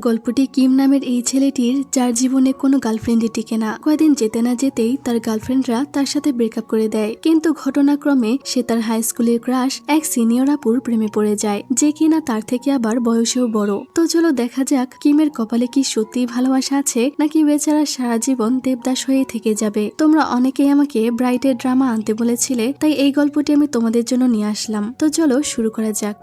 গল্পটি কিম নামের এই ছেলেটির যার জীবনে কোনো গার্লফ্রেন্ডই টিকে না। কয়েকদিন যেতে না যেতেই তার গার্লফ্রেন্ডরা তার সাথে ব্রেকআপ করে দেয়, কিন্তু ঘটনাক্রমে সে তার হাই স্কুলের ক্রাশ এক সিনিয়র আপুর প্রেমে পড়ে যায়, যে কিনা তার থেকে আবার বয়সেও বড়। তো চলো দেখা যাক কিমের কপালে কি সত্যিই ভালোবাসা আছে, নাকি বেচারা সারা জীবন দেবদাস হয়ে থেকে যাবে। তোমরা অনেকেই আমাকে ব্রাইটের ড্রামা আনতে বলেছিলে, তাই এই গল্পটি আমি তোমাদের জন্য নিয়ে আসলাম। তো চলো শুরু করা যাক।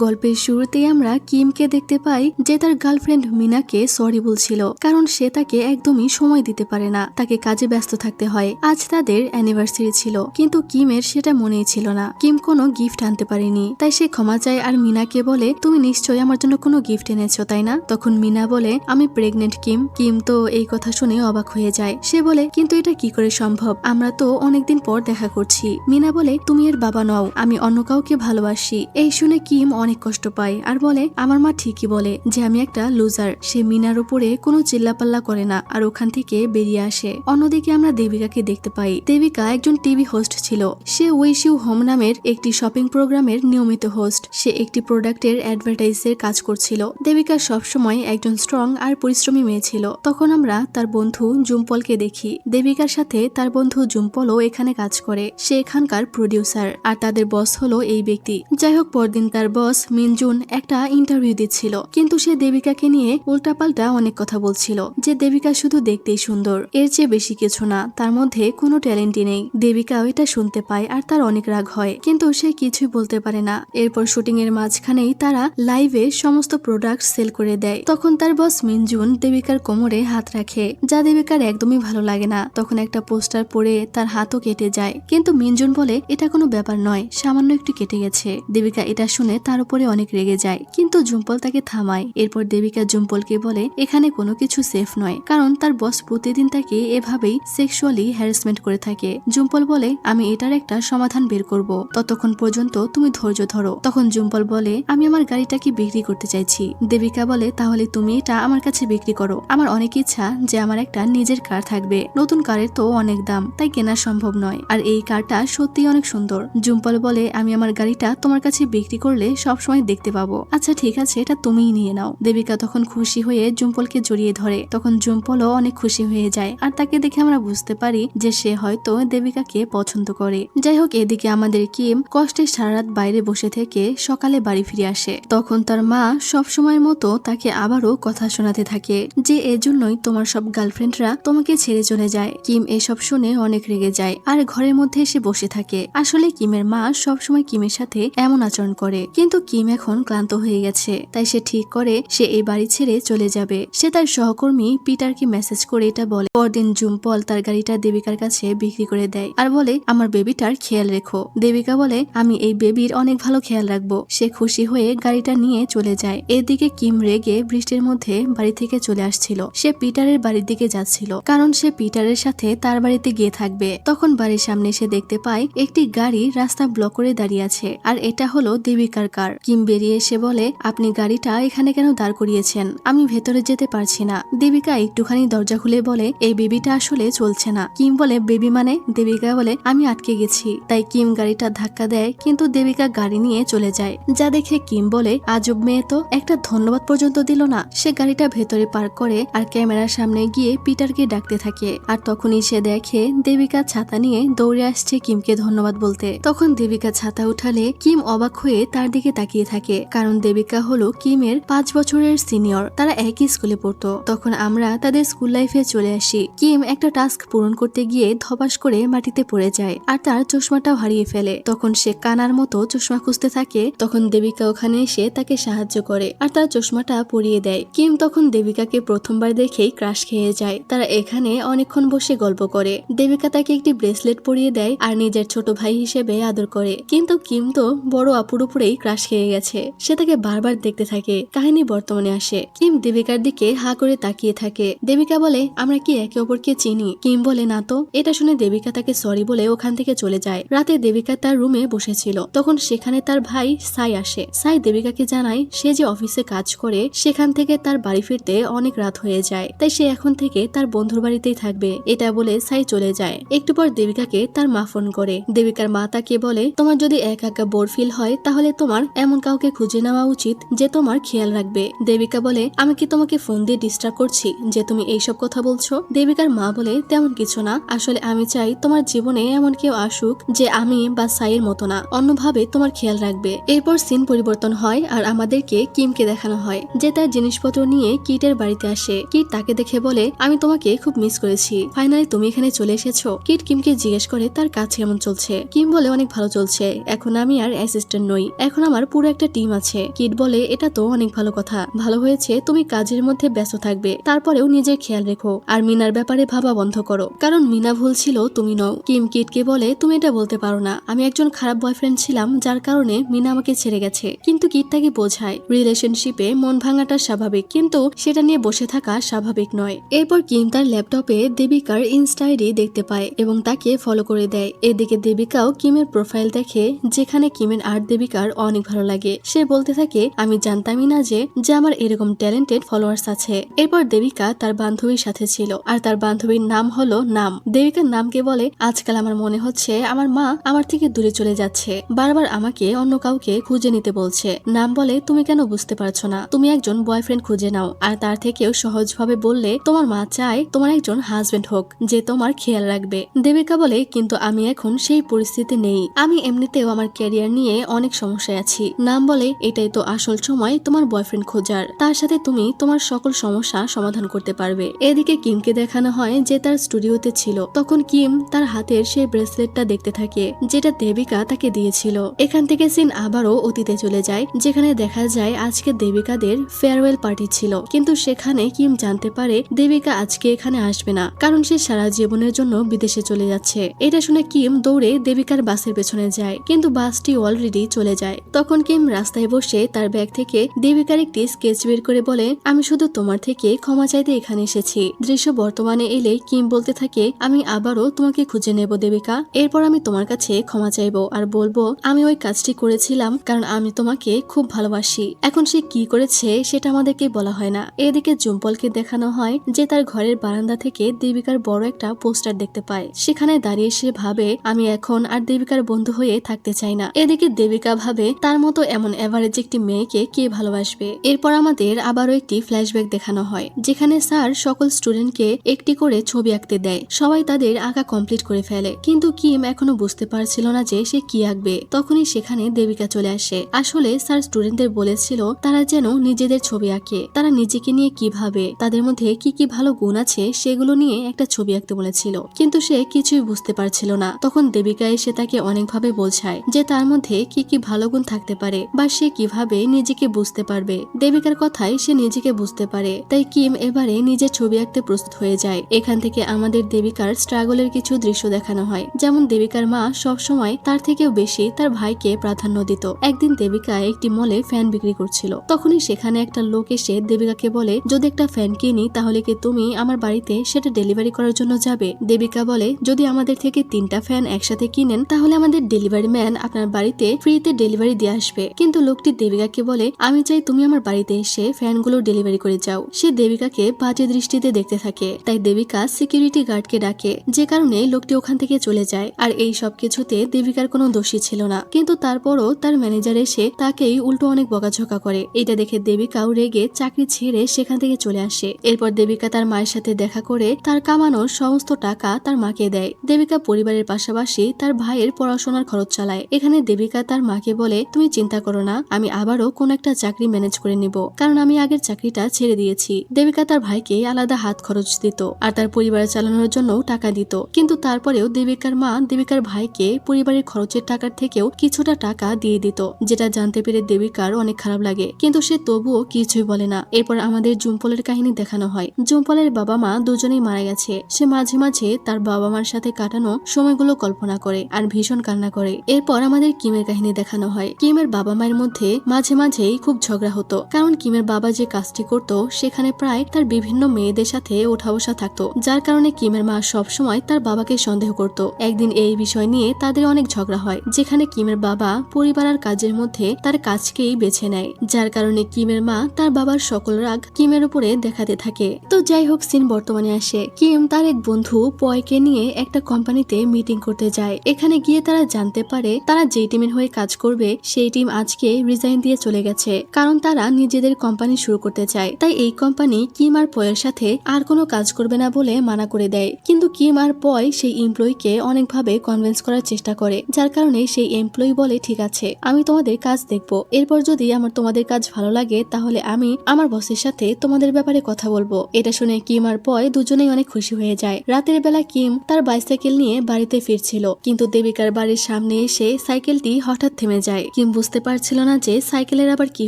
গল্পের শুরুতেই আমরা কিমকে দেখতে পাই যে তার গার্লফ্রেন্ড মিনাকে সরি বলছিল, কারণ সে তাকে একদমই সময় দিতে পারে না, তাকে কাজে ব্যস্ত থাকতে হয়। আজ তাদের অ্যানিভার্সারি ছিল, কিন্তু কিমের সেটা মনেই ছিল না। কিম কোনো গিফট আনতে পারেনি, তাই সে ক্ষমা চায় আর মিনাকে বলে, তুমি নিশ্চয়ই আমার জন্য কোনো গিফট এনেছো তাই না? তখন মিনা বলে, আমি প্রেগনেন্ট কিম। কিম তো এই কথা শুনে অবাক হয়ে যায়। সে বলে, কিন্তু এটা কি করে সম্ভব? আমরা তো অনেকদিন পর দেখা করছি। মিনা বলে, তুমি এর বাবা নও, আমি অন্য কাউকে ভালোবাসি। এই শুনে কিম অনেক কষ্ট পায় আর বলে, আমার মা ঠিকই বলে যে আমি একটা লুজার। সে মিনার উপরে কোনো চিল্লাপাল্লা করে না আর ওখান থেকে বেরিয়ে আসে। অন্যদিকে আমরা দেবিকাকে দেখতে পাই। দেবিকা একজন টিভি হোস্ট ছিল। সে উইশ ইউ হোম নামের একটি শপিং প্রোগ্রামের নিয়মিত হোস্ট। সে একটি প্রোডাক্টের অ্যাডভার্টাইজের কাজ করছিল। দেবিকা সবসময় একজন স্ট্রং আর পরিশ্রমী মেয়ে ছিল। তখন আমরা তার বন্ধু জুম্পলকে দেখি। দেবিকার সাথে তার বন্ধু জুম্পলও এখানে কাজ করে। সে এখানকার প্রডিউসার আর তাদের বস হলো এই ব্যক্তি। যাই হোক, পরদিন তার বস মিনজুন একটা ইন্টারভিউ দিচ্ছিল, কিন্তু সে দেবিকাকে নিয়ে উল্টাপাল্টা অনেক কথা বলছিল, যে দেবিকা শুধু দেখতেই সুন্দর, এর চেয়ে বেশি কিছু না, তার মধ্যে কোনো ট্যালেন্টই নেই। দেবিকাও এটা শুনতে পায় আর তার অনেক রাগ হয়, কিন্তু সে কিছুই বলতে পারে না। এরপর শুটিং এর মাঝখানেই তারা লাইভে সমস্ত প্রোডাক্ট সেল করে দেয়। তখন তার বস মিনজুন দেবিকার কোমরে হাত রাখে, যা দেবিকার একদমই ভালো লাগে না। তখন একটা পোস্টার পড়ে তার হাতও কেটে যায়, কিন্তু মিনজুন বলে, এটা কোনো ব্যাপার নয়, সামান্য একটু কেটে গেছে। দেবিকা এটা শুনে তার উপরে অনেক রেগে যায়, কিন্তু জুম্পল তাকে থামায়। এরপর দেবিকা জুম্পলকে বলে, এখানে কোনো কিছু সেফ নয়, কারণ তার বস প্রতিদিন তাকে এভাবেই সেক্সুয়ালি হ্যারাসমেন্ট করে থাকে। জুম্পল বলে, আমি এটার একটা সমাধান বের করব, ততক্ষণ পর্যন্ত তুমি ধৈর্য ধরো। তখন জুম্পল বলে, আমি আমার গাড়িটাকে বিক্রি করতে চাইছি। দেবিকা বলে, তাহলে তুমি এটা আমার কাছে বিক্রি করো। আমার অনেক ইচ্ছা যে আমার একটা নিজের কার থাকবে। নতুন কারের তো অনেক দাম, তাই কেনা সম্ভব নয়, আর এই কারটা সত্যি অনেক সুন্দর। জুম্পল বলে, আমি আমার গাড়িটা তোমার কাছে বিক্রি করলে সবসময় দেখতে পাবো। আচ্ছা ঠিক আছে, এটা তুমিই নিয়ে নাও। দেবিকা তখন খুশি হয়ে জুম্পলকে জড়িয়ে ধরে। তখন জুম্পলও অনেক খুশি হয়ে যায়, আর তাকে দেখে আমরা বুঝতে পারি যে সে হয়তো দেবিকাকে পছন্দ করে। যাই হোক, এদিকে আমাদের কিম কষ্টে সারা রাত বাইরে বসে থেকে সকালে বাড়ি ফিরে আসে। তখন তার মা সব সময়ের মতো তাকে আবারও কথা শোনাতে থাকে যে এজন্যই তোমার সব গার্লফ্রেন্ডরা তোমাকে ছেড়ে চলে যায়। কিম এসব শুনে অনেক রেগে যায় আর ঘরের মধ্যে এসে বসে থাকে। আসলে কিমের মা সবসময় কিমের সাথে এমন আচরণ করে, কিন্তু কিম এখন ক্লান্ত হয়ে গেছে, তাই সে ঠিক করে সে এই বাড়ি ছেড়ে চলে যাবে। সে তার সহকর্মী পিটারকে মেসেজ করে এটা বলে। পরদিন জুম্পল তার গাড়িটা দেবিকার কাছে বিক্রি করে দেয় আর বলে, আমার বেবিটার খেয়াল রেখো। দেবিকা বলে, আমি এই বেবির অনেক ভালো খেয়াল রাখবো। সে খুশি হয়ে গাড়িটা নিয়ে চলে যায়। এদিকে কিম রেগে বৃষ্টির মধ্যে বাড়ি থেকে চলে আসছিল। সে পিটারের বাড়ির দিকে যাচ্ছিল, কারণ সে পিটারের সাথে তার বাড়িতে গিয়ে থাকবে। তখন বাড়ির সামনে সে দেখতে পায় একটি গাড়ি রাস্তা ব্লক করে দাঁড়িয়ে আছে, আর এটা হলো দেবিকার কার। কিম বেরিয়ে এসে বলে, আপনি গাড়িটা এখানে কেন দাঁড় করিয়েছেন? আমি ভেতরে যেতে পারছি না। দেবিকা একটুখানি দরজা খুলে বলে, এই বেবিটা আসলে চলছে না। কিম বলে, বেবি মানে? দেবিকা বলে, আমি আটকে গেছি। তাই কিম গাড়িটা ধাক্কা দেয়, কিন্তু দেবিকা গাড়ি নিয়ে চলে যায়। যা দেখে কিম বলে, আজব মেয়ে তো, একটা ধন্যবাদ পর্যন্ত দিল না। সে গাড়িটা ভেতরে পার্ক করে আর ক্যামেরার সামনে গিয়ে পিটারকে ডাকতে থাকে। আর তখনই সে দেখে দেবিকা ছাতা নিয়ে দৌড়ে আসছে কিমকে ধন্যবাদ বলতে। তখন দেবিকা ছাতা উঠালে কিম অবাক হয়ে তার দিকে তাকিয়ে থাকে, কারণ দেবিকা হলো কিমের 5 বছরের সিনিয়র। তারা একই স্কুলে পড়তো। তখন আমরা তাদের স্কুল লাইফে চলে আসি। কিম একটা টাস্ক পূরণ করতে গিয়ে ধপাস করে মাটিতে পড়ে যায় আর তার চশমাটাও হারিয়ে ফেলে। তখন সে কানার মতো চশমা খুঁজতে থাকে। তখন দেবিকা ওখানে এসে তাকে সাহায্য করে আর তার চশমাটা পরিয়ে দেয়। কিম তখন দেবিকাকে প্রথমবার দেখেই ক্রাশ খেয়ে যায়। তারা এখানে অনেকক্ষণ বসে গল্প করে। দেবিকা তাকে একটি ব্রেসলেট পরিয়ে দেয় আর নিজের ছোট ভাই হিসেবে আদর করে, কিন্তু কিম তো বড় আপুর উপরেই ক্রাশ ক্রাশ খেয়ে গেছে। সে তাকে বারবার দেখতে থাকে। কাহিনী বর্তমানে আসে। কিম দেবিকার দিকে হা করে তাকিয়ে থাকে। দেবিকা বলে, আমরা কি একে অপরকে চিনি? কিম বলে, না তো। এটা শুনে দেবিকা তাকে সরি বলে ওখান থেকে চলে যায়। রাতে দেবিকা তার রুমে বসেছিল, তখন সেখানে তার ভাই সাই আসে। সাই দেবিকাকে জানায় সে যে অফিসে কাজ করে সেখান থেকে তার বাড়ি ফিরতে অনেক রাত হয়ে যায়, তাই সে এখন থেকে তার বন্ধুর বাড়িতেই থাকবে। এটা বলে সাই চলে যায়। একটু পর দেবিকাকে তার মা ফোন করে। দেবিকার মা তাকে বলে, তোমার যদি একা একা বোর ফিল হয় তাহলে তোমার এমন কাউকে খুঁজে নেওয়া উচিত যে তোমার খেয়াল রাখবে। দেবিকা বলে, আমি কি তোমাকে ফোন দিয়ে ডিস্টার্ব করছি যে তুমি এইসব কথা বলছো? দেবিকার মা বলে, তেমন কিছু না, আসলে আমি চাই তোমার জীবনে এমন কেউ আসুক যে আমি বা সাইয়ের মতো না, অন্যভাবে তোমার খেয়াল রাখবে। এরপর সিন পরিবর্তন হয় আর আমাদেরকে কিমকে দেখানো হয় যে তার জিনিসপত্র নিয়ে কিটের বাড়িতে আসে। কিট তাকে দেখে বলে, আমি তোমাকে খুব মিস করেছি, ফাইনালি তুমি এখানে চলে এসেছো। কিট কিমকে জিজ্ঞেস করে তার কাজ কেমন চলছে। কিম বলে, অনেক ভালো চলছে, এখন আমি আর অ্যাসিস্ট্যান্ট নই, এখন আমার পুরো একটা টিম আছে। কিট বলে, এটা তো অনেক ভালো কথা, ভালো হয়েছে তুমি কাজের মধ্যে ব্যস্ত থাকবে, তারপরেও নিজের খেয়াল রেখো আর মিনার ব্যাপারে ভাবা বন্ধ করো, কারণ মিনা ভুল ছিল, তুমি নও। কিম কিটকে বলে, তুমি এটা বলতে পারো না, আমি একজন খারাপ বয়ফ্রেন্ড ছিলাম যার কারণে মিনা আমাকে ছেড়ে গেছে। কিন্তু কিট তাকে বোঝায় রিলেশনশিপে মন ভাঙাটা স্বাভাবিক, কিন্তু সেটা নিয়ে বসে থাকা স্বাভাবিক নয়। এরপর কিম তার ল্যাপটপে দেবিকার ইনস্টা আইডি দেখতে পায় এবং তাকে ফলো করে দেয়। এদিকে দেবিকাও কিমের প্রোফাইল দেখে, যেখানে কিমের আর্ট দেবিকার অনেক ভালো লাগে। সে বলতে থাকে, আমি জানতামই না যে আমার এরকম ট্যালেন্টেড ফলোয়ার্স আছে। এরপর দেবিকা তার বান্ধবীর সাথে ছিল আর তার বান্ধবীর নাম হলো নাম। দেবিকার নামকে বলে, আজকাল আমার মনে হচ্ছে আমার মা আমার থেকে দূরে চলে যাচ্ছে, বারবার আমাকে অন্য কাউকে খুঁজে নিতে বলছে। নাম বলে, তুমি কেন বুঝতে পারছো না? তুমি একজন বয়ফ্রেন্ড খুঁজে নাও, আর তার থেকেও সহজভাবে বললে তোমার মা চায় তোমার একজন হাজবেন্ড হোক যে তোমার খেয়াল রাখবে। দেবিকা বলে, কিন্তু আমি এখন সেই পরিস্থিতি নেই, আমি এমনিতেও আমার ক্যারিয়ার নিয়ে অনেক সমস্যায় আছি। নাম বলে, এটাই তো আসল সময় তোমার বয়ফ্রেন্ড খোঁজার, তার সাথে তুমি তোমার সকল সমস্যা সমাধান করতে পারবে। এদিকে কিমকে দেখানো হয় যে তার স্টুডিওতে ছিল। তখন কিম তার হাতের সেই ব্রেসলেটটা দেখতে থাকে যেটা দেবিকা তাকে দিয়েছিল। এখান থেকে সিন আবারও অতীতে চলে যায়, যেখানে দেখা যায় আজকে দেবিকাদের ফেয়ারওয়েল পার্টি ছিল, কিন্তু সেখানে কিম জানতে পারে দেবিকা আজকে এখানে আসবে না, কারণ সে সারা জীবনের জন্য বিদেশে চলে যাচ্ছে। এটা শুনে কিম দৌড়ে দেবিকার বাসের পেছনে যায়, কিন্তু বাসটি অলরেডি চলে যায়। তখন কিম রাস্তায় বসে তার ব্যাগ থেকে দেবিকার একটি স্কেচ বের করে বলে, আমি শুধু তোমার থেকে ক্ষমা চাইতে এখানে এসেছি। দৃশ্য বর্তমানে এলে কিম বলতে থাকে, আমি আবারও তোমাকে খুঁজে নেব দেবিকা, এরপর আমি তোমার কাছে ক্ষমা চাইবো আর বলবো আমি ওই কাজটি করেছিলাম কারণ আমি তোমাকে খুব ভালোবাসি। এখন সে কি করেছে সেটা আমাদেরকে বলা হয় না। এদিকে জুম্পলকে দেখানো হয় যে তার ঘরের বারান্দা থেকে দেবিকার বড় একটা পোস্টার দেখতে পায়। সেখানে দাঁড়িয়ে সে ভাবে, আমি এখন আর দেবিকার বন্ধু হয়ে থাকতে চাই না। এদিকে দেবিকা ভাবে, তার মতো এমন এভারেজ একটি মেয়েকে কে ভালোবাসবে। এরপর আমাদের আবারও একটি ফ্ল্যাশব্যাক দেখানো হয়, যেখানে স্যার সকল স্টুডেন্টকে একটি করে ছবি আঁকতে দেয়। সবাই তাদের আঁকা কমপ্লিট করে ফেলে, কিন্তু কিম এখনো বুঝতে পারছিল না যে সে কি আঁকবে। তখনই সেখানে দেবিকা চলে আসে। আসলে স্যার স্টুডেন্টদের বলেছিল তারা যেন নিজেদের ছবি আঁকে, তারা নিজেকে নিয়ে কি ভাবে, তাদের মধ্যে কি কি ভালো গুণ আছে সেগুলো নিয়ে একটা ছবি আঁকতে বলেছিল, কিন্তু সে কিছুই বুঝতে পারছিল না। তখন দেবিকা এসে তাকে অনেকভাবে বোঝায় যে তার মধ্যে কি কি ভালো গুণ থাকতে পারে বা সে কিভাবে নিজেকে বুঝতে পারবে। দেবিকার কথায় সে নিজেকে বুঝতে পারে, তাই কিম এবারে নিজের ছবি আঁকতে প্রস্তুত হয়ে যায়। এখান থেকে আমাদের দেবিকার স্ট্রাগলের কিছু দৃশ্য দেখানো হয়, যেমন দেবিকার মা সব সময় তার থেকেও বেশি তার ভাইকে প্রাধান্য দিত। একদিন দেবিকা একটি মলে ফ্যান বিক্রি করছিল, তখনই সেখানে একটা লোক এসে দেবিকাকে বলে, যদি একটা ফ্যান কিনি তাহলে কি তুমি আমার বাড়িতে সেটা ডেলিভারি করার জন্য যাবে? দেবিকা বলে, যদি আমাদের থেকে 3টা ফ্যান একসাথে কিনেন তাহলে আমাদের ডেলিভারি ম্যান আপনার বাড়িতে ফ্রিতে ডেলিভারি দিয়ে আসবে। কিন্তু লোকটি দেবিকাকে বলে, আমি চাই তুমি আমার বাড়িতে এসে ফ্যানগুলো ডেলিভারি করে যাও। সে দেবিকাকে বাজে দৃষ্টিতে দেখতে থাকে, তাই দেবিকা সিকিউরিটি গার্ডকে ডাকে, যে কারণে লোকটি ওখান থেকে চলে যায়। আর এই সব কিছুতে দেবিকার কোনো দোষী ছিল না, কিন্তু তারপরও তার ম্যানেজার এসে তাকেই উল্টো অনেক বকাঝকা করে। এটা দেখে দেবিকাও রেগে চাকরি ছেড়ে সেখান থেকে চলে আসে। এরপর দেবিকা তার মায়ের সাথে দেখা করে তার কামানোর সমস্ত টাকা তার মাকে দেয়। দেবিকা পরিবারের পাশাপাশি তার ভাইয়ের পড়াশোনার খরচ চালায়। এখানে দেবিকা তার মাকে বলে, তুমি চিন্তা করো না, আমি আবারও কোন একটা চাকরি ম্যানেজ করে নিব, কারণ আমি আগের চাকরিটা ছেড়ে দিয়েছি। দেবিকা তার ভাইকে আলাদা হাত খরচ দিত আর তার পরিবার চালানোর জন্য টাকা দিত, কিন্তু তারপরেও দেবিকার মা দেবিকার ভাইকে পরিবারের খরচের টাকার থেকেও কিছুটা টাকা দিয়ে দিত, যেটা জানতে পেরে দেবিকার অনেক খারাপ লাগে, কিন্তু সে তবুও কিছুই বলে না। এরপর আমাদের জুম্পলের কাহিনী দেখানো হয়। জুম্পলের বাবা মা দুজনেই মারা গেছে। সে মাঝে মাঝে তার বাবা মার সাথে কাটানো সময়গুলো কল্পনা করে আর ভীষণ কান্না করে। এরপর আমাদের কিমের কাহিনী দেখানো হয়। কিমের বাবা মায়ের মধ্যে মাঝে মাঝেই খুব ঝগড়া হতো, কারণ কিমের বাবা যে কাজটি করত সেখানে প্রায় তার বিভিন্ন মেয়েদের সাথে ওঠা বসা থাকতো, যার কারণে কিমের মা সবসময় তার বাবাকে সন্দেহ করত। একদিন এই বিষয় নিয়ে তাদের অনেক ঝগড়া হয়, যেখানে কিমের বাবা পরিবার আর কাজের মধ্যে তার কাজকেই বেছে নেয়, যার কারণে কিমের মা তার বাবার সকল রাগ কিমের উপরে দেখাতে থাকে। তো যাই হোক, সিন বর্তমানে আসে। কিম তার এক বন্ধু পয়কে নিয়ে একটা কোম্পানিতে মিটিং করতে যায়। এখানে গিয়ে তারা জানতে পারে তারা যে টিমের হয়ে কাজ করবে সেই টিম আজকে রিজাইন দিয়ে চলে গেছে, কারণ তারা নিজেদের কোম্পানি শুরু করতে চায়। তাই এই কোম্পানি কিম আর পয়ের সাথে আর কোনো কাজ করবে না বলে মানা করে দেয়। কিন্তু কিম আর পয় সেই এমপ্লয়িকে অনেকভাবে কনভিন্স করার চেষ্টা করে, যার কারণে সেই এমপ্লয়ি বলে ঠিক আছে, আমি তোমাদের কাজ দেখবো, এরপর যদি আমার তোমাদের কাজ ভালো লাগে তাহলে আমি আমার বসের সাথে তোমাদের ব্যাপারে কথা বলবো। এটা শুনে কিম আর পয় দুজনেই অনেক খুশি হয়ে যায়। রাতের বেলা কিম তার বাইসাইকেল নিয়ে বাড়িতে ফিরছিল, কিন্তু দেবিকার বাড়ির সামনে এসে সাইকেলটি হঠাৎ থেমে যায়। কিম বুঝতে পারছিল না যে সাইকেলের আবার কি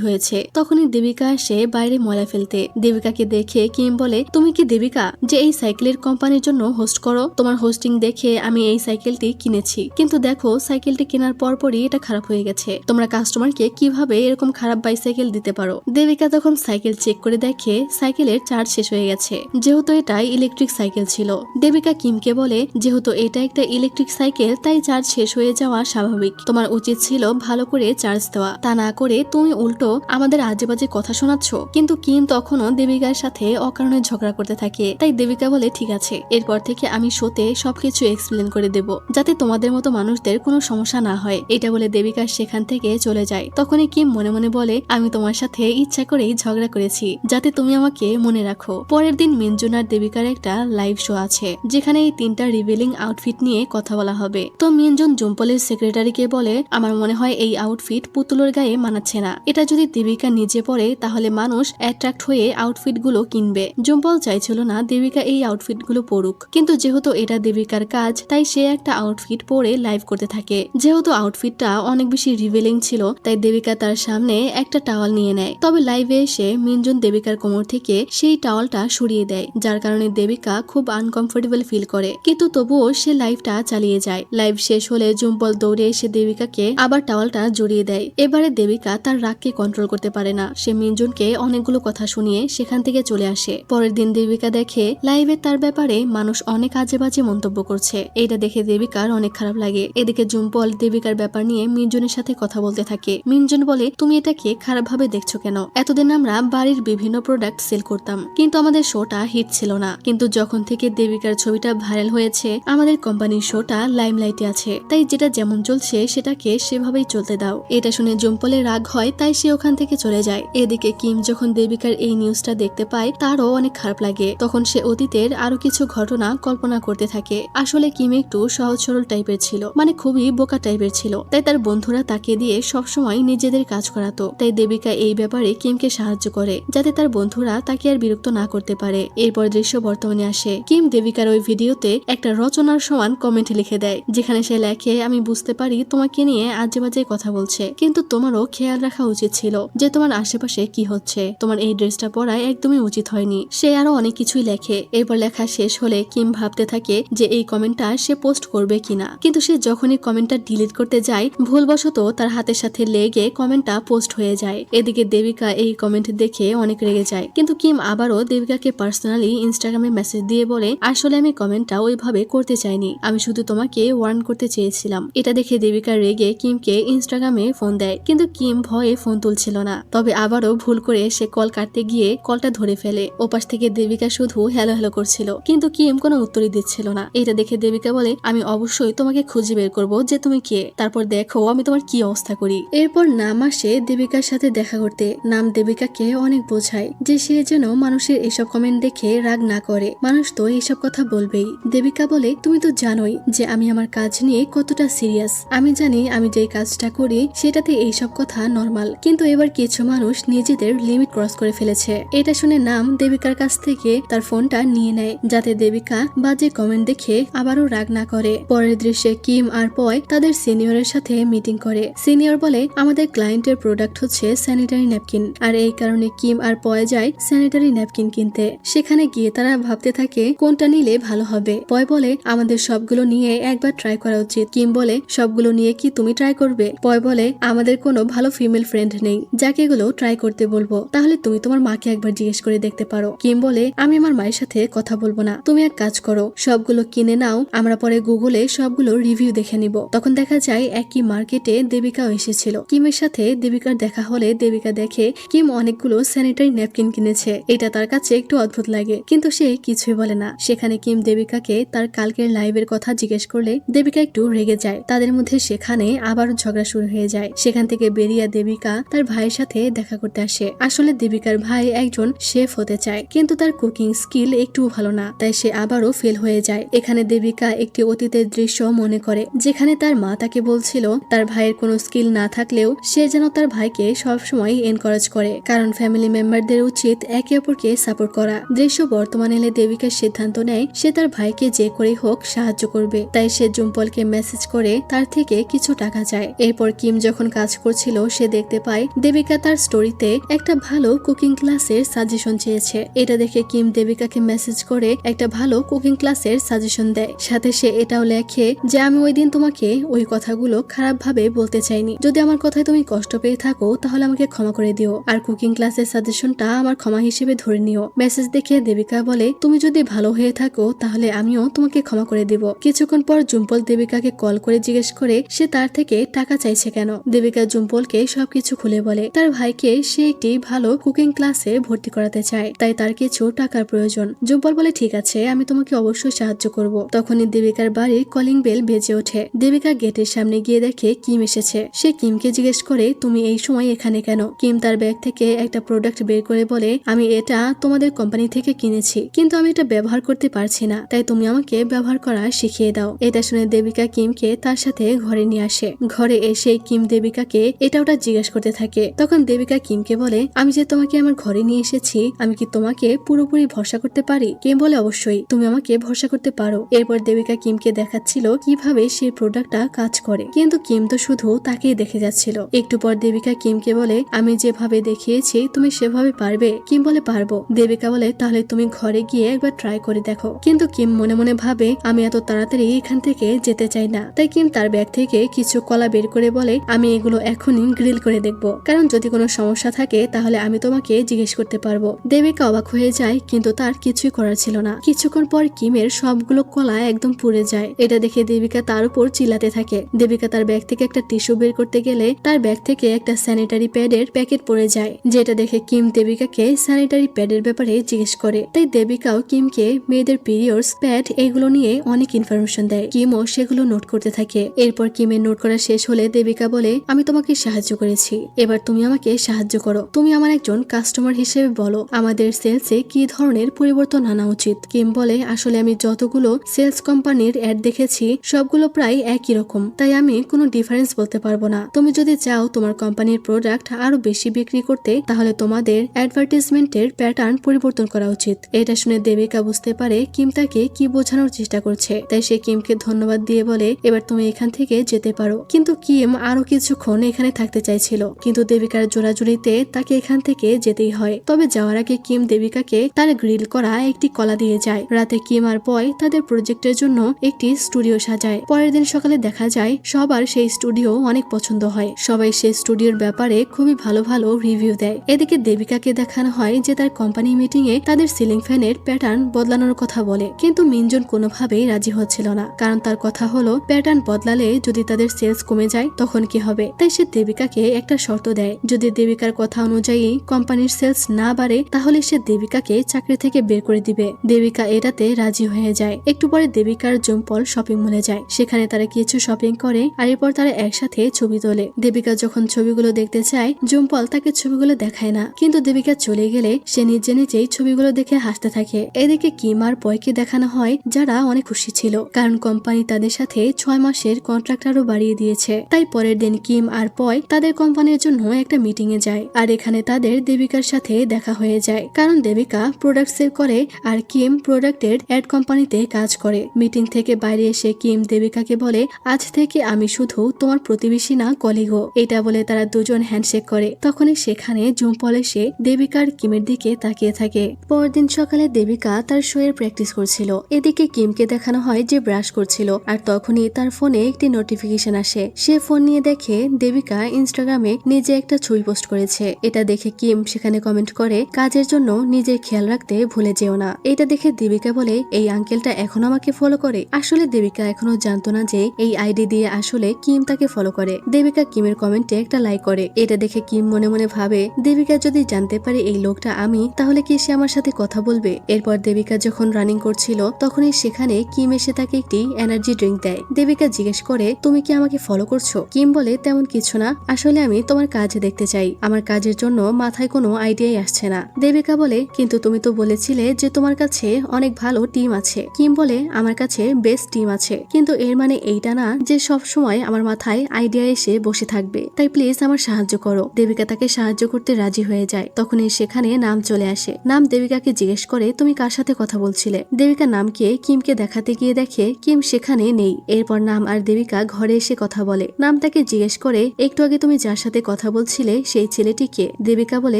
হয়েছে। তখনই দেবিকা আসে বাইরে ময়লা ফেলতে। দেবিকাকে দেখে কিম বলে, তুমি কি দেবিকা যে এই সাইকেলের কোম্পানির জন্য হোস্ট করো? তোমার হোস্টিং দেখে আমি এই সাইকেলটি কিনেছি, কিন্তু দেখো সাইকেলটি কেনার পরপরই এটা খারাপ হয়ে গেছে। তোমরা কাস্টমারকে কিভাবে এরকম খারাপ বাইসাইকেল দিতে পারো? দেবিকা তখন সাইকেল চেক করে দেখে সাইকেলের চার্জ শেষ হয়ে গেছে, যেহেতু এটা ইলেকট্রিক সাইকেল ছিল। দেবিকা কিমকে বলে, যেহেতু এটা একটা ইলেকট্রিক সাইকেল তাই চার্জ শেষ হয়ে যাওয়া স্বাভাবিক, তোমার উচিত ছিল ভালো করে চার্জ দেওয়া, তা না করে তুমি উল্টো আমাদের আজে বাজে কথা শোনাচ্ছ। কিন্তু কিম তখনও দেবিকার সাথে অকারণে ঝগড়া করতে থাকে। তাই দেবিকা বলে, ঠিক আছে, এরপর থেকে আমি শোতে সবকিছু এক্সপ্লেন করে দেব, যাতে তোমাদের মতো মানুষদের কোনো সমস্যা না হয়। এটা বলে দেবিকা সেখান থেকে চলে যায়। তখনই কিম মনে মনে বলে, আমি তোমার সাথে ইচ্ছা করেই ঝগড়া করেছি, যাতে তুমি আমাকে মনে রাখো। পরের দিন মিনজুন আর দেবিকার একটা লাইভ শো আছে, যেখানে এই তিনটা রিভিলিং আউটফিট নিয়ে কথা বলা হবে। তো মিনজুন জুম্পলের সেক্রেটারিকে বলে, আমার মনে হয় এই আউটফিট পুতুলের গায়ে মানাচ্ছে না, এটা যদি দেবিকা নিজে পরে তাহলে মানুষ অ্যাট্রাক্ট হয়ে আউটফিট গুলো কিনবে। জুম্পল চাইছিল না দেবিকা এই আউটফিট গুলো পরুক, কিন্তু যেহেতু এটা দেবিকার কাজ তাই সে একটা আউটফিট পরে লাইভ করতে থাকে। যেহেতু আউটফিটটা অনেক বেশি রিভিলিং ছিল তাই দেবিকা তার সামনে একটা টাওয়াল নিয়ে নেয়। তবে লাইভে এসে মিনজুন দেবিকার কোমর থেকে সেই টাওয়ালটা সরিয়ে দেয়, যার কারণে দেবিকা খুব আনকমফোর্টেবল ফিল করে, কিন্তু তবুও সে লাইভটা চালিয়ে যায়। লাইভ শেষ হলে জুম্পল দৌড়ে এসে দেবিকাকে আবার টাওয়ালটা জড়িয়ে দেয়। এবারে দেবিকা তার রাগকে কন্ট্রোল করতে পারে না, সে মিনজুনকে অনেকগুলো কথা শুনিয়ে সেখান থেকে চলে আসে। পরের দিন দেবিকা দেখে লাইভে তার ব্যাপারে মানুষ অনেক আজে বাজে মন্তব্য করছে। এটা দেখে দেবিকার অনেক খারাপ লাগে। এদিকে জুম্পল দেবিকার ব্যাপার নিয়ে মিনজুনের সাথে কথা বলতে থাকে। মিনজুন বলে, তুমি এটাকে খারাপ ভাবে দেখছো কেন? এতদিন আমরা বাড়ির বিভিন্ন প্রোডাক্ট সেল করতাম, কিন্তু আমাদের শোটা হিট ছিল না, কিন্তু যখন থেকে দেবিকার ছবিটা ভাইরাল হয়েছে আমাদের কোম্পানির শোটা লাইমলাইটে আছে, তাই যেটা যেমন চলছে সেটাকে সেভাবেই চলতে দাও। এটা শুনে জুম্পলের রাগ হয়, তাই সে ওখান থেকে চলে যায়। এদিকে কিম যখন দেবিকার এই নিউজটা দেখতে পায় তারও অনেক খারাপ লাগে। তখন সে অতীতের আরো কিছু ঘটনা কল্পনা করতে থাকে। আসলে কিম একটু সহজ সরল টাইপের ছিল, মানে খুবই বোকা টাইপের ছিল, তাই তার বন্ধুরা তাকে দিয়ে সবসময় নিজেদের কাজ করাতো। তাই দেবিকা এই ব্যাপারে কিমকে সাহায্য করে, যাতে তার বন্ধুরা তাকে আর বিরক্ত না করতে পারে। এরপর দৃশ্য বর্তমানে আসে। কিম দেবিকার ওই ভিডিওতে একটা রচনার সমান কমেন্ট লিখে দেয়, যেখানে সে লেখে, আমি বুঝতে পারি তোমাকে নিয়ে আজে বাজে কথা বলছে, কিন্তু তোমারও খেয়াল রাখা উচিত ছিল যে তোমার আশেপাশে কি হচ্ছে। তোমার এই ড্রেসটা পরা একদমই উচিত হয়নি। সে আরো অনেক কিছুই লেখে। এরপর লেখা শেষ হলে কিম ভাবতে থাকে যে এই কমেন্টটা সে পোস্ট করবে কিনা, কিন্তু সে যখনই কমেন্টটা ডিলিট করতে যায় ভুলবশত তার হাতের সাথে লেগে কমেন্টটা পোস্ট হয়ে যায়। এদিকে দেবিকা এই কমেন্ট দেখে অনেক রেগে যায়, কিন্তু কিম আবারও দেবিকাকে পার্সোনালি ইনস্টাগ্রামে মেসেজ দিয়ে বলে, আসলে আমি কমেন্টটা ওইভাবে করতে চাইনি, আমি শুধু তোমাকে ওয়ার্ন করতে চেয়েছিলাম। এটা দেখে দেবিকা রেগে কিমকে ইনস্টাগ্রামে ফোন দেয়, কিন্তু কিম ভয়ে ফোন তুলছিল না। তবে আবারও ভুল করে সে কল কাটতে গিয়ে কলটা ধরে ফেলে। ওপাশ থেকে দেবিকা শুধু হ্যালো হ্যালো করছিল, কিন্তু কিম কোনো উত্তরই দিচ্ছিল না। এটা দেখে দেবিকা বলে, আমি অবশ্যই তোমাকে খুঁজে বের করবো যে তুমি কে, তারপর দেখো আমি তোমার কি অবস্থা করি। এরপর নাম আসে দেবিকার সাথে দেখা করতে। নাম দেবিকাকে অনেক বোঝায় যে সে যেন মানুষের এসব কমেন্ট দেখে রাগ না করে, মানুষ তো এইসব কথা বলবেই। দেবিকা বলে, তুমি তো জানোই যে আমি আমার কাজ নিয়ে কতটা সিরিয়াস, আমি জানি আমি যে কাজটা করি সেটাতে এইসব কথা নর্মাল, কিন্তু এবার কিছু মানুষ নিজেদের লিমিট ক্রস করে ফেলেছে। এটা শুনে নাম দেবিকার কাছ থেকে তার ফোনটা নিয়ে নেয়, যাতে দেবিকা বাজে কমেন্ট দেখে আবারও রাগ না করে। পরের দৃশ্যে কিম আর পয় তাদের সিনিয়রের সাথে মিটিং করে। সিনিয়র বলে, আমাদের ক্লায়েন্টের প্রোডাক্ট হচ্ছে স্যানিটারি ন্যাপকিন, আর এই কারণে কিম আর পয় যায় স্যানিটারি ন্যাপকিন কিনতে। সেখানে গিয়ে তারা ভাবতে থাকে কোনটা নিলে ভালো হবে। পয় বলে, আমাদের সবগুলো নিয়ে একবার ট্রাই করা উচিত। কিম বলে, সবগুলো নিয়ে কি তুমি ট্রাই করবে? পয় বলে আমাদের কোনো ভালো ফিমেল ফ্রেন্ড নেই যাকে এগুলো ট্রাই করতে বলবো, তাহলে তুমি তোমার মাকে একবার জিজ্ঞেস করে দেখতে পারো। কিম বলে আমি আমার মায়ের সাথে কথা বলবো না, তুমি এক কাজ করো সবগুলো কিনে নাও, আমরা পরে গুগলে সবগুলো রিভিউ দেখে নিব। তখন দেখা যায় একই মার্কেটে দেবিকাও এসেছিল। কিমের সাথে দেবিকার দেখা হলে দেবিকা দেখে কিম অনেকগুলো স্যানিটারি ন্যাপকিন কিনেছে। এটা তার কাছে একটু অদ্ভুত লাগে কিন্তু সে কিছুই বলে না। সেখানে কিম দেবিকাকে তার কালকের লাইভের কথা জিজ্ঞেস করলে দেবিকা একটু রেগে যায়। তাদের মধ্যে সেখানে আবারও ঝগড়া শুরু হয়ে যায়। সেখান থেকে বেরিয়ে দেবিকা তার ভাইয়ের সাথে দেখা করতে আসে। আসলে দেবিকার ভাই একজন শেফ হতে চায় কিন্তু তার কুকিং স্কিল একটু ভালো না, তাই সে আবারও ফেল হয়ে যায়। এখানে দেবিকা একটি অতীতের দৃশ্য মনে করে যেখানে তার মা তাকে বলছিল তার ভাইয়ের কোনো স্কিল না থাকলেও সে যেন তার ভাইকে সবসময় এনকারেজ করে, কারণ ফ্যামিলি মেম্বারদের উচিত একে অপরকে সাপোর্ট করা। দৃশ্য বর্তমানে এলে দেবিকার সিদ্ধান্ত নেয় সে তার ভাইকে যে করে হোক সাহায্য করবে। তাই সে জুম্পলকে মেসেজ করে তার থেকে কিছু টাকা চায়। এরপর কিম যখন কাজ করছিল সে দেখতে পায় দেবিকা তার স্টোরিতে একটা ভালো কুকিং ক্লাসের সাজেশন চেয়েছে। এটা দেখে কিম দেবিকাকে মেসেজ করে একটা ভালো কুকিং ক্লাসের সাজেশন দেয়। সাথে সে এটাও লেখে যে আমি ওই দিন তোমাকে ওই কথাগুলো খারাপ ভাবে বলতে চাইনি, যদি আমার কথায় তুমি কষ্ট পেয়ে থাকো তাহলে আমাকে ক্ষমা করে দিও, আর কুকিং ক্লাসের সাজেশনটা আমার ক্ষমা হিসেবে ধরে নিও। মেসেজ দেখে দেবিকা বলে তুমি যদি ভালো হয়ে থাকো তাহলে আমিও তোমাকে ক্ষমা করে দিব। কিছুক্ষণ পর জুম্পল দেবিকাকে কল করে জিজ্ঞেস করে সে তার থেকে টাকা চাইছে কেন। দেবিকা জুম্পলকে সবকিছু খুলে বলে তার ভাইকে সে একটি ভালো কুকিং ক্লাসে ভর্তি করাতে চায়, তাই তার কিছু টাকার প্রয়োজন। জুম্পল বলে ঠিক আছে আমি তোমাকে অবশ্যই সাহায্য করব। তখনই দেবিকার বাড়ির কলিং বেল বেজে ওঠে। দেবিকা গেটের সামনে গিয়ে দেখে কিম এসেছে। সে কিমকে জিজ্ঞেস করে তুমি এই সময় এখানে কেন। কিম তার ব্যাগ থেকে একটা প্রোডাক্ট বের করে বলে আমি এটা তোমাদের কোম্পানি থেকে কিনেছি কিন্তু আমি এটা ব্যবহার করতে পারছি না, তাই তুমি আমাকে ব্যবহার করা শিখিয়ে দাও। এটা শুনে দেবিকা কিমকে তার সাথে ঘরে নিয়ে আসে। ঘরে এসে কিম দেবিকাকে এটা ওটা জিজ্ঞেস করতে থাকে। তখন দেবিকা কিমকে বলে আমি যে তোমাকে আমার ঘরে নিয়ে এসেছি আমি কি তোমাকে পুরোপুরি ভরসা করতে পারি। কিম বলে অবশ্যই তুমি আমাকে ভরসা করতে পারো। এরপর দেবিকা কিমকে দেখাচ্ছিল কিভাবে সেই প্রোডাক্টটা কাজ করে, কিন্তু কিম তো শুধু তাকেই দেখে যাচ্ছিল। একটু পর দেবিকা কিমকে বলে আমি যেভাবে দেখিয়েছি তুমি সেভাবে পারবে। কিম বলে পারবো। দেবিকা বলে তাহলে তুমি ঘরে গিয়ে একবার ট্রাই করে দেখো। কিন্তু কিম মনে মনে ভাবে আমি এত তাড়াতাড়ি এখান থেকে যেতে চাই না। তাই কিম তার ব্যাগ থেকে কিছু কলা বের করে বলে আমি এগুলো এখনই গ্রিল করে দেখবো, কারণ যদি কোনো সমস্যা থাকে তাহলে আমি তোমাকে জিজ্ঞেস করতে পারবো। দেবিকা অবাক হয়ে যায় কিন্তু তার কিছুই করার ছিল না। কিছুক্ষণ পর কিমের সবগুলো কলা একদম পুড়ে যায়। এটা দেখে দেবিকা তার উপর চিল্লাতে থাকে। দেবিকা তার ব্যাগ থেকে একটা টিস্যু বের করতে গেলে তার ব্যাগ থেকে একটা স্যানিটারি প্যাডের প্যাকেট পড়ে যায়, যেটা দেখে কিম দেবিকাকে স্যানিটারি প্যাডের ব্যাপারে জিজ্ঞেস করে। তাই দেবিকাও কিমকে মেয়েদের পিরিয়ডস প্যাড এগুলো নিয়ে অনেক ইনফরমেশন দেয়। কিমও সেগুলো নোট করতে থাকে। এরপর কিমের নোট করা শেষ হলে দেবিকা বলে আমি তোমাকে সাহায্য করেছি, এবার তুমি আমাকে সাহায্য করো। তুমি আমার একজন কাস্টমার হিসেবে বলো আমাদের সেলসে কি ধরনের পরিবর্তন আনা উচিত। কিম বলে আসলে আমি যতগুলো সেলস কোম্পানির অ্যাড দেখেছি সবগুলো প্রায় একই রকম, তাই আমি কোনো ডিফারেন্স বলতে পারবো না। তুমি যদি চাও তোমার কোম্পানির প্রোডাক্ট আরো বেশি বিক্রি করতে তাহলে তোমাদের অ্যাডভার্টাইজমেন্টের প্যাটার্ন পরিবর্তন করা উচিত। এটা শুনে দেবিকা বুঝতে পারে কিম তাকে কি বোঝানোর চেষ্টা করছে, তাই সে কিমকে ধন্যবাদ দিয়ে বলে এবার তুমি এখান থেকে যেতে পারো। কিন্তু কিম আরো কিছুক্ষণ এখানে থাকতে চাইছিল, কিন্তু দেবিকার জোরাজুরিতে তাকে এখান থেকে যেতেই হয়। তবে যাওয়ার আগে কিম দেবিকাকে তার গ্রিল করা একটি কলা দিয়ে যায়। রাতে কিম আর পয় তাদের প্রজেক্টের জন্য একটি স্টুডিও সাজায়। পরের দিন সকালে দেখা যায় সবার সেই স্টুডিও অনেক পছন্দ হয়। সবাই সেই স্টুডিওর ব্যাপারে খুবই ভালো ভালো রিভিউ দেয়। এদিকে দেবিকাকে দেখানো হয় যে তার কোম্পানি মিটিং এ তাদের সিলিং ফ্যানের প্যাটার্ন বদলানোর কথা বলে, কিন্তু মিনজন কোনোভাবেই রাজি হচ্ছিল না, কারণ তার কথা হলো প্যাটার্ন বদলালে যদি তাদের সেলস কমে যায় তখন কি হবে। তাই সে দেবিকাকে একটা শর্ত দেয়, যদি দেবিকার কথা অনুযায়ী কোম্পানির সেলস না বাড়ে তাহলে সে দেবিকাকে চাকরি থেকে বের করে দিবে। দেবিকা এটাতে রাজি হয়ে যায়। একটু পরে দেবিকার জুম্পল শপিং মলে যায়। সেখানে তারা কিছু শপিং করে আর এরপর তারা একসাথে ছবি তোলে। দেবিকা যখন ছবিগুলো দেখতে চায় জুম্পল তাকে ছবিগুলো দেখায় না, কিন্তু দেবিকা চলে গেলে সে নিজে নিজেই ছবিগুলো দেখে হাসতে থাকে। এদিকে কিম আর পয়কে দেখানো হয় যারা অনেক খুশি ছিল, কারণ কোম্পানি তাদের সাথে 6 মাসের কন্ট্রাক্ট আরো বাড়িয়ে দিয়েছে। তাই পরের দিন কিম আর পয় তাদের কোম্পানির জন্য একটা মিটিং এ যায়, আর এখানে তাদের দেবিকার সাথে দেখা হয়ে যায়, কারণ দেবিকা প্রোডাক্ট সেল করে আর কিম প্রোডাক্টের অ্যাড কোম্পানিতে কাজ করে। মিটিং থেকে বাইরে এসে কিম দেবিকাকে বলে আজ থেকে আমি শুধু তোমার প্রতিবেশী না কলিগও। এটা বলে তারা দুজন হ্যান্ডশেক করে। তখনই সেখানে জুম্পল এসে দেবিকার কিমের দিকে তাকিয়ে থাকে। পরদিন সকালে দেবিকা তার শো এর প্র্যাকটিস করছিল। এদিকে কিমকে দেখানো হয় যে ব্রাশ করছিল, আর তখনই তার ফোনে একটি নোটিফিকেশন আসে। সে ফোন নিয়ে নিয়ে দেখে দেবিকা ইনস্টাগ্রামে নিজে একটা ছবি পোস্ট করেছে। এটা দেখে কিম সেখানে কমেন্ট করে, কাজের জন্য নিজের খেয়াল রাখতে ভুলে যেও না। এটা দেখে দেবিকা বলে, এই আঙ্কেলটা এখনো আমাকে ফলো করে। আসলে দেবিকা এখনো জানতো না যে এই আইডি দিয়ে আসলে কিম তাকে ফলো করে। দেবিকা কিমের কমেন্টে একটা লাইক করে। এটা দেখে কিম মনে মনে ভাবে, দেবিকা যদি জানতে পারে এই লোকটা আমি, তাহলে কি সে আমার সাথে কথা বলবে। এরপর দেবিকা যখন রানিং করছিল তখনই সেখানে কিম এসে তাকে একটি এনার্জি ড্রিঙ্ক দেয়। দেবিকা জিজ্ঞেস করে, তুমি কি আমাকে ফলো করছো? কিম বলে, তেমন কিছু না, আসলে আমি তোমার কাজ দেখতে চাই। আমার কাজের জন্য মাথায় কোনো আইডিয়াই আসছে না। দেবিকা বলে, কিন্তু তুমি তো বলেছিলে যে তোমার কাছে অনেক ভালো টিম আছে। কিম বলে, আমার কাছে বেস্ট টিম আছে, কিন্তু এর মানে এইটা না যে সব সময় আমার মাথায় আইডিয়া এসে বসে থাকবে। তাই প্লিজ আমার সাহায্য করো। দেবিকা তাকে সাহায্য করতে রাজি হয়ে যায়। তখনই সেখানে নাম চলে আসে। নাম দেবিকাকে জিজ্ঞেস করে, তুমি কার সাথে কথা বলছিলে? দেবিকা নামকে কিমকে দেখাতে গিয়ে দেখে কিম সেখানে নেই। এরপর নাম আর দেবিকা ঘরে এসে কথা বলে। নাম তাকে জিজ্ঞেস করে, একটু আগে তুমি যার সাথে কথা বলছিলে সেই ছেলেটি কে? দেবিকা বলে,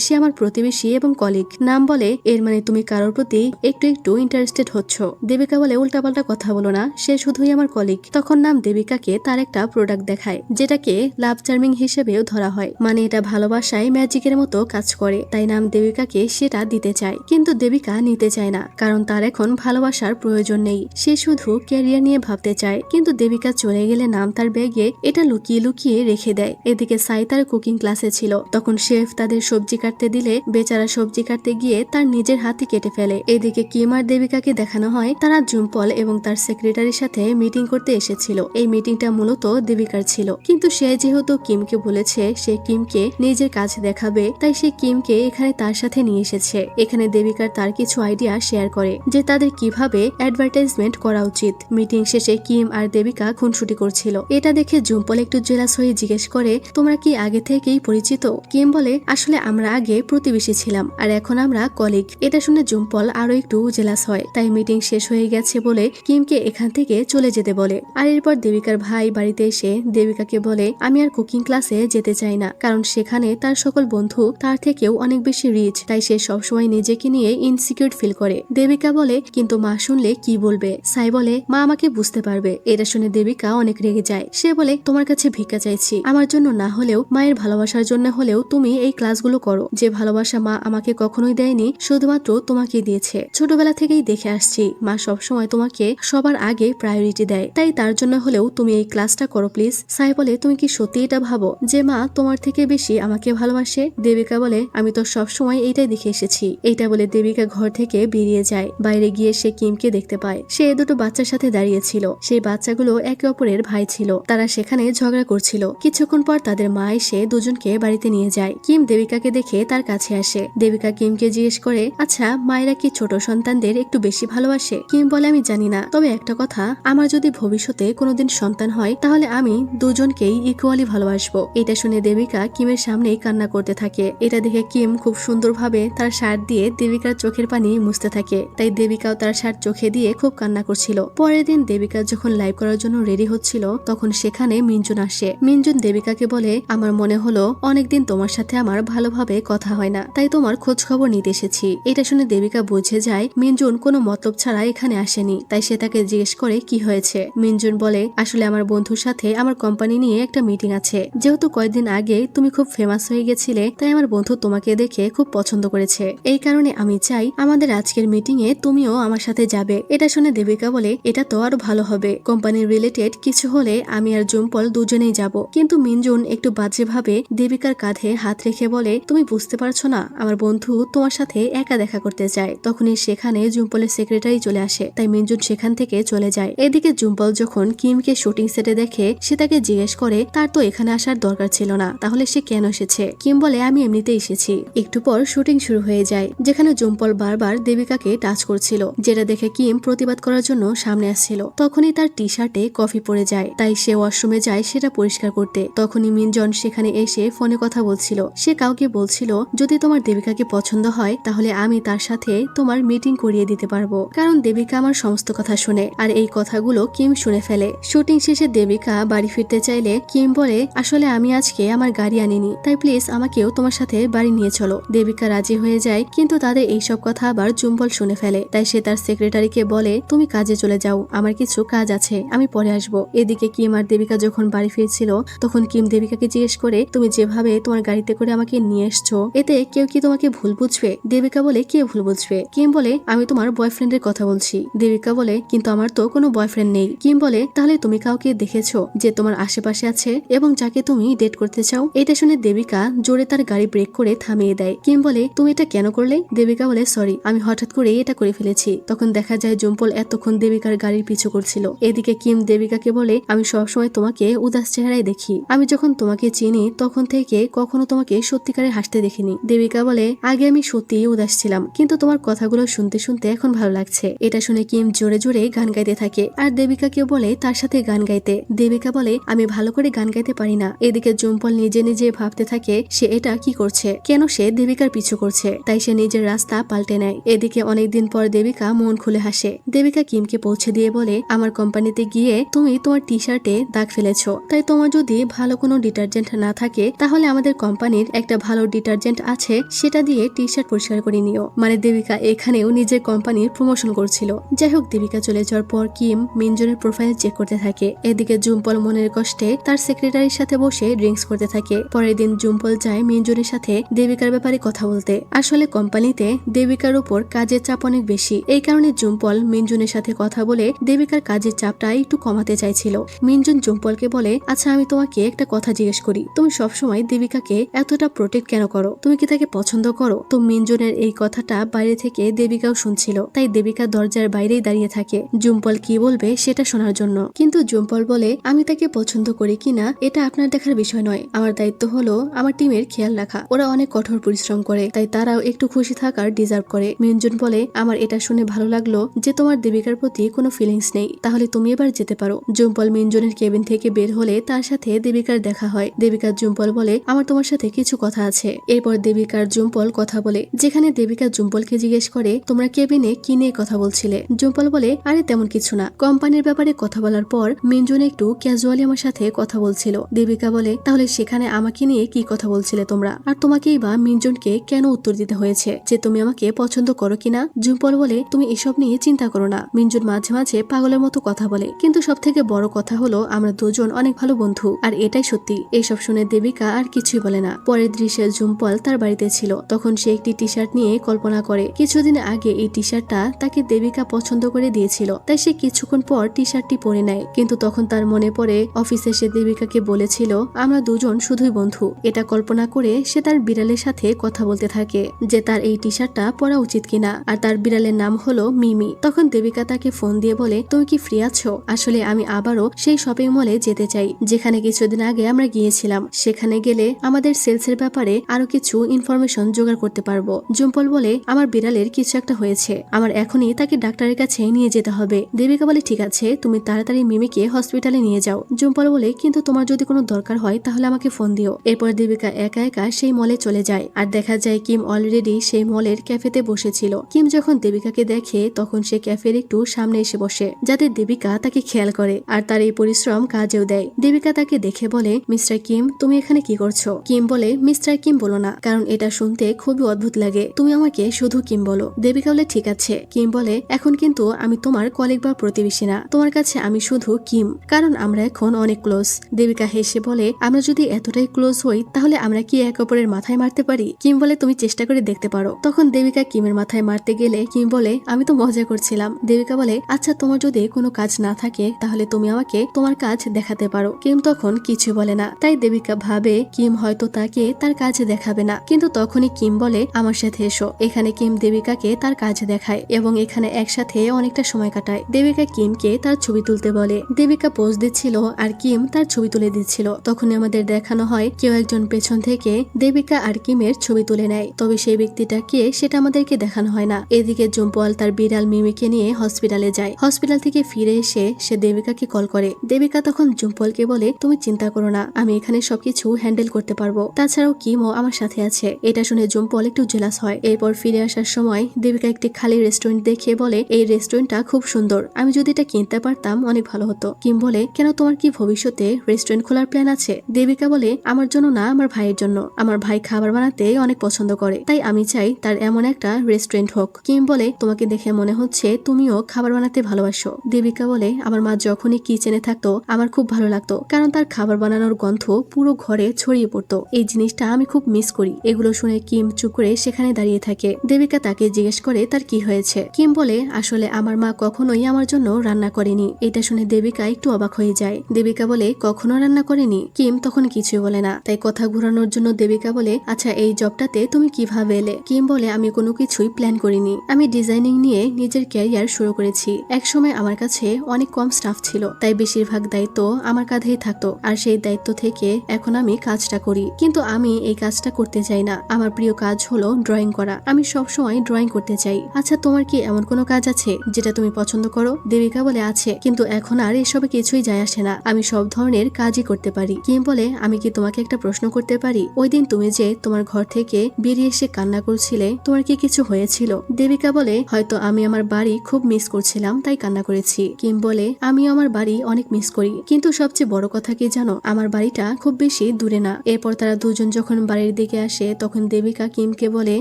সে আমার প্রতিবেশী এবং কলিগ। নাম বলে, এর মানে তুমি কারোর প্রতি একটু একটু ইন্টারেস্টেড হচ্ছ। দেবিকা বলে, উল্টাপাল্টা কথা বলো না, সে শুধুই আমার কলিগ। তখন নাম দেবিকাকে তার একটা প্রোডাক্ট দেখায়, যেটাকে লাভ চার্মিং হিসেবেও ধরা হয়, মানে এটা ভালোবাসায় ম্যাজিকের মতো কাজ করে। তাই নাম দেবিকাকে সেটা দিতে চায়, কিন্তু দেবিকা নিতে চায় না, কারণ তার এখন ভালোবাসার প্রয়োজন নেই। সে শুধু ক্যারিয়ার নিয়ে ভাবতে চায়। কিন্তু দেবিকা চলে গেলে নাম তার ব্যাগে এটা লুকিয়ে লুকিয়ে রেখে দেয়। এদিকে সাই তার কুকিং ক্লাসে ছিল। তখন শেফ তাদের সবজি কাটতে দিলে বেচারা সবজি কাটতে গিয়ে তার নিজের হাতই কেটে ফেলে। এদিকে কিম আর দেবিকাকে দেখানো হয় তারা জুম্পল এবং তার সেক্রেটারির সাথে মিটিং করতে এসেছিল। এই মিটিংটা মূলত দেবিকার ছিল, কিন্তু সে যেহেতু কিমকে বলেছে সে কিমকে নিজের কাজ দেখাবে, তাই সে কিমকে এখানে তার সাথে নিয়ে এসেছে। এখানে দেবিকার তার কিছু আইডিয়া শেয়ার করে যে তাদের কিভাবে অ্যাডভার্টাইজমেন্ট করা উচিত। মিটিং শেষে কিম আর দেবিকা খুনসুটি করছিল। এটা দেখে জুম্পল একটু জেলাস হয়ে জিজ্ঞেস করে, তোমরা কি আগে থেকেই পরিচিত? কিম বলে, আসলে আমরা আগে প্রতিবেশী ছিলাম আর এখন আমরা কলিগ। এটা শুনে জুম্পল আরো একটু জেলাস হয়। তাই মিটিং শেষ হয়ে গেছে বলে কিমকে এখান থেকে চলে যেতে বলে। আর এরপর দেবিকার ভাই বাড়িতে এসে দেবিকাকে বলে, আমি আর কুকিং ক্লাসে যেতে চাই না, কারণ সেখানে তার সকল বন্ধু তার থেকেও অনেক বেশি রিচ। তাই সে সবসময় নিজেকে নিয়ে ইনসিকিউর ফিল করে। দেবিকা বলে, কিন্তু মা শুনলে কি বলবে? সাই বলে, মা আমাকে বুঝতে পারবে। এটা শুনে দেবিকা অনেক রেগে যায়। সে বলে, তোমার কাছে ভিক্ষা চাইছি, আমার জন্য না হলেও মায়ের ভালোবাসার জন্য হলেও তুমি এই ক্লাসগুলো করো। যে ভালোবাসা মা আমাকে কখনোই দেয়নি, শুধুমাত্র তোমাকে দিয়েছে। ছোটবেলা থেকেই দেখে আসছি মা সবসময় তোমাকে সবার আগে প্রায়োরিটি দেয়, তাই তার জন্য হলেও তুমি এই ক্লাসটা করো প্লিজ। সাই বলে, তুমি কি সত্যি এটা ভাবো যে মা তোমার থেকে বেশি আমাকে ভালোবাসে? দেবিকা বলে, আমি তো সবসময় এইটাই দেখে এসেছি। এইটা বলে দেবিকা ঘর থেকে বেরিয়ে যায়। বাইরে গিয়ে সে কিমকে দেখতে পায়। সে দুটো বাচ্চার সাথে দাঁড়িয়েছিল। সেই বাচ্চাগুলো একে অপরের ভাই ছিল। তারা সেখানে ঝগড়া করছিল। কিছুক্ষণ পর তাদের মা এসে দুজনকে বাড়িতে নিয়ে যায়। কিম দেবিকাকে দেখে তার কাছে আসে। দেবিকা কিমকে জিজ্ঞেস করে, আচ্ছা মায়েরা কি ছোট সন্তানদের একটু বেশি ভালোবাসে? কিম বলে, আমি জানি না, তবে একটা কথা, আমার যদি ভবিষ্যতে কোনোদিন সন্তান হয় তাহলে আমি দুজনকেই ইকুয়ালি ভালোবাসবো। এটা শুনে দেবিকা কিমের সামনেই কান্না করতে থাকে। এটা দেখে কিম খুব সুন্দরভাবে তার শার্ট দিয়ে দেবিকার চোখের পানি মুছতে থাকে। তাই দেবিকাও তার শার্ট চোখে দিয়ে খুব কান্না করছিল। পরের দিন দেবিকা যখন লাইভ করার জন্য রেডি হচ্ছিল তখন সেখানে মিঞ্জুন আসে। মিঞ্জুন দেবিকাকে বলে, আমার মনে হলো অনেকদিন তোমার সাথে আমার ভালোভাবে কথা হয় না, তাই তোমার খোঁজ খবর নিতে এসেছি। এটা শুনে দেবিকা বুঝে যায় মিঞ্জুন কোনো মতলব ছাড়া এখানে আসেনি। তাই সে তাকে জিজ্ঞেস করে, কি হয়েছে? মিঞ্জুন বলে, আসলে আমার বন্ধুর সাথে আমার কোম্পানি নিয়ে একটা মিটিং আছে। যেহেতু কয়েকদিন আগে তুমি খুব ফেমাস হয়ে গেছিলে, তাই আমার বন্ধু তোমাকে দেখে খুব পছন্দ করেছে। এই কারণে আমি চাই আমাদের আজকের মিটিং এ তুমিও আমার সাথে যাবে। এটা শুনে দেবিকা বলে, এটা তো আরো ভালো হবে। কোম্পানির রিলেটেড কিছু হলে আমি আর জুম্পল দুজনেই যাব। কিন্তু মিঞ্জুন একটু বাজে ভাবে দেবিকার কাঁধে হাত রেখে বলে, তুমি বুঝতে পারছো না, আমার বন্ধু তোমার সাথে একা দেখা করতে চায়। তখনই সেখানে জুম্পলের সেক্রেটারি চলে আসে। তাই মিঞ্জুন সেখান থেকে চলে যায়। এদিকে জুম্পল যখন কিমকে শুটিং সেটে দেখে সে তাকে জিজ্ঞেস করে, তার তো এখানে আসার দরকার ছিল না, তাহলে সে কেন এসেছে? কিম বলে, আমি এমনিতেই এসেছি। একটু পর শুটিং শুরু হয়ে যায়, যেখানে জুম্পল বারবার দেবিকাকে টাচ করছিল, যেটা দেখে কিম প্রতিবাদ করার জন্য সামনে আসছিল। তখনই তার টি শার্টে কফি পড়ে যায়। তাই সে ওয়াশরুমে যায় সেটা পরিষ্কার করতে। তখনই মিনজন সেখানে এসে ফোনে কথা বলছিল। সে কাউকে বলছিল, যদি তোমার দেবিকাকে পছন্দ হয় তাহলে আমি তার সাথে তোমার মিটিং করিয়ে দিতে পারবো, কারণ দেবিকা আমার সমস্ত কথা শুনে। আর এই কথাগুলো কিম শুনে ফেলে। শুটিং শেষে দেবিকা বাড়ি ফিরতে চাইলে কিম বলে, আসলে আমি আজকে আমার গাড়ি আনিনি, তাই প্লিজ আমাকেও তোমার সাথে বাড়ি নিয়ে চলো। দেবিকা রাজি হয়ে যায়, কিন্তু তাদের এইসব কথা আবার জুম্পল শুনে ফেলে। তাই সে তার সেক্রেটারিকে বলে, তুমি কাজে চলে যাও, আমার কিছু কাজ আছে, আমি পরে আসবো। এদিকে কিম আর দেবিকা যখন বাড়ি ফিরছিল তখন কিম দেবিকাকে জিজ্ঞেস করে, তুমি যেভাবে তোমার গাড়িতে করে আমাকে নিয়ে এসছো এতে কেউ কি তোমাকে ভুল বুঝবে? দেবিকা বলে, কে ভুল বুঝবে? কিম বলে, আমি তোমার বয়ফ্রেন্ডের কথা বলছি। দেবিকা বলে, কিন্তু আমার তো কোনো বয়ফ্রেন্ড নেই। কিম বলে, তাহলে তুমি কাউকে দেখেছো যে তোমার আশেপাশে আছে এবং যাকে তুমি ডেট করতে চাও? এটা শুনে দেবিকা জোরে তার গাড়ি ব্রেক করে থামিয়ে দেয়। কিম বলে, তুমি এটা কেন করলে? দেবিকা বলে, সরি, আমি হঠাৎ করে এটা করে ফেলেছি। তখন দেখা যায় জুম্পল এতক্ষণ দেবিকার গাড়ির পিছু করছিল। এদিকে কিম দেবিকাকে বলে, আমি সবসময় তোমাকে উদাস চেহারায় দেখি। আমি যখন তোমাকে চিনি তখন থেকে কখনো তোমাকে সত্যিকারে হাসতে দেখিনি। দেবিকা বলে, আগে আমি সত্যিই উদাস ছিলাম, কিন্তু তোমার কথাগুলো শুনতে শুনতে এখন ভালো লাগছে। এটা শুনে কিম জোরে জোরে গান গাইতে থাকে আর দেবিকাকে বলে তার সাথে গান গাইতে। দেবিকা বলে, আমি ভালো করে গান গাইতে পারি না। এদিকে জুম্পল নিজে নিজে ভাবতে থাকে সে এটা কি করছে, কেন সে দেবিকার পিছু করছে। তাই সে নিজের রাস্তা পাল্টে নেয়। এদিকে অনেকদিন পর দেবিকা মন খুলে হাসে। দেবিকা কিমকে পৌঁছে দিয়ে বলে, আমার কোম্পানিতে গিয়ে তুমি তোমার টি শার্টে দাগ ফেলেছো, তাই তোমার যদি ভালো কোনো ডিটারজেন্ট না থাকে তাহলে আমাদের কোম্পানির একটা ভালো ডিটারজেন্ট আছে, সেটা দিয়ে টি শার্ট পরিষ্কার করে নিও। মানে দেবিকা এখানেও নিজের কোম্পানির প্রমোশন করছিল। যাই হোক, দেবিকা চলে যাওয়ার পর কিম মিনজনের প্রোফাইল চেক করতে থাকে। এদিকে জুম্পল মনের কষ্টে তার সেক্রেটারির সাথে বসে ড্রিঙ্কস করতে থাকে। পরের দিন জুম্পল যায় মিনজনের সাথে দেবিকার ব্যাপারে কথা বলতে। আসলে কোম্পানিতে দেবিকার উপর কাজের চাপ অনেক বেশি, এই কারণে জুম্পল মিনজনের সাথে কথা বলে দেবিকার কাজের চাপটা একটু কমাতে চাইছিল। মিনজন জুম্পলকে বলে, আচ্ছা আমি তোমাকে একটা কথা জিজ্ঞেস করি, তুমি সবসময় দেবিকাকে এতটা প্রোটেক্ট কেন করো? তুমি কি তাকে পছন্দ করো? তো মিনজনের এই কথাটা বাইরে থেকে দেবিকাও শুনছিল, তাই দেবিকা দরজার বাইরেই দাঁড়িয়ে থাকে জুম্পল কি বলবে সেটা শোনার জন্য। কিন্তু জুম্পল বলে, আমি তাকে পছন্দ করি কিনা এটা আপনার দেখার বিষয় নয়, আমার দায়িত্ব হলো আমার টিমের খেয়াল রাখা। ওরা অনেক কঠোর পরিশ্রম করে, তাই তারাও একটু খুশি থাকার ডিজার্ভ করে। মিনজন বলে, আমার এটা শুনে ভালো লাগলো যে তোমার দেবিকার প্রতি কোনো ফিলিংস নেই, তাহলে তুমি এবার যেতে পারো। জুম্পল মিনজনের কেবিন থেকে বের হলে তার সাথে দেবিকার দেখা হয়। দেবিকার জুম্পল বলে, আমার তোমার সাথে কিছু কথা আছে। এরপর দেবিকার জুম্পল কথা বলে, যেখানে দেবিকা জুম্পলকে জিজ্ঞেস করে, তোমরা কেবিনে কি নিয়ে কথা বলছিলে? জুম্পল বলে, আরে তেমন কিছু না, কোম্পানির ব্যাপারে কথা বলার পর মিনজন একটু ক্যাজুয়ালি আমার সাথে কথা বলছিল। দেবিকা বলে, তাহলে সেখানে আমাকে নিয়ে কি কথা বলছিলে তোমরা? আর তোমাকেই বা মিনজনকে কেন উত্তর দিতে হয়েছে যে তুমি আমাকে পছন্দ করো কিনা? জুম্পল বলে, তুমি এসব নিয়ে চিন্তা করো না। মিনজন মাঝে মাঝে পাগলের মতো কথা বলে, কিন্তু সব থেকে বড় কথা হলো আমরা দুজন অনেক ভালো বন্ধু, আর এটাই সত্যি। এইসব শুনে দেবিকা আর কিছুই বলে না। পরের দৃশ্যে জুম্পল তার বাড়িতে ছিল, তখন সে একটি টি শার্ট নিয়ে কল্পনা করে কিছুদিন আগে এই টি শার্টটা তাকে দেবিকা পছন্দ করে দিয়েছিল, তাই সে কিছুক্ষণ পর টি শার্টটি পরে নেয়। কিন্তু তখন তার মনে পড়ে অফিসে সে দেবিকাকে বলেছিল আমরা দুজন শুধুই বন্ধু। এটা কল্পনা করে সে তার বিড়ালের সাথে কথা বলতে থাকে যে তার এই টি শার্টটা পরা উচিত কিনা, আর তার বিড়ালের নাম হলো মিমি। তখন দেবিকা তাকে ফোন দিয়ে বলে, তুমি কি ফ্রি আছো? আসলে আমি আবারও সেই শপিং মলে যেতে চাই যেখানে কিছুদিন আগে আমরা গিয়েছিলাম। সেখানে গেলে আমাদের সেলসের ব্যাপারে আরো কিছু ইনফরমেশন জোগাড় করতে পারবো। জুম্পল বলে, আমার বিড়ালের কিছু একটা হয়েছে, আমার এখনই তাকে ডাক্তারের কাছে নিয়ে যেতে হবে। দেবিকা বলে, ঠিক আছে, তুমি তাড়াতাড়ি মিমিকে হসপিটালে নিয়ে যাও। জুম্পল বলে, কিন্তু তোমার যদি কোনো দরকার হয় তাহলে আমাকে ফোন দিও। এরপর দেবিকা একা একা সেই মলে চলে যায়, আর দেখা যায় কিম অলরেডি সেই মলের ক্যাফেতে বসেছিল। কিম যখন দেবিকাকে দেখে তখন সে ক্যাফের একটু সামনে এসে বসে, যাতে দেবিকা তাকে খেয়াল করে আর তার এই পরিশ্রম কাজেও দেয়। দেবিকা তাকে দেখে বলে, মিস্টার কিম, তুমি এখানে কি করছো? কিম বলে, মিস্টার কিম বলো না, কারণ এটা শুনতে খুবই অদ্ভুত লাগে, তুমি আমাকে শুধু কিম বলো। দেবিকা বলে, ঠিক আছে। কিম বলে, এখন কিন্তু আমি তোমার কলিগ বা প্রতিবেশী না, তোমার কাছে আমি শুধু কিম, কারণ আমরা এখন অনেক ক্লোজ। দেবিকা হেসে বলে, আমরা যদি এতটাই ক্লোজ হই তাহলে আমরা কি এক অপরের মাথায় মারতে পারি? কিম বলে, তুমি চেষ্টা করে দেখতে পারো। তখন দেবিকা কিমের মাথায় মারতে গেলে কিম বলে, আমি তো মজা করছিলাম। দেবিকা বলে, আচ্ছা তোমার যদি কোনো কাজ না থাকে তাহলে তুমি আমাকে তোমার কাজ দেখাতে পারো। কিম তখন কিছু বলে না, তাই দেবিকা ভাবে কিম হয়তো তাকে তার কাজ দেখাবে না। কিন্তু তখনই কিম বলে, আমার সাথে এসো। এখানে কিম দেবিকাকে তার কাজ দেখায় এবং এখানে একসাথে অনেকটা সময় কাটায়। দেবিকা কিমকে তার ছবি তুলতে বলে। দেবিকা পোজ দিচ্ছিল আর কিম তার ছবি তুলে দিচ্ছিল। তখনই আমাদের দেখানো হয় কেউ একজন পেছন থেকে দেবিকা আর কিমের ছবি তুলে নেয়, তবে সেই ব্যক্তিটা কে সেটা আমাদেরকে দেখানো হয় না। এদিকে জুম্পল তার বিড়াল মিমিকে নিয়ে হসপিটালে যায়। হসপিটাল থেকে ফিরে এসে সে দেবিকাকে কল করে। দেবিকা তখন জুম্পলকে বলে, তুমি চিন্তা করো না, আমি এখানে সবকিছু হ্যান্ডেল করতে পারবো, তাছাড়াও কিমও আমার সাথে আছে। এটা শুনে জুম্পল একটু জেলাস হয়। এরপর ফিরে আসার সময় দেবিকা একটি খালি রেস্টুরেন্ট দেখে বলে, এই রেস্টুরেন্টটা খুব সুন্দর, আমি যদি এটা কিনতে পারতাম অনেক ভালো হতো। কিম বলে, কেন, তোমার কি ভবিষ্যতে রেস্টুরেন্ট খোলার প্ল্যান আছে? দেবিকা বলে, আমার জন্য না, আমার ভাইয়ের জন্য। আমার ভাই খাবার বানাতে অনেক পছন্দ করে, তাই আমি চাই তার এমন একটা রেস্টুরেন্ট হোক। কিম বলে, তোমাকে দেখে মনে হচ্ছে তুমিও খাবার বানাতে ভালোবাসো। দেবিকা বলে, আমার মা যখনই কিচেনে থাকতো আমার খুব ভালো লাগতো। লাগতো, কারণ তার খাবার বানানোর গন্ধ পুরো ঘরে ছড়িয়ে পড়তো। এই জিনিসটা আমি খুব মিস করি। এগুলো শুনে কিম চুপ করে সেখানে দাঁড়িয়ে থাকে। দেবিকা তাকে জিজ্ঞেস করে তার কি হয়েছে। কিম বলে, আসলে আমার মা কখনোই আমার জন্য রান্না করেনি। এটা শুনে দেবিকা একটু অবাক হয়ে যায়। দেবিকা বলে, কখনো রান্না করেনি? কিম তখন কিছুই বলে না। তাই কথা ঘোরানোর জন্য দেবিকা বলে, আচ্ছা এই জবটাতে তুমি কিভাবে এলে? কিম বলে, আমি কোনো কিছুই প্ল্যান করিনি। আমি ডিজাইনিং নিয়ে নিজের ক্যারিয়ার শুরু করেছি। একসময় আমার কাছে অনেক কম স্টাফ ছিল, তাই বেশিরভাগ দায়িত্ব আমার কাঁধেই থাকতো। আর সেই দায়িত্ব থেকে এখন আমি কাজটা করি। কিন্তু আমি এই কাজটা করতে চাই না। আমার প্রিয় কাজ হলো ড্রয়িং করা। আমি সবসময় ড্রয়িং করতে চাই। আচ্ছা তোমার কি এমন কোনো কাজ আছে যেটা তুমি পছন্দ করো? দেবিকা বলে, আছে, কিন্তু এখন আর এসবে কিছুই যায় আসে না। আমি সব ধরনের কাজই করতে পারি। কিম বলে, আমি কি তোমাকে একটা প্রশ্ন করতে পারি? ওই দিন তুমি যে তোমার ঘর থেকে বেরিয়ে এসে কান্না করছিলে, তোমার কি কিছু হয়েছিল? দেবিকা বলে, হয়তো আমি আমার বাড়ি খুব মিস করছিলাম তাই কান্না করেছি। কিম বলে, আমিও আমার বাড়ি অনেক মিস করি, কিন্তু সবচেয়ে বড় কথা কি জানো, আমার বাড়িটা খুব বেশি দূরে না। এরপর তারা দুজন যখন বাড়ির দিকে আসে তখন দেবিকা কিমকে বলে,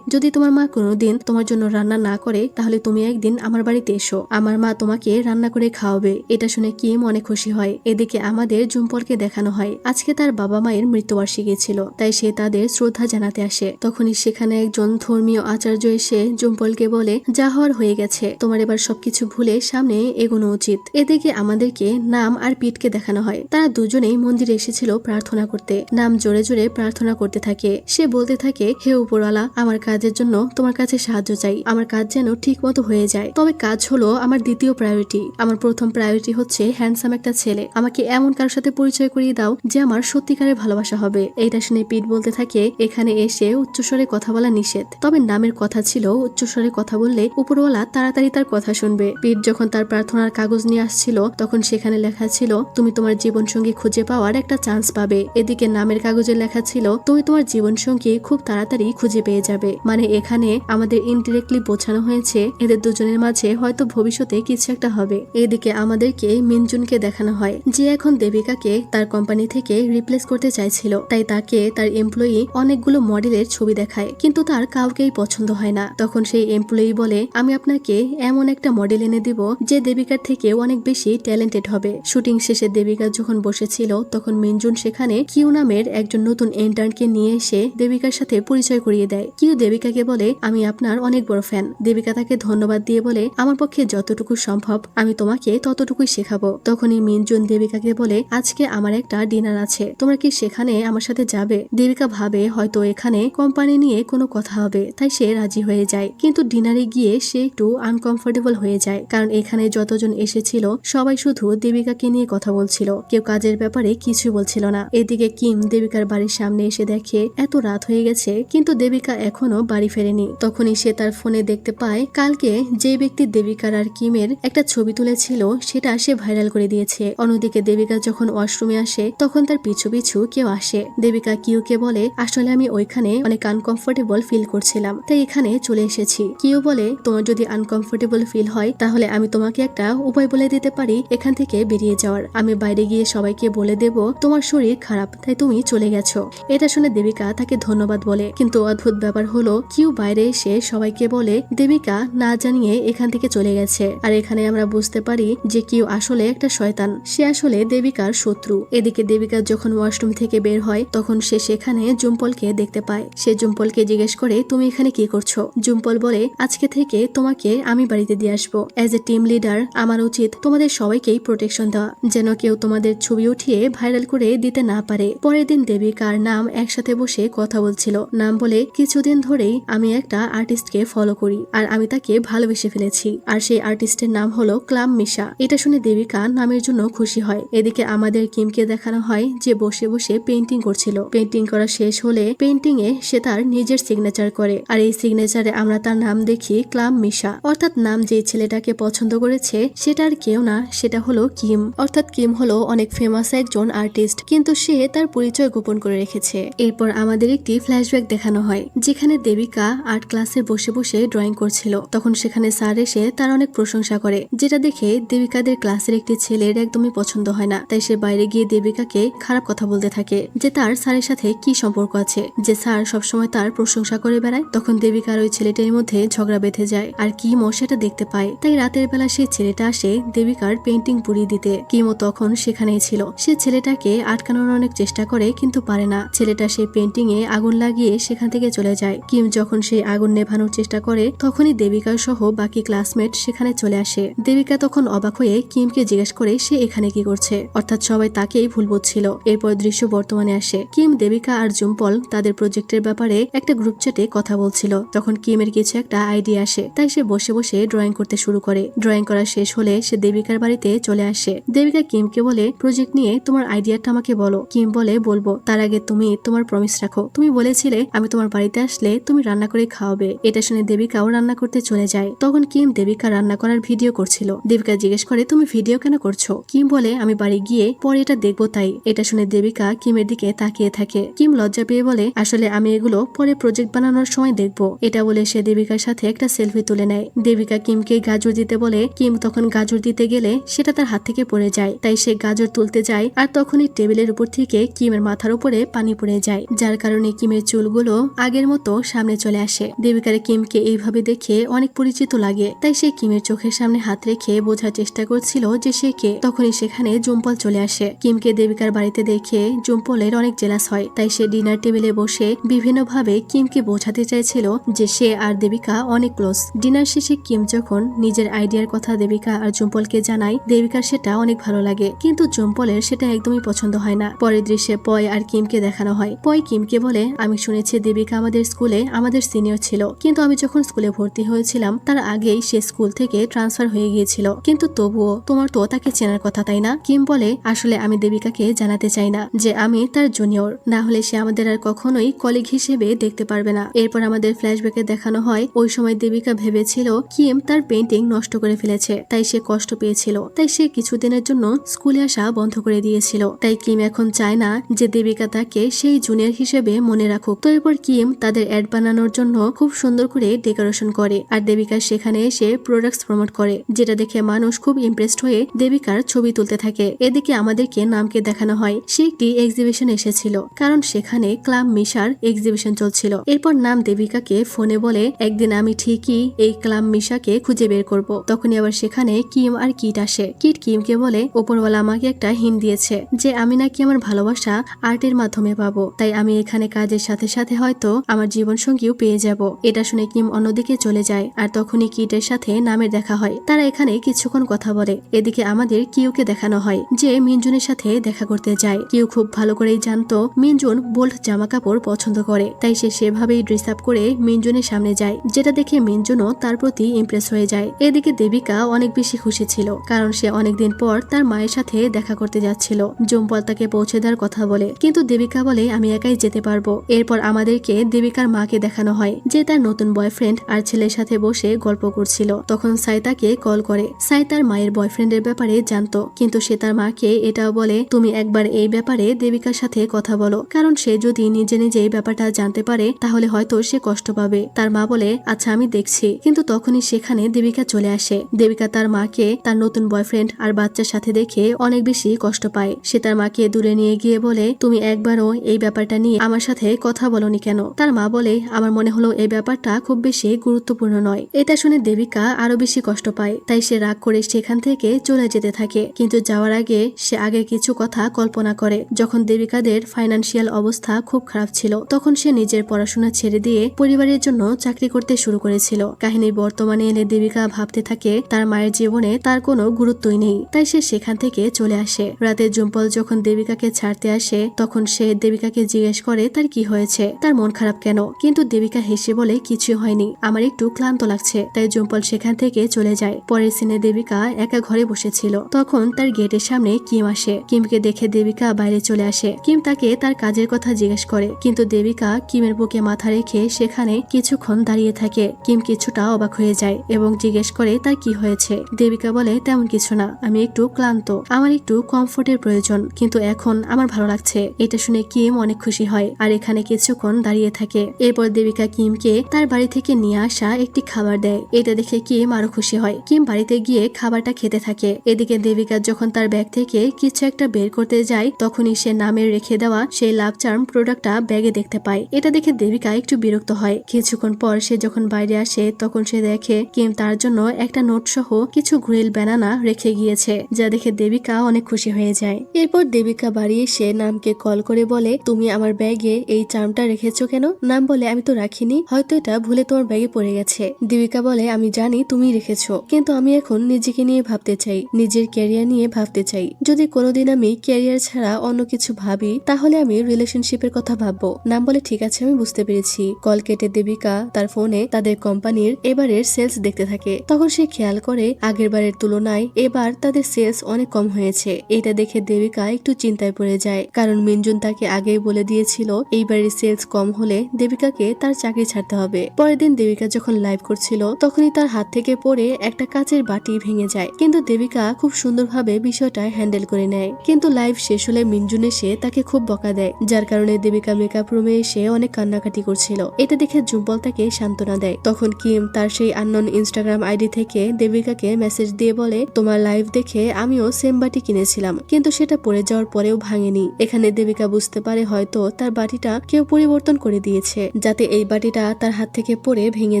যদি তোমার মা কোনোদিন তোমার জন্য রান্না না করে তাহলে তুমি একদিন আমার বাড়িতে এসো, আমার মা তোমাকে রান্না করে খাওয়াবে। এটা শুনে কিম অনেক খুশি হয়। এদিকে আমাদের জুম্পলকে দেখানো হয় আজকে তার বাবা মায়ের মৃত্যুবার্ষিকী ছিল, তাই সে তাদের শ্রদ্ধা জানাতে আসে। তখনই সেখানে একজন ধর্মীয় আচার্য এসে জুম্পলকে বলে, যা হওয়ার হয়ে গেছে, তোমার এবার সবকিছু ভুলে সামনে এগোনো উচিত। এদিকে আমাদেরকে নাম আর পিটকে দেখানো হয়। তারা দুজনেই মন্দিরে এসেছিল প্রার্থনা করতে। নাম জোরে জোরে প্রার্থনা করতে থাকে। সে বলতে থাকে, হে উপরওয়ালা, আমার কাজের জন্য তোমার কাছে সাহায্য চাই। আমার কাজ যেন ঠিক মতো হয়ে যায়। তবে কাজ হলো আমার দ্বিতীয় প্রায়োরিটি। আমার প্রথম প্রায়োরিটি হচ্ছে হ্যান্ডসাম একটা ছেলে। আমাকে এমন কারোর সাথে পরিচয় করিয়ে দাও যে আমার সত্যিকারের ভালোবাসা হবে। এইটা শুনে পিট বলতে থাকে, এখানে এসে উচ্চস্বরে কথা বলা নিষেধ। তবে নামের কথা ছিল, উচ্চস্বরে কথা বললে উপরওয়ালা তাড়াতাড়ি তার কথা শুনবে। পিট যখন তার প্রার্থনার কাগজ নিয়ে আসছিল তখন সেখানে লেখা ছিল, তুমি তোমার জীবনসঙ্গী খুঁজে পাওয়ার একটা চান্স পাবে। এদিকে নামের কাগজে লেখা ছিল, তুমি তোমার জীবনসঙ্গী খুব তাড়াতাড়ি খুঁজে পেয়ে যাবে। মানে এখানে আমাদের ইনডিরেক্টলি বোঝানো হয়েছে এদের দুজনের মাঝে হয়তো ভবিষ্যতে কিছু একটা হবে। এদিকে আমাদেরকে মিনজুনকে দেখানো হয় যে এখন দেবিকাকে তার কোম্পানি থেকে রিপ্লেস করতে চাইছিল, তাই তাকে তার এমপ্লয়ি অনেকগুলো মডেলের ছবি দেখায়, কিন্তু তার কাউকেই পছন্দ হয় না। তখন সেই এমপ্লয়ি বলে, আমি আপনাকে এমন একটা মডেল এনে দিব যে দেবিকার থেকে অনেক বেশি ট্যালেন্টেড হবে। শুটিং শেষে দেবিকা যখন বসেছিল তখন মিনজুন সেখানে কিউ নামের একজন নতুন ইন্টার্নকে নিয়ে এসে দেবিকার সাথে পরিচয় করিয়ে দেয়। কিউ দেবিকাকে বলে, আমি আপনার অনেক বড় ফ্যান। দেবিকা তাকে ধন্যবাদ দিয়ে বলে, আমার পক্ষে যতটুকু সম্ভব আমি তোমাকে ততটুকুই শেখাবো। তখনই মিনজুন দেবিকাকে বলে, আজকে আমার একটা ডিনার আছে, তোমরা কি সেখানে আমার সাথে যাবে? দেবিকা ভাবে হয়তো এখানে কোম্পানি নিয়ে কোনো কথা হবে, তাই সে রাজি হয়ে যায়। কিন্তু ডিনারে গিয়ে সে একটু আনকমফোর্টেবল হয়ে যায়, কারণ এখানে যতজন এসেছিল সবাই শুধু দেবিকাকে নিয়ে কথা বলছিল, কেউ কাজের ব্যাপারে কিছু বলছিল না। এদিকে কিম দেবিকার বাড়ির সামনে এসে দেখে এত রাত হয়ে গেছে কিন্তু দেবিকা এখনো বাড়ি ফেরেনি। তখনই সে তার ফোনে দেখতে পায় কালকে যে ব্যক্তি দেবিকার আর কিমের একটা ছবি তুলেছিল সেটা সে ভাইরাল করে দিয়েছে। অন্যদিকে দেবিকা যখন ওয়াশরুমে আসে তখন তার পিছু পিছু কেউ আসে। দেবিকা কিউকে বলে, আসলে আমি ওইখানে অনেক আনকমফোর্টেবল ফিল করছিলাম তাই এখানে চলে এসেছি। কিউ বলে, তোমার যদি আনকমফোর্টেবল ফিল হয় তাহলে আমি তোমাকে একটা উপায় বলে দিতে পারি এখান থেকে বেরিয়ে যাওয়ার। আমি বাইরে গিয়ে সবাইকে বলে দেব তোমার শরীর খারাপ তাই তুমি চলে গেছো। এটা শুনে দেবিকা তাকে ধন্যবাদ বলে, কিন্তু অদ্ভুত ব্যাপার হলো কিউ বাইরে এসে সবাইকে বলে দেবিকা না জানিয়ে এখান থেকে চলে গেছে। আর এখানে আমরা বুঝতে পারি যে কিউ আসলে একটা শয়তান, সে আসলে দেবিকার শত্রু। এদিকে দেবিকা যখন ওয়াশরুম থেকে বের হয় তখন সে সেখানে জুম্পলকে দেখতে পায়। সে জুম্পলকে জিজ্ঞেস করে, তুমি এখানে কি করছো? জুম্পল বলে, আজকে থেকে তোমাকে আমি বাড়িতে দিয়ে আসবো। এজ এ টিম লিডার আমার উচিত তোমাদের সবাইকেই প্রোটেকশন দেওয়া, যেন কেউ তোমাদের ছবি উঠিয়ে ভাইরাল করে দিতে না পারে। পরের দিন দেবিকার নাম একসাথে বসে কথা বলছিল। নাম বলে, কিছুদিন ধরেই আমি একটা আর্টিস্টকে ফলো করি আর আমি তাকে ভালোবেসে ফেলেছি, আর সেই আর্টিস্টের নাম হলো ক্লাম মিশা। এটা শুনে দেবিকা নামের জন্য খুশি হয়। এদিকে আমাদের কিমকে দেখানো হয় যে বসে বসে পেইন্টিং করছিল। পেইন্টিং করা শেষ হলে পেইন্টিং এ সে তার নিজের সিগনেচার করে, আর এই সিগনেচারে আমরা তার নাম দেখি ক্লাম মিশা। অর্থাৎ নাম যে ছেলেটাকে পছন্দ করেছে সেটা আর কেউ না, সেটা হলো কিম। অর্থাৎ কিম হলো অনেক ফেমাস একজন আর্টিস্ট, কিন্তু সে তার পরিচয় গোপন করে রেখেছে। এরপর আমাদের একটি ফ্ল্যাশব্যাক দেখানো হয় যেখানে দেবিকা আর্ট ক্লাসে বসে বসে ড্রয়িং করছিল। তখন সেখানে স্যার এসে তার অনেক প্রশংসা করে, যেটা দেখে দেবিকাদের ক্লাসের একটি ছেলের একদমই পছন্দ হয় না। তাই সে বাইরে গিয়ে দেবিকাকে খারাপ কথা বলতে থাকে যে তার স্যারের সাথে কি সম্পর্ক আছে, যে স্যার সবসময় তার প্রশংসা করে বেড়ায়। তখন দেবিকার ওই ছেলেটির মধ্যে ঝগড়া বেঁধে যায় আর কিমও সেটা দেখতে পায়। তাই রাতের বেলা সেই ছেলেটা আসে দেবিকার পেইন্টিং পুড়িয়ে দিতে। কিমও তখন সেখানে সেখানেই ছিল। সে ছেলেটাকে আটকানোর অনেক চেষ্টা করে কিন্তু পারে না। ছেলেটা সেই পেন্টিং এ আগুন লাগিয়ে সেখান থেকে চলে যায়। কিম যখন সেই আগুন নেভানোর চেষ্টা করে তখনই দেবিকা সহ বাকি ক্লাসমেট সেখানে চলে আসে। দেবিকা তখন অবাক হয়ে কিমকে জিজ্ঞেস করে সে এখানে কি করছে, অর্থাৎ সবাই তাকেই ভুল বুঝছিল। এরপর দৃশ্য বর্তমানে আসে। কিম, দেবিকা আর জুম্পল তাদের প্রজেক্টের ব্যাপারে একটা গ্রুপ চ্যাটে কথা বলছিল। তখন কিমের কিছু একটা আইডিয়া আসে, তাই সে বসে বসে ড্রয়িং করতে শুরু করে। ড্রয়িং করা শেষ হলে সে দেবিকার বাড়িতে চলে আসে। দেবিকা কিমকে বলে, প্রজেক্ট নিয়ে তোমার আইডিয়াটা আমাকে বলো। কিম বলে, বলবো, তার আগে তুমি তোমার প্রমিস রাখো। তুমি বলেছিলে আমি তোমার বাড়িতে আসলে তুমি রান্না করে খাওয়াবে। এটা শুনে দেবিকাও রান্না করতে চলে যায়। তখন কিম দেবিকা রান্না করার ভিডিও করছিল। দেবিকা জিজ্ঞেস করে, তুমি ভিডিও কেন করছো? কিম বলে, আমি বাড়ি গিয়ে পরে এটা দেখবো তাই। এটা শুনে দেবিকা কিমের দিকে তাকিয়ে থাকে। কিম লজ্জা পেয়ে বলে, আসলে আমি এগুলো পরে প্রজেক্ট বানানোর সময় দেখবো। এটা বলে সে দেবিকার সাথে একটা সেলফি তুলে নেয়। দেবিকা কিমকে গাজর দিতে বলে। কিম তখন গাজর দিতে গেলে সেটা তার হাত থেকে পড়ে যায়, তাই সে গাজর তুলতে যায়। আর তখনই টেবিলের উপর থেকে কিমের মাথার উপরে পানি পড়ে যায়, যার কারণে কিমের চুলগুলো আগের মতো সামনে চলে আসে। দেবিকার কিমকে এইভাবে দেখে অনেক পরিচিত লাগে, তাই সে কিমের চোখের সামনে হাত রেখে বোঝার চেষ্টা করছিল যে সে কে। তখনই সেখানে জুম্পল চলে আসে। কিমকে দেবিকার বাড়িতে দেখে জুম্পলের অনেক জেলাস হয়, তাই সে ডিনার টেবিলে বসে বিভিন্নভাবে কিমকে বোঝাতে চাইছিল যে সে আর দেবিকা অনেক ক্লোজ। ডিনার শেষে কিম যখন নিজের আইডিয়ার কথা দেবিকা আর জুম্পলকে জানায়, দেবিকার সেটা অনেক ভালো লাগে, কিন্তু জুম্পলের সেটা একদমই পছন্দ হয় না। পরের দৃশ্যে পয় আর কিমকে দেখানো হয়। পয় কিমকে বলে, আমি শুনেছি দেবিকা আমাদের স্কুলে আমাদের সিনিয়র ছিল, কিন্তু আমি যখন স্কুলে ভর্তি হয়েছিলাম তার আগেই সে স্কুল থেকে ট্রান্সফার হয়ে গিয়েছিল, কিন্তু তবুও তোমার তো তাকে চেনার কথা তাই না? কিম বলে, আসলে আমি দেবিকাকে জানাতে চাই না যে আমি তার জুনিয়র, না হলে সে আমাদের আর কখনোই কলিগ হিসেবে দেখতে পারবে না। এরপর আমাদের ফ্ল্যাশব্যাকে দেখানো হয় ওই সময় দেবিকা ভেবেছিল কিম তার পেন্টিং নষ্ট করে ফেলেছে, তাই সে কষ্ট পেয়েছিল, তাই সে কিছুদিনের জন্য স্কুলে আসা বন্ধ করে দিয়েছিল। তাই কিম এখন চায় না যে দেবিকা তাকে সেই জুনিয়র হিসেবে মনে রাখুক। তো এরপর কিম তাদের অ্যাড বানানোর জন্য খুব সুন্দর করে ডেকোরেশন করে আর দেবিকা সেখানে এসে প্রোডাক্টস প্রমোট করে, যেটা দেখে মানুষ খুব ইমপ্রেসড হয়ে দেবিকার ছবি তুলতে থাকে। এদিকে আমাদেরকে নামকে দেখানো হয় সে একটি এক্সিবিশন এসেছিল, কারণ সেখানে ক্লাব মিশার এক্সিবিশন চলছিল। এরপর নাম দেবিকাকে ফোনে বলে, একদিন আমি ঠিকই এই ক্লাব মিশাকে খুঁজে বের করব। তখনই আবার সেখানে কিম আর কিট আসে। কিট কিমকে বলে, ওপরওয়ালা আমাকে একটা হিন্ট দিয়েছে যে আমি নাকি আমার ভালোবাসা আর্টের মাধ্যমে পাবো, তাই আমি এখানে কাজের সাথে সাথে হয়তো আমার জীবন সঙ্গীও পেয়ে যাব। এটা শুনে কিম অন্যদিকে চলে যায় আর তখনই কিটের সাথে নামের দেখা হয়। তারা এখানে কিছুক্ষণ কথা বলে। এদিকে আমাদের কিউকে দেখানো হয় যে মিনজুনের সাথে দেখা করতে যায়। কিউ খুব ভালো করেই জানতো মিনজুন বোল্ড জামা কাপড় পছন্দ করে, তাই সে সেভাবেই ড্রেস আপ করে মিনজুনের সামনে যায়, যেটা দেখে মিনজুনও তার প্রতি ইমপ্রেস হয়ে যায়। এদিকে দেবিকা অনেক বেশি খুশি ছিল, কারণ সে অনেকদিন পর তার মায়ের সাথে দেখা করতে যাচ্ছিল। জুম্পল তাকে পৌঁছে দেওয়ার কথা বলে, কিন্তু দেবিকা বলে আমি একাই যেতে পারবো। এরপর আমাদেরকে দেবিকার মাকে দেখানো হয় যে তার নতুন বয়ফ্রেন্ড আর ছেলের সাথে বসে গল্প করছিল। তখন সাই তাকে কল করে। সাই তার মায়ের বয়ফ্রেন্ডের ব্যাপারে জানতো, কিন্তু সে তার মাকে এটাও বলে তুমি একবার এই ব্যাপারে দেবিকার সাথে কথা বলো, কারণ সে যদি নিজে নিজে এই ব্যাপারটা জানতে পারে তাহলে হয়তো সে কষ্ট পাবে। তার মা বলে, আচ্ছা আমি দেখছি। কিন্তু তখনই সেখানে দেবিকা চলে আসে। দেবিকা তার মাকে তার নতুন বয়ফ্রেন্ড আর বাচ্চার সাথে দেখে অনেক বেশি কষ্ট পায়। সে তার মাকে দূরে নিয়ে গিয়ে বলে, তুমি একবারও এই ব্যাপারটা নিয়ে আমার সাথে কথা বলনি কেন? তার মা বলে, আমার মনে হলো এই ব্যাপারটা খুব বেশি গুরুত্বপূর্ণ নয়। এটা শুনে দেবিকা আরো বেশি কষ্ট পায়, তাই সে রাগ করে সেখান থেকে চলে যেতে থাকে। কিন্তু যাওয়ার আগে সে আগের কিছু কথা কল্পনা করে। যখন দেবিকাদের ফাইন্যান্সিয়াল অবস্থা খুব খারাপ ছিল, তখন সে নিজের পড়াশোনা ছেড়ে দিয়ে পরিবারের জন্য চাকরি করতে শুরু করেছিল। কাহিনীর বর্তমানে এলে দেবিকা ভাবতে থাকে তার মায়ের জীবনে তার কোনো গুরুত্বই নেই, তাই সে সেখান থেকে চলে আসে। রাতে জুম্পল যখন দেবিকাকে ছাড়তে আসে তখন সে দেবিকাকে জিজ্ঞেস করে তার কি হয়েছে, তার মন খারাপ কেন? কিন্তু দেবিকা হেসে বলে, কিছু হয়নি, আমার একটু ক্লান্ত লাগছে। তাই জুম্পল সেখান থেকে চলে যায়। পরের সিনে দেবিকা একা ঘরে বসেছিল। তখন তার গেটের সামনে কিম আসে। কিমকে দেখে দেবিকা বাইরে চলে আসে। কিম তাকে তার কাজের কথা জিজ্ঞেস করে, কিন্তু দেবিকা কিমের বুকে মাথা রেখে সেখানে কিছুক্ষণ দাঁড়িয়ে থাকে। কিম কিছুটা অবাক হয়ে যায় এবং জিজ্ঞেস করে তার কি হয়েছে। দেবিকা বলে, তেমন কিছু না, আমি একটু ক্লান্ত, আমার একটু কমফোর্টের প্রয়োজন, কিন্তু এখন আমার ভালো লাগছে। এটা শুনে কিম অনেক খুশি হয় আর এখানে কিছুক্ষণ দাঁড়িয়ে থাকে। এরপর দেবিকা কিমকে তার বাড়ি থেকে নিয়ে আসা একটি খাবার দেয়। এটা দেখে কিম আরো খুশি হয়। কিম বাড়িতে গিয়ে খাবারটা খেতে থাকে। এদিকে দেবিকা যখন তার ব্যাগ থেকে কিছু একটা বের করতে যায় তখনই সে নামের রেখে দেওয়া সেই লাভ চার্ম প্রোডাক্টটা ব্যাগে দেখতে পায়। এটা দেখে দেবিকা একটু বিরক্ত হয়। কিছুক্ষণ পর সে যখন বাইরে আসে তখন সে দেখে কিম তার জন্য একটা নোট সহ কিছু গ্রিল ব্যানানা রেখে গিয়েছে, যা দেখে দেবিকা অনেক অনেক খুশি হয়ে যায়। এরপর দেবিকা বাড়ি এসে নামকে কল করে বলে, তুমি আমার ব্যাগে এই চার্মটা রেখেছো কেন? নাম বলে, আমি তো রাখিনি, হয়তো এটা ভুলে তোমার ব্যাগে পড়ে গেছে। দেবিকা বলে, আমি জানি তুমি রেখেছো, কিন্তু আমি এখন নিজেকে নিয়ে ভাবতে চাই, নিজের ক্যারিয়ার নিয়ে ভাবতে চাই। যদি কোনোদিন আমি ক্যারিয়ার ছাড়া অন্য কিছু ভাবি তাহলে আমি রিলেশনশিপের কথা ভাববো। নাম বলে, ঠিক আছে, আমি বুঝতে পেরেছি। কল কেটে দেবিকা তার ফোনে তাদের কোম্পানির এবারের সেলস দেখতে থাকে। তখন সে খেয়াল করে আগের বারের তুলনায় এবার তাদের সেলস অনেক কম হয়েছে। এটা দেখে দেবিকা একটু চিন্তায় পড়ে যায়, কারণ মিনজুন তাকে আগেই বলে দিয়েছিল এইবারের সেলস কম হলে দেবিকাকে তার চাকরি ছাড়তে হবে। পরের দিন দেবিকা যখন লাইভ করছিল তখনই তার হাত থেকে পড়ে একটা কাচের বাটি ভেঙে যায়, কিন্তু দেবিকা খুব সুন্দরভাবে বিষয়টা হ্যান্ডেল করে নেয়। কিন্তু লাইভ শেষ হলে মিনজুন এসে তাকে খুব বকা দেয়, যার কারণে দেবিকা মেকআপ রুমে এসে অনেক কান্নাকাটি করছিল। এটা দেখে জুম্পল তাকে সান্ত্বনা দেয়। তখন কিম তার সেই আননোন ইনস্টাগ্রাম আইডি থেকে দেবিকাকে মেসেজ দিয়ে বলে, তোমার লাইভ দেখে আমিও সেম বাটি কিনেছিলাম, কিন্তু সেটা পড়ে যাওয়ার পরেও ভাঙেনি। এখানে দেবিকা বুঝতে পারে হয়তো তার বাটিটা কেউ পরিবর্তন করে দিয়েছে, যাতে এই বাটিটা তার হাত থেকে পড়ে ভেঙে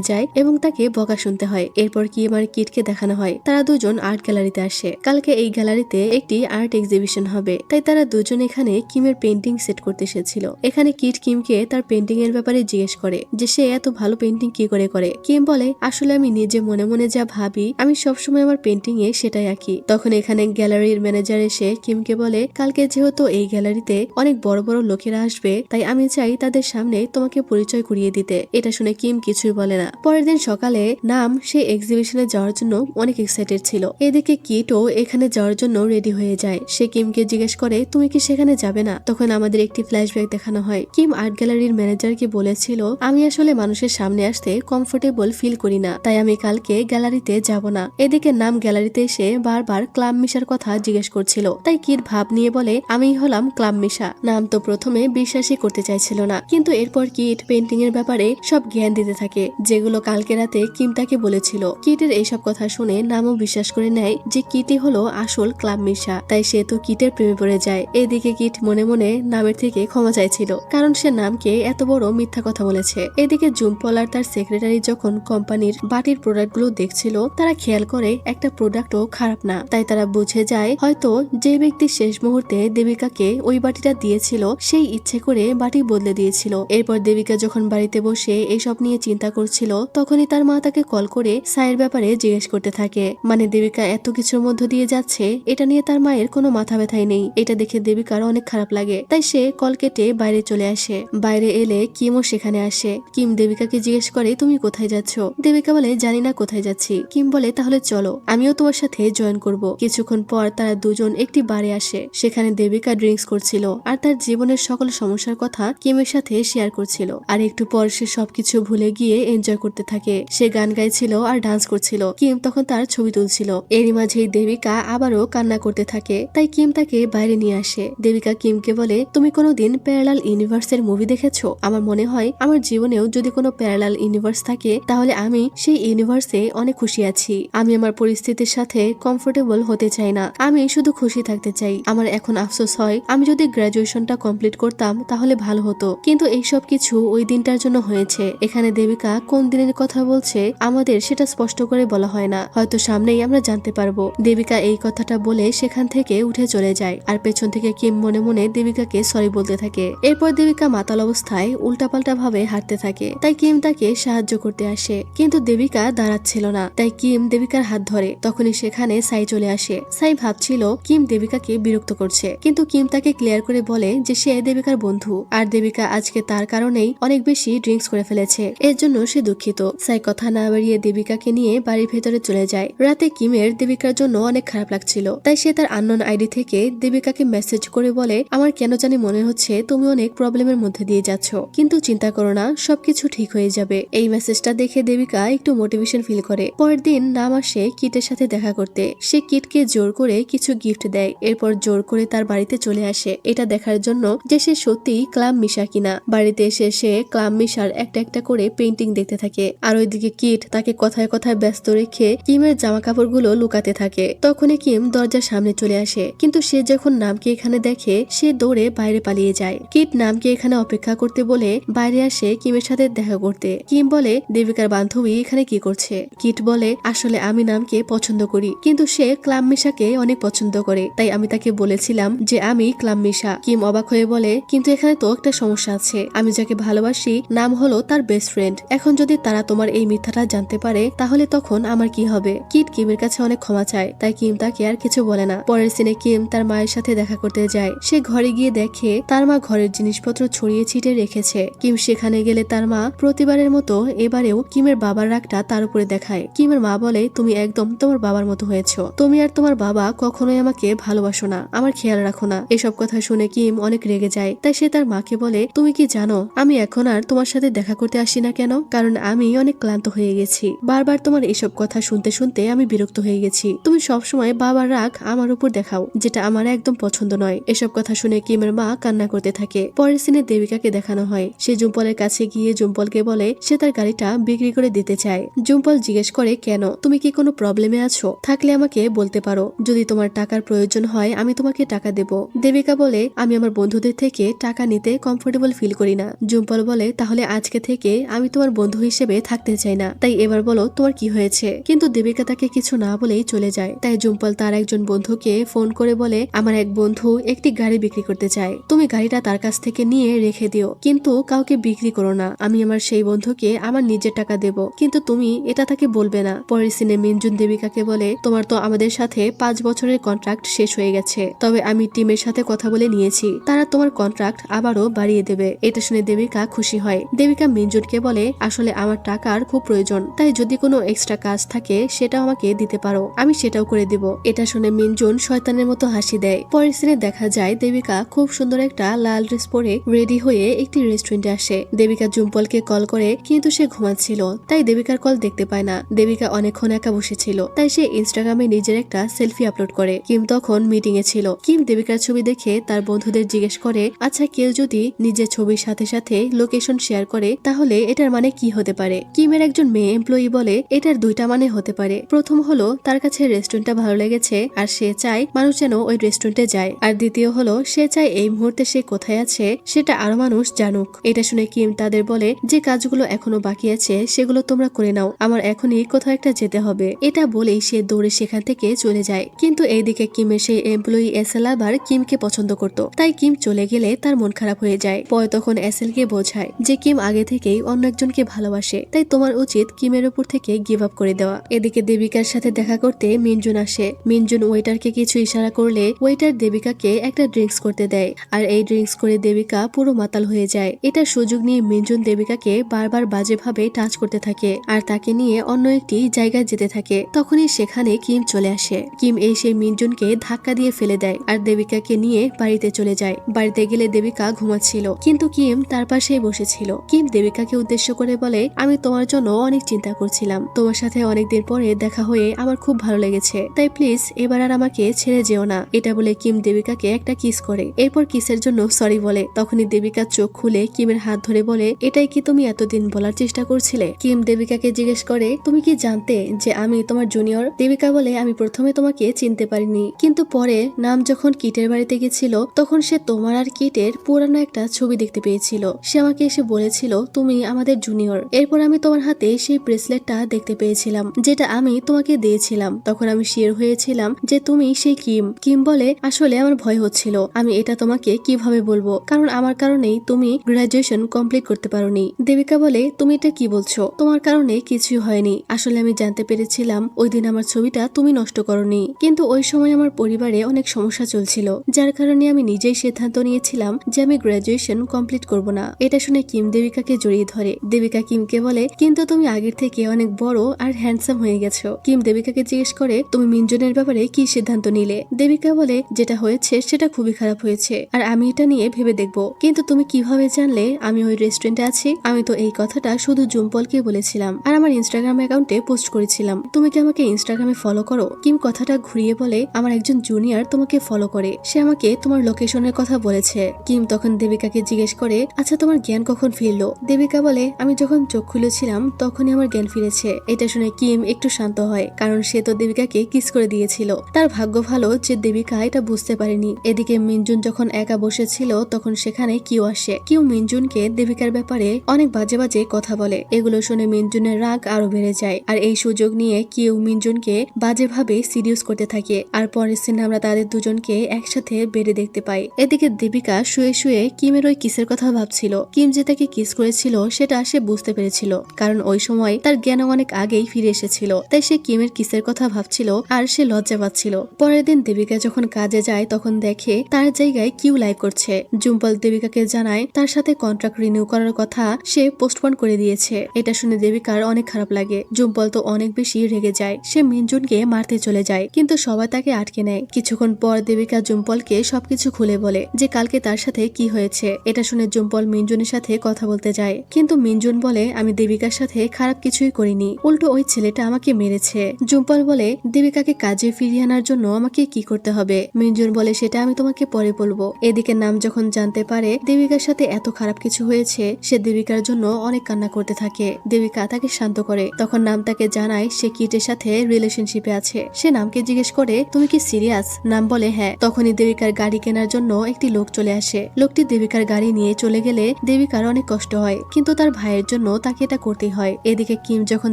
যায় এবং তাকে বকা শুনতে হয়। এরপর কিম আর কিটকে দেখানো হয় তারা দুজন আর্ট গ্যালারিতে আসে। কালকে এই গ্যালারিতে একটি আর্ট এক্সিবিশন হবে, তাই তারা দুজন এখানে কিমের পেন্টিং সেট করতে এসেছিল। এখানে কিট কিমকে তার পেন্টিং এর ব্যাপারে জিজ্ঞেস করে যে সে এত ভালো পেন্টিং কি করে করে। কিম বলে, আসলে আমি নিজে মনে মনে যা ভাবি আমি সবসময় আমার পেন্টিং এ সেটাই আঁকি। তখন এখানে গ্যালারির ম্যানেজার এসে কিমকে বলে, কালকে যেহেতু এই গ্যালারিতে অনেক বড় বড় লোকেরা আসবে, তাই আমি চাই তাদের সামনে তোমাকে পরিচয় করিয়ে দিতে। এটা শুনে কিম কিছুই বলে না। পরের দিন সকালে নাম সেই এক্সিবিশনে যাওয়ার জন্য অনেক এক্সাইটেড ছিল। এদিকে কিটও এখানে যাওয়ার জন্য রেডি হয়ে যায়। সে কিমকে জিজ্ঞেস করে, তুমি কি সেখানে যাবে না? তখন আমাদের একটি ফ্ল্যাশব্যাক দেখানো হয়। কিম আর্ট গ্যালারির ম্যানেজারকে বলেছিল, আমি আসলে মানুষের সামনে আসতে কমফোর্টেবল ফিল করি না, তাই আমি কালকে গ্যালারিতে যাব না। এদিকে নাম গ্যালারিতে এসে বারবার ক্লাম মিশার কথা জিজ্ঞেস করছিল, তাই কিট ভাব নিয়ে বলে, আমি হলাম ক্লাম মিশা। নাম তো প্রথমে বিশ্বাসই করতে চাইছিল না, কিন্তু এরপর কিট পেন্টিং এর ব্যাপারে সব জ্ঞান দিতে থাকে, যেগুলো কালকে রাতে কিম তাকে বলেছিল। কিটের এইসব কথা শুনে নামও বিশ্বাস করে নেয় যে কিটই হলো আসল ক্লাব মিশা, তাই সে তো কিটের প্রেমে পড়ে যায়। এদিকে কিট মনে মনে নামের থেকে ক্ষমা চাইছিল, কারণ সে নামকে এত বড় মিথ্যা কথা বলেছে। এদিকে জুম্পল আর তার সেক্রেটারি যখন কোম্পানির বাটির প্রোডাক্ট গুলো দেখছিল, তারা খেয়াল করে একটা প্রোডাক্টও খারাপ না, তাই তারা বুঝে যায় হয়তো যে ব্যক্তি শেষ মুহূর্তে দেবিকাকে ওই বাটিটা দিয়েছিল সেই ইচ্ছে করে বাটি বদলে দিয়েছিল। এরপর দেবিকা যখন বাড়িতে বসে এইসব নিয়ে চিন্তা করছিল, তখনই তার মা তাকে কল করে সাইয়ের ব্যাপারে জিজ্ঞেস করতে থাকে। মানে দেবিকা এত কিছুর মধ্য দিয়ে যাচ্ছে, এটা নিয়ে তার মায়ের কোনো মাথা ব্যথাই নেই। এটা দেখে দেবিকার অনেক খারাপ লাগে, তাই সে কল কেটে বাইরে চলে আসে। বাইরে এলে কিমও সেখানে আসে। কিম দেবিকাকে জিজ্ঞেস করে, তুমি কোথায় যাচ্ছ? দেবিকা বলে, জানি না কোথায় যাচ্ছি। কিম বলে, তাহলে চলো, আমিও তোমার সাথে জয়েন করব। কিছুক্ষণ পর তারা দুজন একটি বারে আসে। সেখানে দেবিকা ড্রিঙ্কস করছিল আর তার জীবনের সকল সমস্যার কথা কিমের সাথে শেয়ার করছিল। আর একটু পর সে সবকিছু ভুলে গিয়ে এনজয় করতে থাকে। সে গান গাইছিল আর ডান্স করছিল। কিম তখন তার ছবি তুলছিল। এরই মাঝেই দেবিকা আবারও কান্না করতে থাকে, তাই কিম তাকে বাইরে নিয়ে আসে। দেবিকা কিমকে বলে, তুমি কোনোদিন প্যারালাল ইউনিভার্সের মুভি দেখেছো? আমার মনে হয় আমার জীবনেও যদি কোনো প্যারালাল ইউনিভার্স থাকে তাহলে আমি সেই ইউনিভার্সে অনেক খুশি আছি। আমি আমার পরিস্থিতির সাথে কমফোর্টেবল হতে চাই না, আমি শুধু খুশি থাকতে চাই। আমার এখন আফসোস হয় আমি যদি গ্রাজুয়েশনটা কমপ্লিট করতাম তাহলে ভালো হতো, কিন্তু এইসব কিছু ওই দিনটার জন্য হয়েছে। এখানে দেবিকা কোন দিনের কথা বলছে আমাদের সেটা স্পষ্ট করে বলা হয় না, হয়তো সামনেই আমরা জানতে পারবো। দেবিকা এই কথাটা বলে সেখান থেকে উঠে চলে যায়, আর পেছন থেকে কিম মনে মনে দেবিকাকে সরি বলতে থাকে। এরপর দেবিকা মাতাল অবস্থায় উল্টাপাল্টা ভাবে হাঁটতে থাকে, তাই কিম তাকে সাহায্য করতে আসে, কিন্তু দেবিকা দাঁড়াচ্ছিল না, তাই কিম দেবিকার হাত ধরে। তখনই সেখানে সাই চলে আসে। সাই ভাবছিল কিম দেবিকাকে বিরক্ত করছে, কিন্তু কিম তাকে ক্লিয়ার করে বলে যে সে দেবিকার বন্ধু, আর দেবিকা আজকে তার কারণেই অনেক বেশি ড্রিঙ্কস করে ফেলেছে, এর জন্য সে দুঃখিত। সাই কথা না বাড়িয়ে দেবিকাকে নিয়ে বাড়ির ভেতরে চলে যায়। রাতে কিমের দেবিকার জন্য অনেক খারাপ লাগছিল, তাই সে তার আননোন আইডি থেকে দেবিকাকে মেসেজ করে বলে, আমার কেন জানি মনে হচ্ছে তুমি অনেক প্রবলেমের মধ্যে দিয়ে যাচ্ছ, কিন্তু চিন্তা করো না, সবকিছু ঠিক হয়ে যাবে। এই মেসেজটা দেখে দেবিকা একটু মোটিভেশন ফিল করে। পরের দিন নাম আসে কিটের সাথে দেখা করতে। সে কিটকে জোর করে কিছু গিফট দেয়, এরপর জোর করে তার বাড়িতে চলে আসে এটা দেখার জন্য যে সে সত্যিই ক্লাম মিশা কিনা। বাড়িতে এসে সে ক্লাম মিশার একটা একটা করে পেন্টিং দেখতে থাকে, আর ওইদিকে কিট তাকে কথায় কথায় ব্যস্ত রেখে কিমের জামা কাপড়গুলো লুকাতে থাকে। তখনই কিম দরজার সামনে চলে আসে, কিন্তু সে যখন নামকে এখানে দেখে সে দৌড়ে বাইরে পালিয়ে যায়। কিট নামকে এখানে অপেক্ষা করতে বলে বাইরে আসে কিমের সাথে দেখা করতে। কিম বলে, দেবিকার বান্ধবী এখানে কি করছে? কিট বলে, আসলে আমি নামকে পছন্দ করি, কিন্তু সে ক্লাম মিশাকে অনেক পছন্দ পছন্দ করে, তাই আমি তাকে বলেছিলাম যে আমি ক্লাম্মিশা। কিম অবাক হয়ে বলে, কিন্তু এখানে তো একটা সমস্যা আছে, আমি যাকে ভালোবাসি নাম হলো তার বেস্ট ফ্রেন্ড। এখন যদি তারা তোমার এই মিথ্যাটা জানতে পারে তাহলে তখন আমার কি হবে? কিট কিমের কাছে অনেক ক্ষমা চায়, তাই কিম তাকে আর কিছু বলে না। পরের সিনে কিম তার মায়ের সাথে দেখা করতে যায়। সে ঘরে গিয়ে দেখে তার মা ঘরের জিনিসপত্র ছড়িয়ে ছিটিয়ে রেখেছে। কিম সেখানে গেলে তার মা প্রতিবারের মতো এবারেও কিমের বাবার রাগটা তার উপরে দেখায়। কিমের মা বলে, তুমি একদম তোমার বাবার মতো হয়েছো, তুমি আর তোমার বাবা কখনোই আমাকে ভালোবাসো না, আমার খেয়াল রাখো না। এসব কথা শুনে কিম অনেক রেগে যায়, তাই সে তার মাকে বলে, তুমি কি জানো আমি এখন আর তোমার সাথে দেখা করতে আসি না কেন? কারণ আমি অনেক ক্লান্ত হয়ে গেছি, বারবার তোমার এসব কথা শুনতে শুনতে আমি বিরক্ত হয়ে গেছি। তুমি সবসময় বাবার রাগ আমার উপর দেখাও, যেটা আমার একদম পছন্দ নয়। এসব কথা শুনে কিমের মা কান্না করতে থাকে। পরের সিনে দেবিকাকে দেখানো হয়। সে জুম্পলের কাছে গিয়ে জুম্পলকে বলে সে তার গাড়িটা বিক্রি করে দিতে চায়। জুম্পল জিজ্ঞেস করে, কেন, তুমি কি কোনো প্রবলেমে আছো? থাকলে আমাকে বলতে পারো, যদি তোমার টাকার প্রয়োজন হয় আমি তোমাকে টাকা দেব। দেবিকা বলে, আমি আমার বন্ধুদের থেকে টাকা নিতে কমফোর্টেবল ফিল করি না। জুম্পল বলে, তাহলে আজকে থেকে আমি তোমার বন্ধু হিসেবে থাকতে চাই না, তাই এবার বলো তোমার কি হয়েছে? কিন্তু দেবিকা তাকে কিছু না বলেই চলে যায়। তাই জুম্পল তার একজন বন্ধুকে ফোন করে বলে, আমার এক বন্ধু একটি গাড়ি বিক্রি করতে চায়, তুমি গাড়িটা তার কাছ থেকে নিয়ে রেখে দিও, কিন্তু কাউকে বিক্রি করো না। আমি আমার সেই বন্ধুকে আমার নিজের টাকা দেব, কিন্তু তুমি এটা তাকে বলবে না। পরের সিনে মিনজুন দেবিকাকে বলে, তোমার তো আমাদের সাথে 5 বছরের কন্ট্রাক্ট শেষ হয়ে গেছে, তবে আমি টিমের সাথে কথা বলে নিয়েছি, তারা তোমার কন্ট্রাক্ট আবারও বাড়িয়ে দেবে। এটা শুনে দেবিকা খুশি হয়। দেবিকা মিনজুনকে বলে, আসলে আমার টাকার খুব প্রয়োজন, তাই যদি কোনো এক্সট্রা কাজ থাকে সেটাও আমাকে দিতে পারো, আমি সেটাও করে দিব। এটা শুনে মিনজুন শয়তানের মতো হাসি দেয়। পরের সিনে দেখা যায় দেবিকা খুব সুন্দর একটা লাল ড্রেস পরে রেডি হয়ে একটি রেস্টুরেন্টে আসে। দেবিকা জুম্পলকে কল করে, কিন্তু সে ঘুমাচ্ছিল, তাই দেবিকার কল দেখতে পায় না। দেবিকা অনেকক্ষণ একা বসেছিল, তাই সে ইনস্টাগ্রামে নিজের একটা সেলফি আপলোড করে। কিম তখন মিটিং এ ছিল। কিম দেবিকার ছবি দেখে তার বন্ধুদের জিজ্ঞেস করে, আচ্ছা কেউ যদি নিজের ছবির সাথে সাথে লোকেশন শেয়ার করে তাহলে এটার মানে কি হতে পারে? কিমের একজন মেয়ে এমপ্লয়ি বলে, এটার দুইটা মানে হতে পারে। প্রথম হলো তার কাছে রেস্টুরেন্টটা ভালো লেগেছে আর সে চায় মানুষ যেন ওই রেস্টুরেন্টে যায়, আর দ্বিতীয় হলো সে চায় এই মুহূর্তে সে কোথায় আছে সেটা আরো মানুষ জানুক। এটা শুনে কিম তাদের বলে, যে কাজগুলো এখনো বাকি আছে সেগুলো তোমরা করে নাও, আমার এখনই কোথাও একটা যেতে হবে। এটা বলেই সে দৌড়ে সেখান থেকে চলে যায়। কিন্তু এইদিকে কিমের সেই এমপ্লয়ি এসএল আবার কিমকে পছন্দ করত, তাই কিম চলে গেলে তার মন খারাপ হয়ে যায়। পরে তখন এসএল কে বোঝায় যে কিম আগে থেকেই অন্য একজনকে ভালোবাসে, তাই তোমার উচিত কিমের উপর থেকে গিভ আপ করে দেওয়া। এদিকে দেবিকার সাথে দেখা করতে মিনজুন আসে। মিনজুন ওয়েটারকে কিছু ইশারা করলে ওয়েটার দেবিকাকে একটা ড্রিঙ্কস করতে দেয়, আর এই ড্রিঙ্কস করে দেবিকা পুরো মাতাল হয়ে যায়। এটা সুযোগ নিয়ে মিনজুন দেবিকাকে বারবার বাজেভাবে টাচ করতে থাকে আর তাকে নিয়ে অন্য একটি জায়গায় যেতে থাকে। তখনই সেখানে কিম চলে আসে। কিম এসে মিনজুনকে ধাক্কা দিয়ে ফেলে দেয় আর দেবিকাকে নিয়ে বাড়িতে চলে যায়। বাড়িতে গেলে দেবিকা ঘুমাচ্ছিল, কিন্তু কিম তার পাশেই বসেছিল। কিম দেবিকাকে উদ্দেশ্য করে বলে, আমি তোমার জন্য অনেক চিন্তা করছিলাম, তোমার সাথে অনেকদিন পরে দেখা হয়ে আমার খুব ভালো লেগেছে, তাই প্লিজ এবার আর আমাকে ছেড়ে যেও না। এটা বলে কিম দেবিকাকে একটা কিস করে, এরপর কিসের জন্য সরি বলে। তখনই দেবিকা চোখ খুলে কিমের হাত ধরে বলে, এটাই কি তুমি এতদিন বলার চেষ্টা করছিলে? কিম দেবিকাকে জিজ্ঞেস করে, তুমি কি জানতে যে আমি তোমার জুনিয়র? দেবিকা বলে, আমি প্রথমে তোমাকে চিনতে পারিনি, কিন্তু পরে নাম যখন কিটের বাড়িতে গেছিল তখন সে তোমার আর কিটের পুরানো একটা ছবি দেখতে পেয়েছিল। সে আমাকে এসে বলেছিল তুমি আমাদের জুনিয়র। এরপর আমি তোমার হাতে সেই ব্রেসলেটটা দেখতে পেয়েছিলাম যেটা আমি তোমাকে দিয়েছিলাম, তখন আমি শিওর হয়েছিলাম যে তুমি সেই কিম। কিম বলে, আসলে আমার ভয় হচ্ছিল আমি এটা তোমাকে কিভাবে বলবো, কারণ আমার কারণেই তুমি গ্রাজুয়েশন কমপ্লিট করতে পারোনি। দেবিকা বলে, তুমি এটা কি বলছো? তোমার কারণে কিছুই হয়নি, আসলে আমি জানতে পেরেছিলাম ওই দিন আমার ছবিটা তুমি নষ্ট করোনি, কিন্তু ওই সময় আমার পরিবারে অনেক সমস্যা চলছিল, যার কারণে আমি নিজেই সিদ্ধান্ত নিয়েছিলাম যে আমি গ্রাজুয়েশন কমপ্লিট করব না। এটা শুনে কিম দেবিকাকে জড়িয়ে ধরে। দেবিকা কিমকে বলে, কিন্তু তুমি আগের থেকে অনেক বড় আর হ্যান্ডসাম হয়ে গেছো। কিম দেবিকাকে জিজ্ঞেস করে, তুমি মিনজুনের ব্যাপারে কি সিদ্ধান্ত নিলে? দেবিকা বলে, যেটা হয়েছে সেটা খুবই খারাপ হয়েছে আর আমি এটা নিয়ে ভেবে দেখবো, কিন্তু তুমি কিভাবে জানলে আমি ওই রেস্টুরেন্টে আছি? আমি তো এই কথাটা শুধু জুম্পলকে বলেছিলাম আর আমার ইনস্টাগ্রাম অ্যাকাউন্টে পোস্ট করেছিলাম, তুমি কি আমাকে ইনস্টাগ্রামে ফলো করো? কিম কথাটা ঘুরিয়ে বলে, আমার একজন জুনিয়র তোমাকে ফলো করে, সে আমাকে তোমার লোকেশনের কথা বলেছে। কিম তখন দেবিকাকে জিজ্ঞেস করে, আচ্ছা তোমার জ্ঞান কখন ফিরলো? দেবিকা বলে, আমি যখন চোখ খুলেছিলাম তখনই আমার জ্ঞান ফিরেছে। এটা শুনে কিম একটু শান্ত হয়, কারণ সে তো দেবিকাকে কিস করে দিয়েছিল। তার ভাগ্য ভালো যে দেবিকা এটা বুঝতে পারেনি। এদিকে মিনজুন যখন একা বসেছিল তখন সেখানে কিউ আসে। কিউ মিনজুনকে দেবিকার ব্যাপারে অনেক বাজে বাজে কথা বলে। এগুলো শুনে মিনজুনের রাগ আরো বেড়ে যায়, আর এই সুযোগ নিয়ে কিউ মিনজুনকে বাজেভাবে সিরিয়াস করতে থাকে আর পরের সিনে আমরা তাদের দুজনকে একসাথে বেডে দেখতে পাই। এদিকে দেবিকা শুয়ে শুয়ে কিমের ওই কিসের কথা ভাবছিল। কিম যে তাকে কিস করেছিল সেটা সে বুঝতে পেরেছিল, কারণ ওই সময় তার জ্ঞান অনেক আগেই ফিরে এসেছিল। তাই সে কিমের কিসের কথা ভাবছিল আর সে লজ্জা পাচ্ছিল। পরের দিন দেবিকা যখন কাজে যায় তখন দেখে তার জায়গায় কিউ লাইভ করছে। জুম্পল দেবিকাকে জানায় তার সাথে কন্ট্রাক্ট রিনিউ করার কথা সে পোস্টপোন করে দিয়েছে। এটা শুনে দেবিকার অনেক খারাপ লাগে। জুম্পল তো অনেক বেশি রেগে যায়। সে মিনজুনকে মারতে চলে যায়, কিন্তু সবাই তাকে আটকে নেয়। কিছুক্ষণ পর দেবিকা জুম্পলকে সবকিছু খুলে বলে যে কালকে তার সাথে কি হয়েছে। এটা শুনে জুম্পল মিনজুনের সাথে কথা বলতে যায়, কিন্তু মিনজুন বলে আমি দেবিকার সাথে খারাপ কিছুই করিনি, উল্টো ওই ছেলেটা আমাকে মেরেছে। জুম্পল বলে দেবিকাকে কাজে ফিরিয়ে আনার জন্য আমাকে কি করতে হবে। মিনজুন বলে সেটা আমি তোমাকে পরে বলবো। এদিকে নাম যখন জানতে পারে দেবিকার সাথে এত খারাপ কিছু হয়েছে, সে দেবিকার জন্য অনেক কান্না করতে থাকে। দেবিকা তাকে শান্ত করে। তখন নাম তাকে জানায় সে কিটের সাথে রিলেশনশিপে আছে। সে নামকে জিজ্ঞেস করে তুমি কি সিরিয়াস? নাম বলে হ্যাঁ। তখনই দেবিকার গাড়ি কেনার জন্য একটি লোক চলে আসে। লোকটি দেবিকার গাড়ি নিয়ে চলে গেলে দেবিকার অনেক কষ্ট হয়, কিন্তু তার ভাইয়ের জন্য তাকে এটা করতেই হয়। এদিকে কিম যখন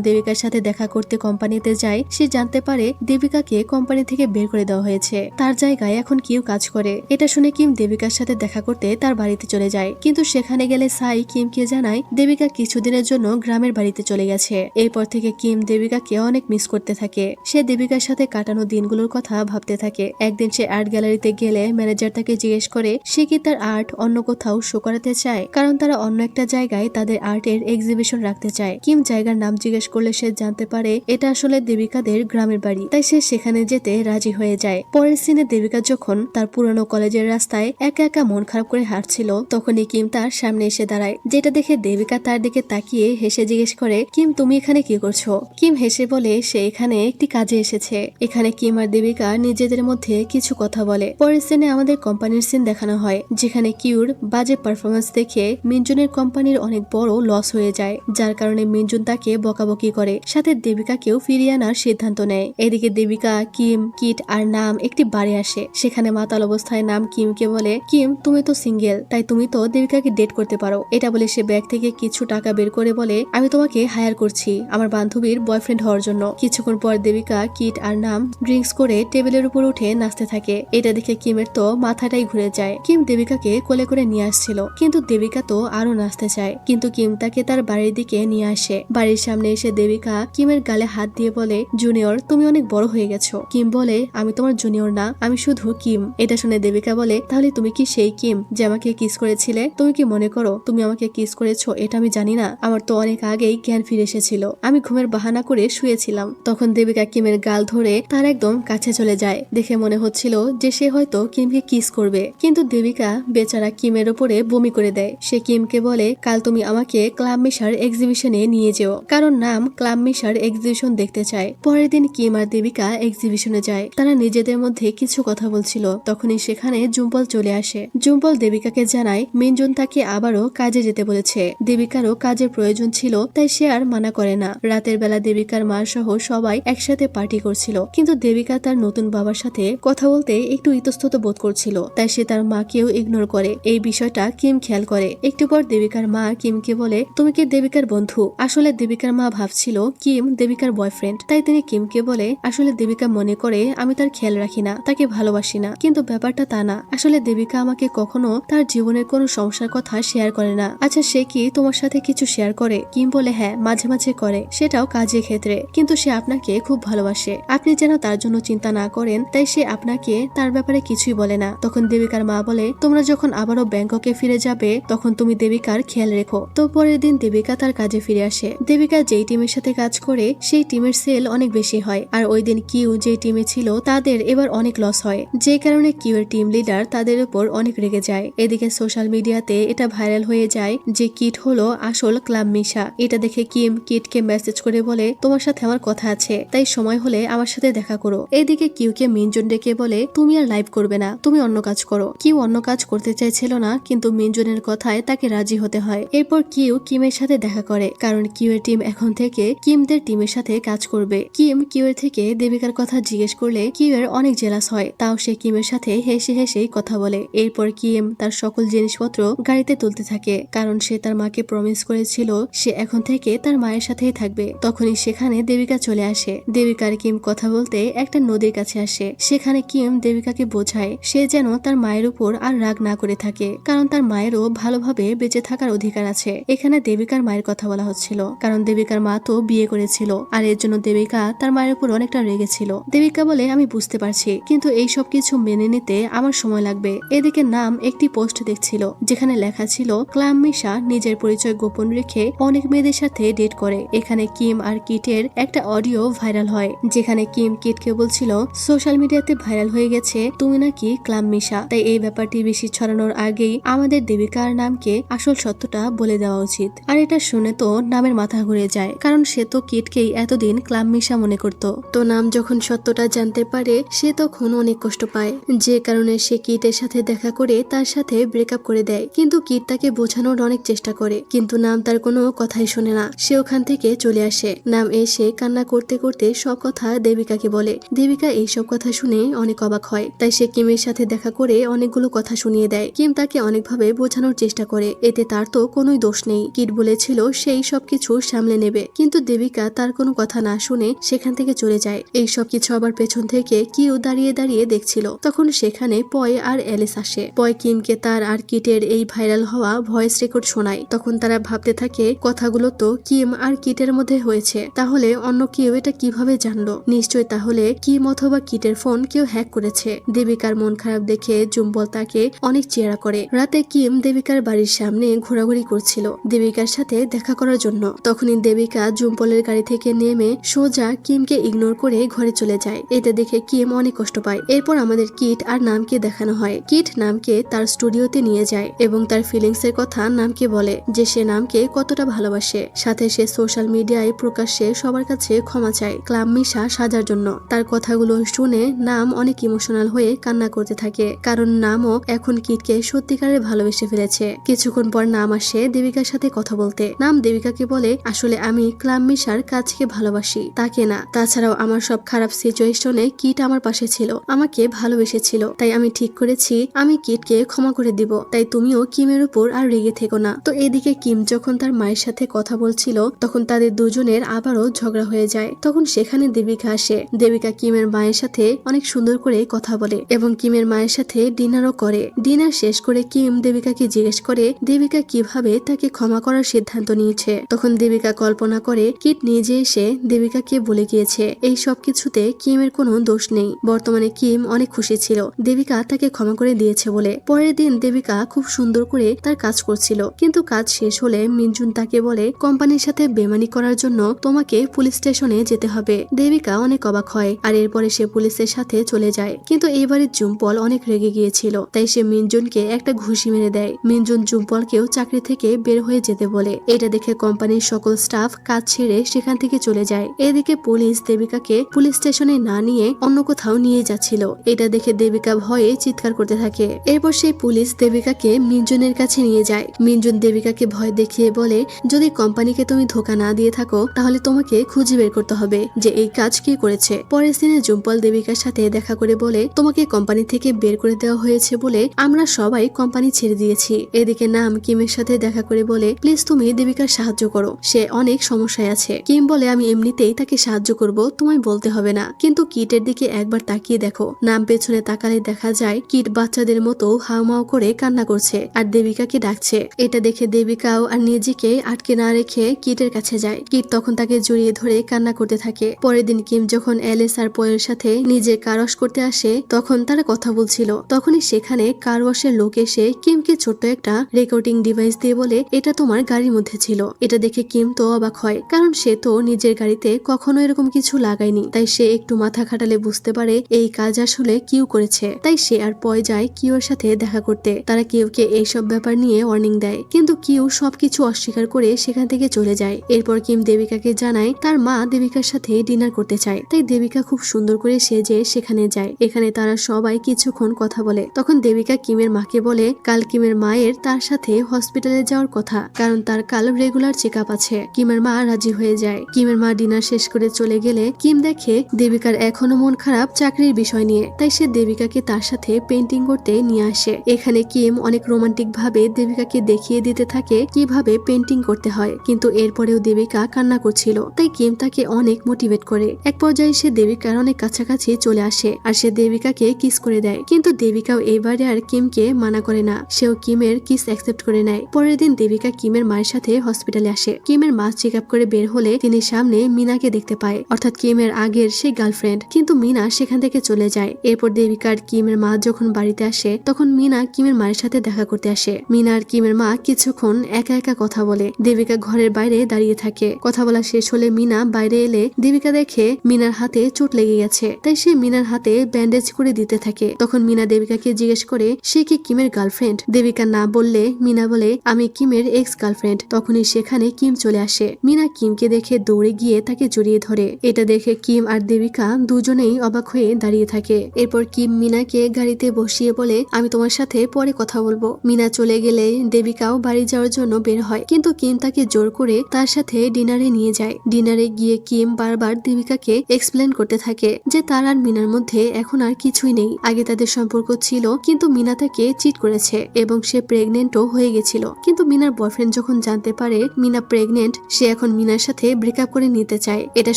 দেবিকার সাথে দেখা করতে কোম্পানিতে যায়, সে জানতে পারে দেবিকাকে কোম্পানি থেকে বের করে দেওয়া হয়েছে। তার জায়গায় এখন কিউ কাজ করে। এটা শুনে কিম দেবিকার সাথে দেখা করতে তার বাড়িতে চলে যায়, কিন্তু সেখানে গেলে সাই কিমকে জানায় দেবিকা কিছুদিনের জন্য গ্রামের বাড়িতে চলে গেছে। এরপর থেকে কিম দেবিকাকে অনেক মিস করতে থাকে। সে দেবিকার সাথে কাটানো দিনগুলোর কথা ভাবতে থাকে। একদিন সে আর্ট গ্যালারিতে গেলে ম্যানেজার তাকে জিজ্ঞেস করে সে কি তার আর্ট অন্য কোথাও শো করাতে চায়, কারণ তারা অন্য একটা জায়গায় তাদের আর্টের এক্সিবিশন রাখতে চায়। কিম জায়গার নাম জিজ্ঞেস করলে সে জানতে পারে এটা আসলে দেবিকাদের গ্রামের বাড়ি, তাই সে সেখানে যেতে রাজি হয়ে যায়। পরের সিনে দেবিকা যখন তার পুরনো কলেজের রাস্তায় একা একা মন খারাপ করে হাঁটছিল, তখনই কিম তার সামনে এসে দাঁড়ায়, যেটা দেখে দেবিকা তার দিকে তাকিয়ে হেসে জিজ্ঞেস করে কিম তুমি এখানে কি করছো? কিম হেসে বলে সে এখানে একটি কাজে এসেছে। এখানে কিম আর দেবিকা নিজেদের মধ্যে কিছু কথা বলে। পরের সিনে আমাদের কোম্পানির সিন দেখানো হয়, যেখানে কিউর বাজে পারফরমেন্স দেখে মিনজুনের কোম্পানির অনেক বড় লস হয়ে যায়, যার কারণে মিনজুন তাকে বকাবকি করে, সাথে দেবিকাকেও ফিরিয়ে আনার সিদ্ধান্ত নেয়। এদিকে দেবিকা, কিম, কিট আর নাম একটি বাড়ি আসে। সেখানে মাতাল অবস্থায় নাম কিমকে বলে কিম তুমি তো সিঙ্গেল, তাই তুমি তো দেবিকাকে ডেট করতে পারো। এটা বলে সে ব্যাগ থেকে কিছু টাকা বের করে বলে আমি তোমাকে হায়ার করছি আমার বান্ধবীর বয়ফ্রেন্ড হওয়ার জন্য। কিছুক্ষণ পর দেবিকা, কিট আর নাম ড্রিঙ্কস করে টেবিলের উপর উঠে নাচতে থাকে। এটা দেখে কিমের তো মাথাটাই ঘুরে যায়। কিম দেবিকাকে কোলে করে নিয়ে আসছিল, কিন্তু দেবিকা তো আরো নাচতে চায়, কিন্তু কিম তাকে তার বাড়ির দিকে নিয়ে আসে। বাড়ির সামনে এসে দেবিকা কিমের গালে হাত দিয়ে বলে জুনিয়র তুমি অনেক বড় হয়ে গেছো। কিম বলে আমি তোমার জুনিয়র না, আমি শুধু কিম। এটা শুনে দেবিকা বলে তাহলে তুমি কি সেই কিম যে আমাকে কিস করেছিলে? তুমি কি মনে করো তুমি আমাকে কিস করেছো এটা আমি জানি না? আমার তো অনেক আগেই জ্ঞান ফিরে এসেছিল, আমি ঘুমের বাহানা করে শুয়েছিলাম। তখন দেবিকা কিমের গাল ধরে তার একদম কাছে চলে যায়। দেখে মনে হচ্ছিল যে সে হয়তো কিমকে কিস করবে, কিন্তু দেবিকা বেচারা কিমের উপরে বমি করে দেয়। সে কিমকে বলে কাল তুমি আমাকে ক্লাব মিশার এক্সিবিশনে নিয়ে যেও, কারণ নাম ক্লাব মিশার এক্সিবিশন দেখতে চায়। পরের দিন কিম আর দেবিকা এক্সিবিশনে যায়। তারা নিজেদের মধ্যে কিছু কথা বলছিল, তখনই সেখানে জুম্পল চলে আসে। জুম্পল দেবিকাকে জানায় মিনজুন তাকে আবারও কাজে যেতে বলেছে। দেবিকারও কাজের প্রয়োজন ছিল, তাই সে আর মানা করে না। রাতের বেলা দেবিকার মা সহ সবাই একসাথে পার্টি করছিল, কিন্তু দেবিকা তার নতুন বাবার সাথে কথা বলতে একটু ইতস্তত বোধ করছিল, তাই সে তার মাকেও ইগনোর করে। এই বিষয়টা কিম খেয়াল করে। একটু পর দেবিকার মা কিমকে বলে তুমি কি দেবিকার বন্ধু? আসলে দেবিকার মা ভাবছিল কিম দেবিকার বয়ফ্রেন্ড, তাই তিনি কিমকে বলে আসলে দেবিকা মনে করে আমি তার খেয়াল রাখি না, তাকে ভালোবাসি না, কিন্তু ব্যাপারটা তা না। আসলে দেবিকা আমাকে কখনো তার জীবনের কোনো সমস্যার কথা শেয়ার করে না। আচ্ছা সে কি তোমার সাথে কিছু শেয়ার করে? কিম বলে হ্যাঁ মাঝে মাঝে করে, সেটাও কাজের ক্ষেত্রে, কিন্তু সে আপনাকে খুব ভালোবাসে, আপনি যেন তার জন্য চিন্তা না করেন, তাই সে আপনাকে তার ব্যাপারে কিছুই বলে না। তখন দেবিকার মা বলে তোমরা যখন আবারও ব্যাংককে ফিরে যাবে তখন তুমি দেবিকার খেয়াল রেখো। তো পরের দিন দেবিকা তার কাজে ফিরে আসে। দেবিকা যেই টিমের সাথে কাজ করে সেই টিমের সেল অনেক বেশি হয়, আর ওই দিন কিউ যে টিমে ছিল তাদের এবার অনেক লস হয়, যে কারণে কিউ এর টিম লিডার তাদের উপর অনেক রেগে যায়। এদিকে সোশ্যাল মিডিয়াতে এটা ভাইরাল হয়ে যায় যে কিট হলো আসল ক্লাব মিশা। এটা দেখে কিম কিটকে মেসেজ করে বলে তোমার সাথে আমার কথা আছে, তাই সময় হলে আমার সাথে দেখা করো। এদিকে কিউকে মিনজুন ডেকে বলে তুমি আর লাইভ করবে না, তুমি অন্য কাজ করো। কিউ অন্য কাজ করতে চাইছিল না, কিন্তু মিনজুনের কথায় তাকে রাজি হতে হয়। এরপর কিউ কিমের সাথে দেখা করে, কারণ কিউ এর টিম এখন থেকে কিমদের টিমের সাথে কাজ করবে। কিম কিউ এর থেকে দেবিকার কথা জিজ্ঞেস করলে কিউ এর অনেক জেলাস হয়, তাও সে কিমের সাথে হেসে হেসেই কথা বলে। এরপর কিম তার সকল জিনিসপত্র গাড়িতে তুলতে থাকে, কারণ সে তার মাকে প্রমিস করেছিল সে এখন থেকে তার মায়ের সাথেই থাকবে। তখনই সেখানে দেবিকা চলে আসে। দেবিকার কিম কথা বলতে একটা নদী ওদের কাছে আসে। সেখানে কিম দেবিকাকে বোঝায় সে যেন তার মায়ের উপর আর রাগ না করে থাকে, কারণ তার মায়েরও ভালোভাবে বেঁচে থাকার অধিকার আছে। এখানে দেবিকার মায়ের কথা বলা হচ্ছিল, কারণ দেবিকার মা তো বিয়ে করেছিল, আর এর জন্য দেবিকা তার মায়ের উপর অনেকটা রেগেছিল। দেবিকা বলে, আমি বুঝতে পারছি, কিন্তু এই সব কিছু মেনে নিতে আমার সময় লাগবে। এদিকে নাম একটি পোস্ট দেখছিল যেখানে লেখা ছিল ক্লাম মিশা নিজের পরিচয় গোপন রেখে অনেক মেয়েদের সাথে ডেট করে। এখানে কিম আর কিটের একটা অডিও ভাইরাল হয়, যেখানে কিম কিটকে বলছিল সোশ্যাল মিডিয়াতে ভাইরাল হয়ে গেছে তুমি নাকি ক্লাম মিশা, তাই এই ব্যাপারটি বেশি ছড়ানোর আগেই আমাদের দেবিকার নামকে আসল সত্যটা বলে দেওয়া উচিত। আর এটা শুনে তো নামের মাথা ঘুরে যায়, কারণ সে তো কিটকেই এতদিন ক্লাম মিশা মনে করত। তো নাম যখন সত্যটা জানতে পারে সে তখন অনেক কষ্ট পায়, যে কারণে সে কিটের সাথে দেখা করে তার সাথে ব্রেকআপ করে দেয়। কিন্তু কিট তাকে বোঝানোর অনেক চেষ্টা করে, কিন্তু নাম তার কোনো কথাই শোনে না। সে ওখান থেকে চলে আসে। নাম এসে কান্না করতে করতে সব কথা দেবিকাকে বলে। দেবিকা এইসব কথা শুনে অনেক অবাক হয়, তাই সে কিমের সাথে দেখা করে অনেকগুলো কথা শুনিয়ে দেয়। কিম তাকে অনেকভাবে বোঝানোর চেষ্টা করে, এতে তার তো কোনোই দোষ নেই। কিট বলেছিল সেই সবকিছু সামলে নেবে, কিন্তু দেবিকা তার কোনো কথা না শুনে সেখান থেকে চলে যায়। এই সব কিছু আবার পেছন থেকে কিউ দাঁড়িয়ে দাঁড়িয়ে দেখছিল। তখন সেখানে পয় আর অ্যালিস আসে। পয় কিমকে তার আর কিটের এই ভাইরাল হওয়া ভয়েস রেকর্ড শোনায়। তখন তারা ভাবতে থাকে কথাগুলো তো কিম আর কিটের মধ্যে হয়েছে, তাহলে অন্য কেউ এটা কিভাবে জানলো? নিশ্চয় তাহলে কিম অথবা কিটের ফোন কেউ হ্যাক করেছে। দেবিকার মন খারাপ দেখে জুম্বল তাকে অনেক চেয়ারা করে। রাতে কিম দেবিকার বাড়ির সামনে ঘোরাঘুরি করছিল দেবিকার সাথে দেখা করার জন্য। তখনই দেবিকা জুম্বলের গাড়ি থেকে নেমে সোজা কিমকে ইগনোর করে ঘরে চলে যায়। এটা দেখে কিম অনেক কষ্ট পায়। এরপর আমাদের কিট আর নামকে দেখানো হয়। কিট নামকে তার স্টুডিওতে নিয়ে যায় এবং তার ফিলিংস এর কথা নামকে বলে, যে সে নামকে কতটা ভালোবাসে। সাথে সে সোশ্যাল মিডিয়ায় প্রকাশ্যে সবার কাছে ক্ষমা চায় ক্লাম মিশা সাজার জন্য। তার কথাগুলো শুনে নাম অনেক ইমোশনাল হয়ে কান্না করতে থাকে, কারণ নামও এখন কিটকে সত্যিকারের ভালোবেসে ফেলেছে। কিছুক্ষণ পর নাম আসে দেবিকার সাথে কথা বলতে। নাম দেবিকাকে বলে, আসলে আমি ক্লাম মিশার কাজকে ভালোবাসি, তাকে না। তাছাড়াও আমার সব খারাপ সিচুয়েশনে কিট আমার পাশে ছিল, আমাকে ভালোবেসেছিল, তাই আমি ঠিক করেছি আমি কিটকে ক্ষমা করে দিব। তাই তুমিও কিমের উপর আর রেগে থেকো না। তো এদিকে কিম যখন তার মায়ের সাথে কথা বলছিল তখন তাদের দুজনের আবারও ঝগড়া হয়ে যায়। তখন সেখানে দেবিকা আসে। দেবিকা কিমের মায়ের সাথে অনেক সুন্দর করে কথা বলে এবং কিমের মায়ের সাথে ডিনারও করে। ডিনার শেষ করে কিম দেবিকাকে জিজ্ঞেস করে দেবিকা কিভাবে তাকে ক্ষমা করার সিদ্ধান্ত নিয়েছে। তখন দেবিকা কল্পনা করে কিট নিজে এসে দেবিকাকে বলে গিয়েছে এই সব কিছুতে কিমের কোনো দোষ নেই। বর্তমানে কিম অনেক খুশি ছিল দেবিকা তাকে ক্ষমা করে দিয়েছে বলে। পরের দিন দেবিকা খুব সুন্দর করে তার কাজ করছিল, কিন্তু কাজ শেষ হলে মিনজুন তাকে বলে কোম্পানির সাথে বেমানি করার জন্য তোমাকে পুলিশ স্টেশনে যেতে হবে। দেবিকা অনেক অবাক হয় আর এরপরে সে পুলিশের সাথে চলে যায়। কিন্তু এইবারে জুম্পল অনেক রেগে গিয়েছিল, তাই সে মিনজুনকে একটা ঘুষি মেরে দেয়। মিনজুন জুম্পলকেও চাকরি থেকে বের হয়ে যেতে বলে। এটা দেখে কোম্পানির সকল স্টাফ কাজ ছেড়ে সেখান থেকে চলে যায়। এদিকে পুলিশ দেবিকাকে পুলিশ স্টেশনে না নিয়ে অন্য কোথাও নিয়ে যাচ্ছিল। এটা দেখে দেবিকা ভয়ে চিৎকার করতে থাকে। এরপর সেই পুলিশ দেবিকাকে মিনজুনের কাছে নিয়ে যায়। মিনজুন দেবিকাকে ভয় দেখিয়ে বলে যদি কোম্পানিকে তুমি ধোকা না দিয়ে থাকো তাহলে তোমাকে খুঁজে বের করতে হবে যে এই কাজ কে করেছে। পরের দিনে জুম্পল দেবিকার সাথে দেখা করে বলে তোমাকে কোম্পানি থেকে বের করে দেওয়া হয়েছে বলে আমরা সবাই কোম্পানি ছেড়ে দিয়েছি। এদিকে নাম কিমের সাথে দেখা করে বলে প্লিজ তুমি দেবিকার সাহায্য করো, সে অনেক সমস্যায় আছে। কিম বলে আমি এমনিতেই তাকে সাহায্য করব, তোমায় বলতে হবে না। কিন্তু কিটের দিকে একবার তাকিয়ে দেখো। নাম পেছনে তাকালে দেখা যায় কিট বাচ্চাদের মতো হাউমাউ করে কান্না করছে আর দেবিকাকে ডাকছে। এটা দেখে দেবিকাও আর নিজেকে আটকে না রেখে কিটের কাছে যায়। কিট তখন তাকে জড়িয়ে ধরে কান্না করতে থাকে। পরের দিন কিম যখন অ্যালিস আর পয়ের সাথে নিজের কার ওয়াশ করতে আসে তখন তারা কথা বলছিল। তখনই সেখানে কার ওয়াশের লোক এসে কিমকে ছোট্ট একটা রেকর্ডিং ডিভাইস দিয়ে বলে এটা তোমার গাড়ির মধ্যে ছিল। এটা দেখে কিম তো অবাক হয়, কারণ সে তো নিজের গাড়িতে কখনো এরকম কিছু লাগায়নি। তাই সে একটু মাথা খাটালে বুঝতে পারে এই কাজ আসলে কিউ করেছে। তাই সে আর পয় যায় কিউর সাথে দেখা করতে। তারা কিউকে এইসব ব্যাপার নিয়ে ওয়ার্নিং দেয়, কিন্তু কিউ সবকিছু অস্বীকার করে সেখান থেকে চলে যায়। এরপর কিম দেবিকাকে জানায় তার মা দেবিকার সাথে ডিনার করতে চায়। তাই দেবিকা খুব সুন্দর করে সেজে সেখানে যায়। এখানে তারা সবাই কিছুক্ষণ কথা বলে। তখন দেবিকা কিমের মাকে বলে কাল কিমের মায়ের তার সাথে হসপিটালে যাওয়ার কথা, কারণ তার কাল রেগুলার চেক আপ আছে। কিমের মা রাজি হয়ে যায়। কিমের মা ডিনার শেষ করে চলে গেলে কিম দেখে দেবিকার এখনো মন খারাপ চাকরির বিষয় নিয়ে। তাই সে দেবিকাকে তার সাথে পেন্টিং করতে নিয়ে আসে। এখানে কিম অনেক রোমান্টিক ভাবে দেবিকাকে দেখিয়ে দিতে থাকে কিভাবে পেন্টিং করতে হয়, কিন্তু এরপরেও দেবিকা কান্না করছিল। তাই কিম তাকে অনেক মোটিভেট করে। এক পর্যায়ে সে দেবিকার অনেক অনেক কাছাকাছি চলে আসে আর সে দেবিকাকে কিস করে দেয়, কিন্তু দেবিকাও এবারে আর কিমকে মানা করে না, সেও কিমের কিস অ্যাকসেপ্ট করে নেয়। পরের দিন দেবিকা কিমের মায়ের সাথে হসপিটালে আসে। কিমের মা চেক আপ করে বের হলে তিনি সামনে মিনাকে দেখতে পায়, অর্থাৎ কিমের আগের সেই গার্লফ্রেন্ড। কিন্তু মিনা সেখান থেকে চলে যায়। এরপর দেবিকার কিমের মা যখন বাড়িতে আসে তখন মিনা কিমের মায়ের সাথে দেখা করতে আসে। মিনা আর কিমের মা কিছুক্ষণ একা একা কথা বলে। দেবিকা ঘরের বাইরে দাঁড়িয়ে থাকে। কথা বলা শেষ হলে মিনা বাইরে এলে দেবিকা দেখে মিনার হাতে চোট লেগে গেছে, তাই সে মিনার হাতে ব্যান্ডেজ করে দিতে থাকে। তখন মিনা দেবিকাকে জিজ্ঞেস করে সে কি কিমের গার্লফ্রেন্ড। দেবিকা না বললে মিনা বলে আমি কিমের এক্স গার্লফ্রেন্ড। তখনই সেখানে কিম চলে আসে। মিনা কিমকে দেখে দৌড়ে গিয়ে তাকে জড়িয়ে ধরে। এটা দেখে কিম আর দেবিকা দুজনেই অবাক হয়ে দাঁড়িয়ে থাকে। এরপর কিম মিনাকে গাড়িতে বসিয়ে বলে আমি তোমার সাথে পরে কথা বলবো। মিনা চলে গেলে দেবিকাও বাড়ি যাওয়ার জন্য বের হয়, কিন্তু কিম তাকে জোর করে তার সাথে ডিনারে নিয়ে যায়। ডিনারে গিয়ে কিম বারবার দেবিকাকে এক্সপ্লেন করতে থাকে যে তার আর মিনার মধ্যে এখন আর কিছুই নেই। আগে তাদের সম্পর্ক ছিল, কিন্তু মিনা তাকে চিট করেছে এবং সে প্রেগনেন্টও হয়ে গেছিল। কিন্তু মিনার বয়ফ্রেন্ড যখন জানতে পারে মিনা প্রেগনেন্ট, সে এখন মিনার সাথে ব্রেকআপ করে নিতে চায়। এটা